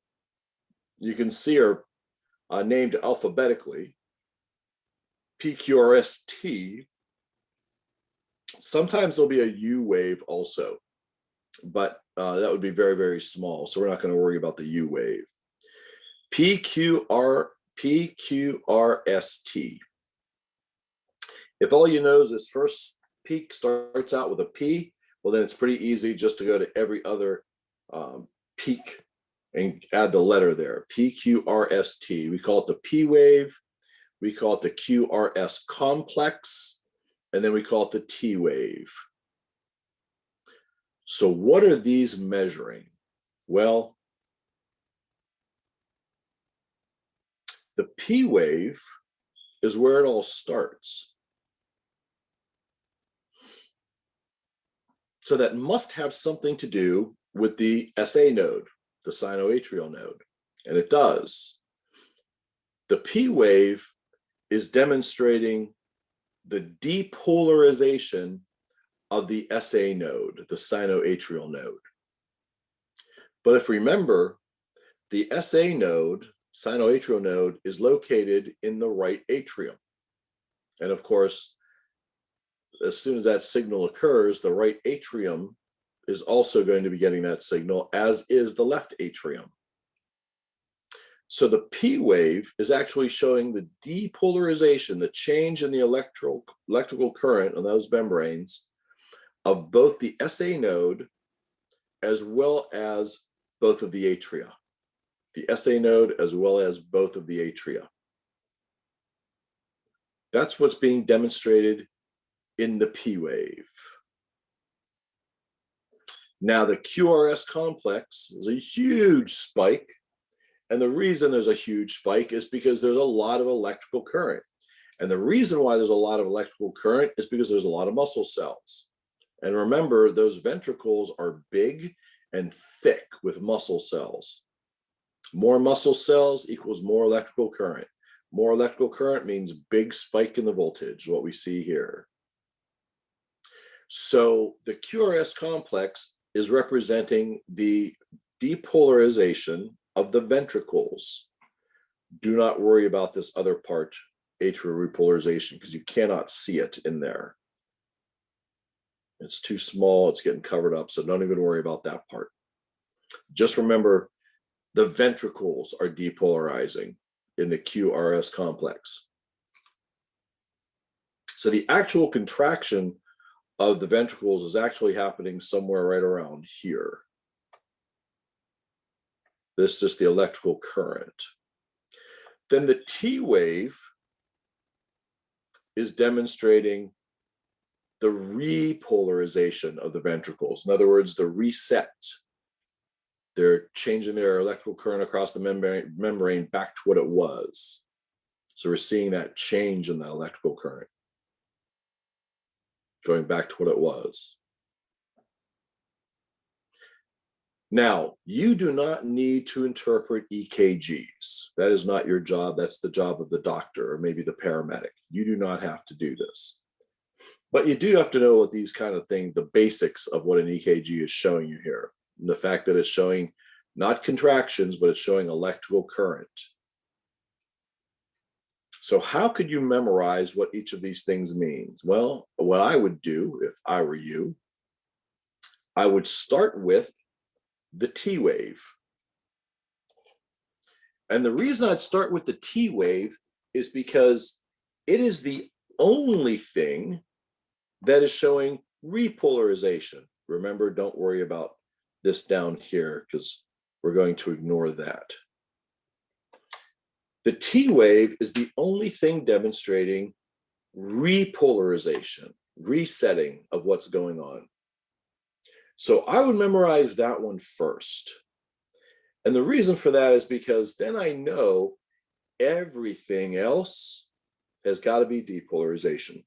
you can see, are named alphabetically. PQRST. Sometimes there'll be a U wave also, but that would be very, very small. So we're not going to worry about the U wave. PQRST. If all you know is this first peak starts out with a P, well, then it's pretty easy just to go to every other peak and add the letter there. PQRST. We call it the P wave. We call it the Qrs complex. And then we call it the T wave. So what are these measuring? Well, the P wave is where it all starts. So that must have something to do with the SA node, the sinoatrial node, and it does. The P wave is demonstrating the depolarization of the SA node, the sinoatrial node. But if remember, the SA node, sinoatrial node, is located in the right atrium. And of course, as soon as that signal occurs, the right atrium is also going to be getting that signal, as is the left atrium. So the P wave is actually showing the depolarization, the change in the electrical current on those membranes of both the SA node as well as both of the atria. The SA node as well as both of the atria. That's what's being demonstrated in the P wave. Now the QRS complex is a huge spike. And the reason there's a huge spike is because there's a lot of electrical current. And the reason why there's a lot of electrical current is because there's a lot of muscle cells. And remember, those ventricles are big and thick with muscle cells. More muscle cells equals more electrical current. More electrical current means big spike in the voltage, what we see here. So the QRS complex is representing the depolarization of the ventricles. Do not worry about this other part, atrial repolarization, because you cannot see it in there. It's too small, it's getting covered up, so don't even worry about that part. Just remember, the ventricles are depolarizing in the QRS complex. So the actual contraction of the ventricles is actually happening somewhere right around here. This is just the electrical current. Then the T wave is demonstrating the repolarization of the ventricles. In other words, the reset. They're changing their electrical current across the membrane back to what it was. So we're seeing that change in that electrical current, going back to what it was. Now, you do not need to interpret EKGs. That is not your job. That's the job of the doctor or maybe the paramedic. You do not have to do this. But you do have to know what these kind of things, the basics of what an EKG is showing you here. And the fact that it's showing not contractions, but it's showing electrical current. So how could you memorize what each of these things means? Well, what I would do if I were you, I would start with the T wave. And the reason I'd start with the T wave is because it is the only thing that is showing repolarization. Remember, don't worry about this down here because we're going to ignore that. The T wave is the only thing demonstrating repolarization, resetting of what's going on. So I would memorize that one first. And the reason for that is because then I know everything else has got to be depolarization.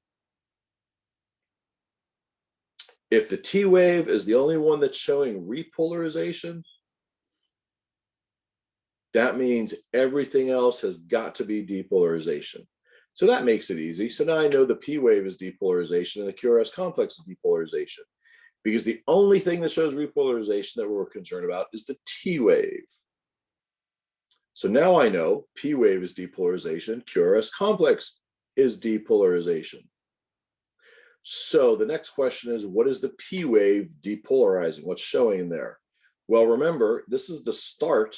If the T wave is the only one that's showing repolarization, that means everything else has got to be depolarization. So that makes it easy. So now I know the P wave is depolarization and the QRS complex is depolarization, because the only thing that shows repolarization that we're concerned about is the T wave. So now I know P wave is depolarization, QRS complex is depolarization. So the next question is, what is the P wave depolarizing? What's showing in there? Well, remember, this is the start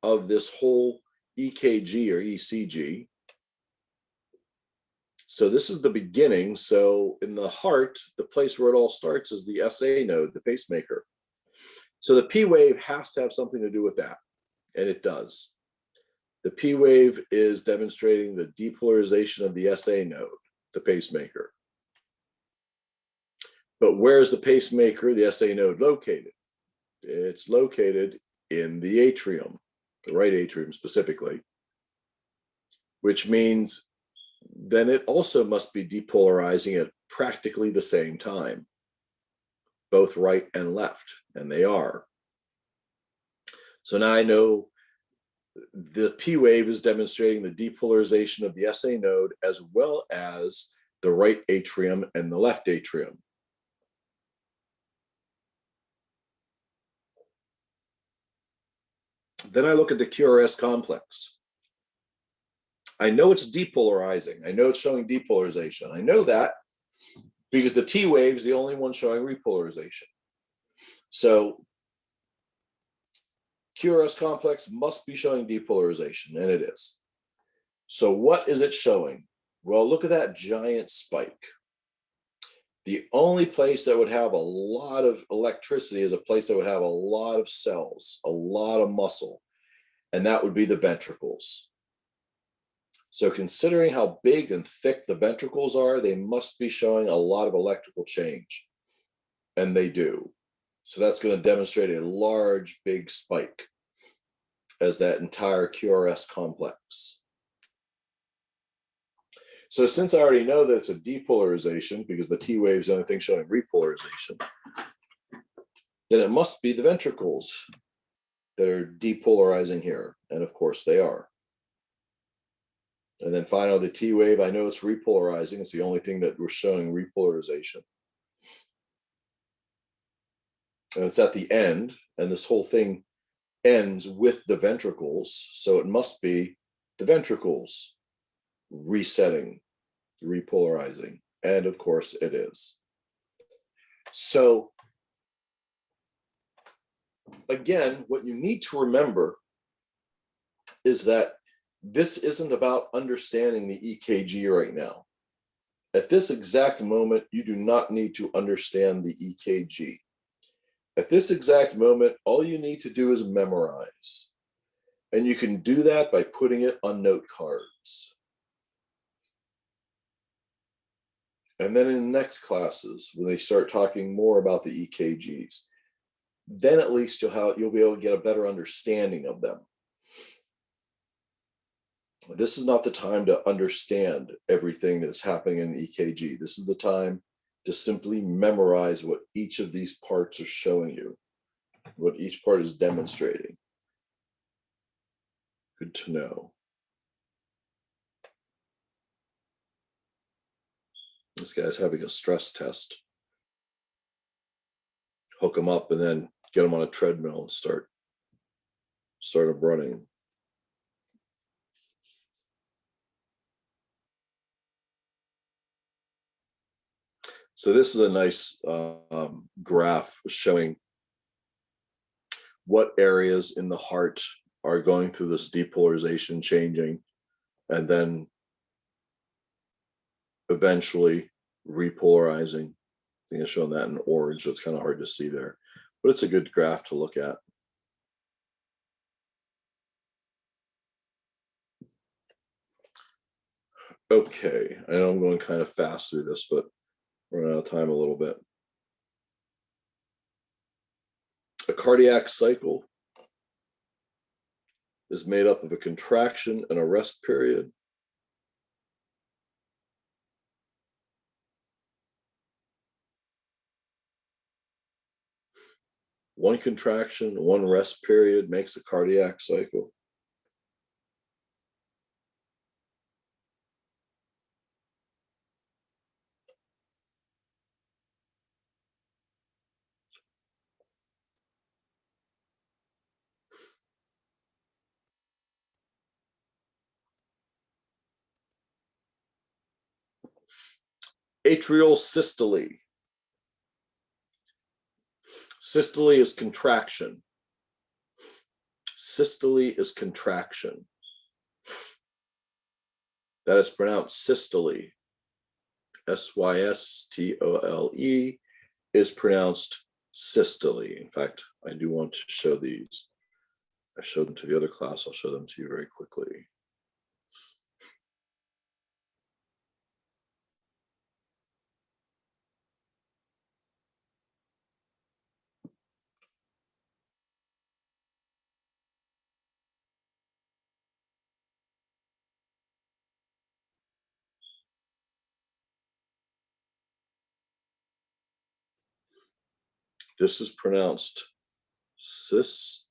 of this whole EKG or ECG. So this is the beginning. So in the heart, the place where it all starts is the SA node, the pacemaker. So the P wave has to have something to do with that, and it does. The P wave is demonstrating the depolarization of the SA node, the pacemaker. But where's the pacemaker, the SA node, located? It's located in the atrium, the right atrium specifically, which means then it also must be depolarizing at practically the same time, both right and left, and they are. So now I know the P wave is demonstrating the depolarization of the SA node as well as the right atrium and the left atrium. Then I look at the QRS complex. I know it's depolarizing. I know it's showing depolarization. I know that because the T wave is the only one showing repolarization. So QRS complex must be showing depolarization, and it is. So what is it showing? Well, look at that giant spike. The only place that would have a lot of electricity is a place that would have a lot of cells, a lot of muscle, and that would be the ventricles. So considering how big and thick the ventricles are, they must be showing a lot of electrical change, and they do. So that's going to demonstrate a large, big spike as that entire QRS complex. So since I already know that it's a depolarization, because the T wave is the only thing showing repolarization, then it must be the ventricles that are depolarizing here. And of course they are. And then finally, the T wave, I know it's repolarizing. It's the only thing that we're showing repolarization. And it's at the end, and this whole thing ends with the ventricles. So it must be the ventricles resetting, repolarizing. And of course it is. So again, what you need to remember is that this isn't about understanding the EKG right now. At this exact moment, you do not need to understand the EKG. At this exact moment, all you need to do is memorize. And you can do that by putting it on note cards. And then in the next classes, when they start talking more about the EKGs, then at least you'll be able to get a better understanding of them. This is not the time to understand everything that's happening in EKG. This is the time to simply memorize what each of these parts are showing you, what each part is demonstrating. Good to know. This guy's having a stress test. Hook him up and then get him on a treadmill and start him running. So this is a nice graph showing what areas in the heart are going through this depolarization changing, and then eventually repolarizing. I think I've shown that in orange, so it's kind of hard to see there, but it's a good graph to look at. Okay, I know I'm going kind of fast through this, but we're running out of time a little bit. A cardiac cycle is made up of a contraction and a rest period. One contraction, one rest period makes a cardiac cycle. Atrial systole. Systole is contraction. Systole is contraction. That is pronounced systole. S-Y-S-T-O-L-E is pronounced systole. In fact, I do want to show these. I showed them to the other class. I'll show them to you very quickly. This is pronounced systole.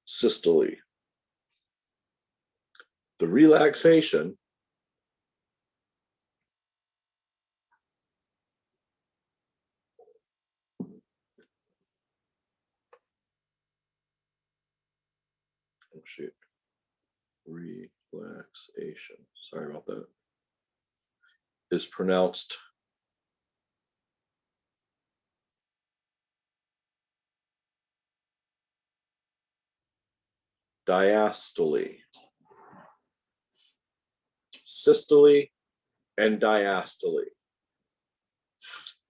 Systole. The relaxation relaxation, sorry about that, is pronounced diastole, systole, and diastole.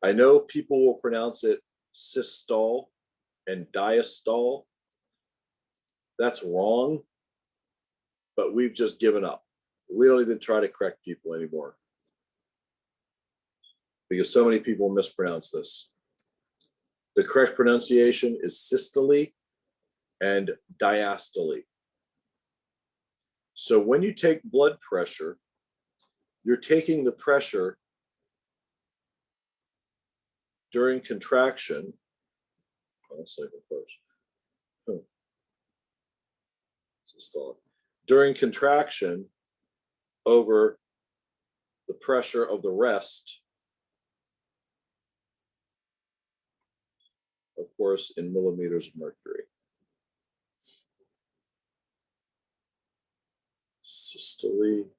I know people will pronounce it systole and diastole. That's wrong, but we've just given up. We don't even try to correct people anymore because so many people mispronounce this. The correct pronunciation is systole and diastole. So when you take blood pressure, you're taking the pressure during contraction. During contraction over the pressure of the rest, of course, in millimeters of mercury. Systole,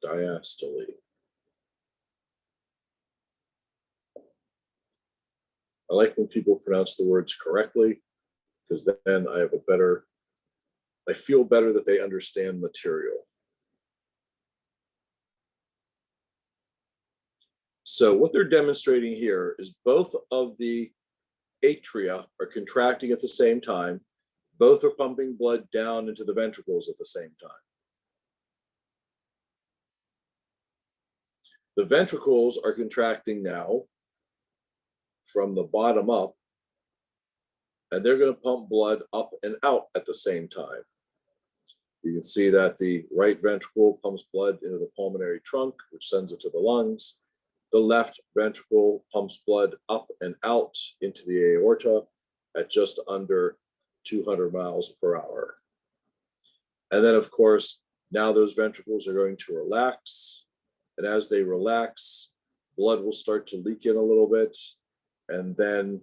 diastole. I like when people pronounce the words correctly, because then I have a better, I feel better that they understand material. So what they're demonstrating here is both of the atria are contracting at the same time. Both are pumping blood down into the ventricles at the same time. The ventricles are contracting now from the bottom up, and they're going to pump blood up and out at the same time. You can see that the right ventricle pumps blood into the pulmonary trunk, which sends it to the lungs. The left ventricle pumps blood up and out into the aorta at just under 200 miles per hour. And then, of course, now those ventricles are going to relax. And as they relax, blood will start to leak in a little bit. And then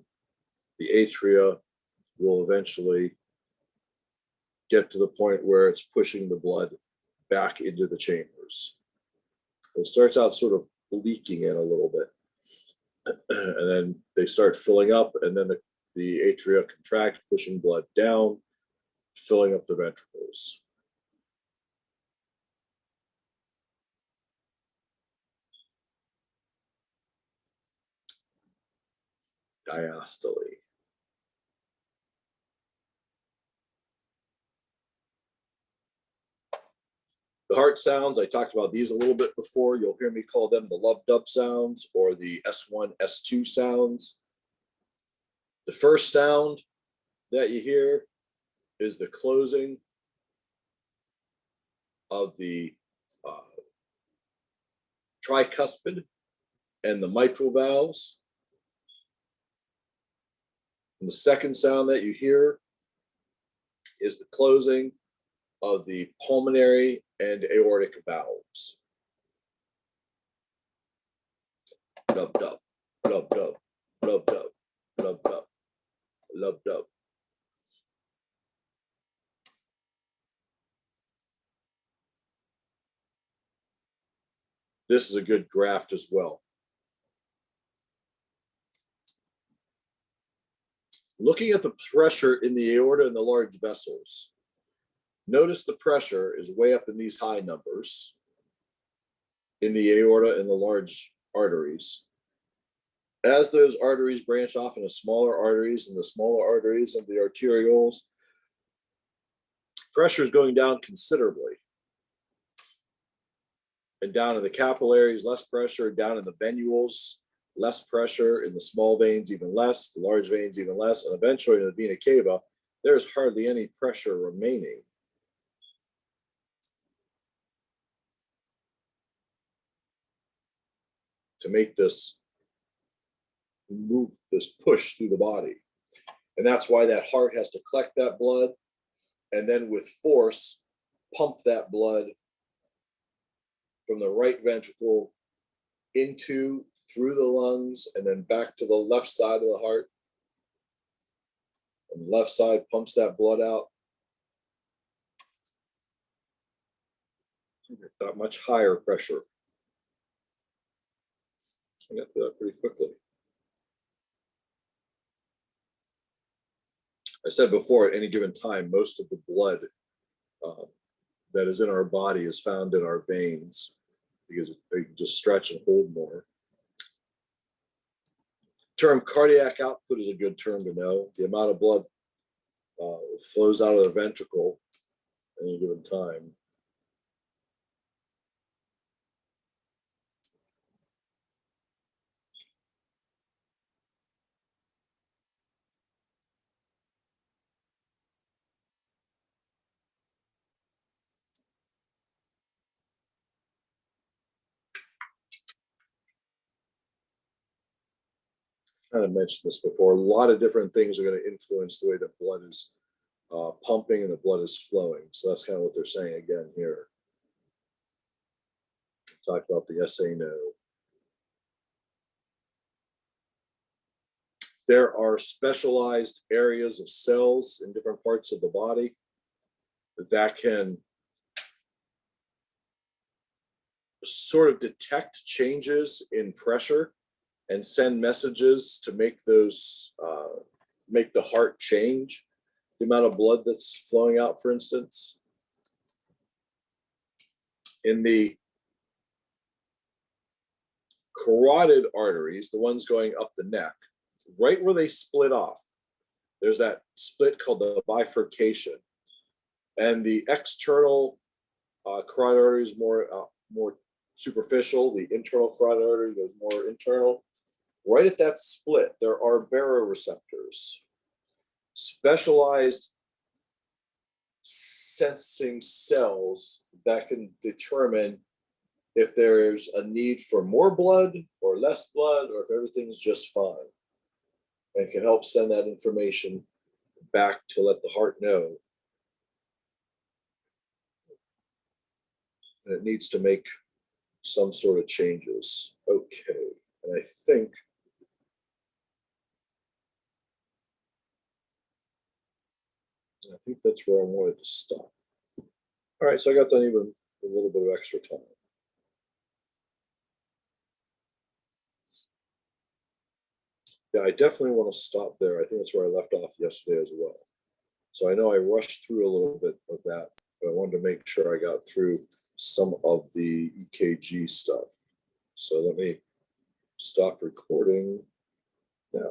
the atria will eventually get to the point where it's pushing the blood back into the chambers. It starts out sort of leaking in a little bit. And then they start filling up, and then the atria contract, pushing blood down, filling up the ventricles. Diastole. The heart sounds, I talked about these a little bit before. You'll hear me call them the lub-dub sounds or the S1, S2 sounds. The first sound that you hear is the closing of the tricuspid and the mitral valves. And the second sound that you hear is the closing of the pulmonary and aortic valves. Lub dub, lub dub, lub dub, lub dub, lub dub. This is a good graph as well. Looking at the pressure in the aorta and the large vessels, notice the pressure is way up in these high numbers in the aorta and the large arteries. As those arteries branch off into smaller arteries and the smaller arteries and the arterioles, pressure is going down considerably. And down in the capillaries, less pressure. Down in the venules, less pressure. In the small veins, even less. The large veins, even less. And eventually in the vena cava, there's hardly any pressure remaining. To make this move, this push through the body. And that's why that heart has to collect that blood and then with force pump that blood from the right ventricle into, through the lungs, and then back to the left side of the heart. And the left side pumps that blood out. That much higher pressure. I got through that pretty quickly. I said before, at any given time, most of the blood that is in our body is found in our veins because they can just stretch and hold more. Term cardiac output is a good term to know. The amount of blood flows out of the ventricle at any given time. Kind of mentioned this before. A lot of different things are going to influence the way the blood is pumping and the blood is flowing. So that's kind of what they're saying again here. Talk about the SA node. There are specialized areas of cells in different parts of the body that can sort of detect changes in pressure and send messages to make those, make the heart change, the amount of blood that's flowing out, for instance. In the carotid arteries, the ones going up the neck, right where they split off, there's that split called the bifurcation. And the external carotid artery is more superficial. The internal carotid artery goes more internal. Right at that split, there are baroreceptors, specialized sensing cells that can determine if there's a need for more blood or less blood, or if everything's just fine, and can help send that information back to let the heart know that it needs to make some sort of changes. Okay, and I think that's where I wanted to stop. All right, so I got done even a little bit of extra time. Yeah, I definitely want to stop there. I think that's where I left off yesterday as well. So I know I rushed through a little bit of that, but I wanted to make sure I got through some of the EKG stuff. So let me stop recording now.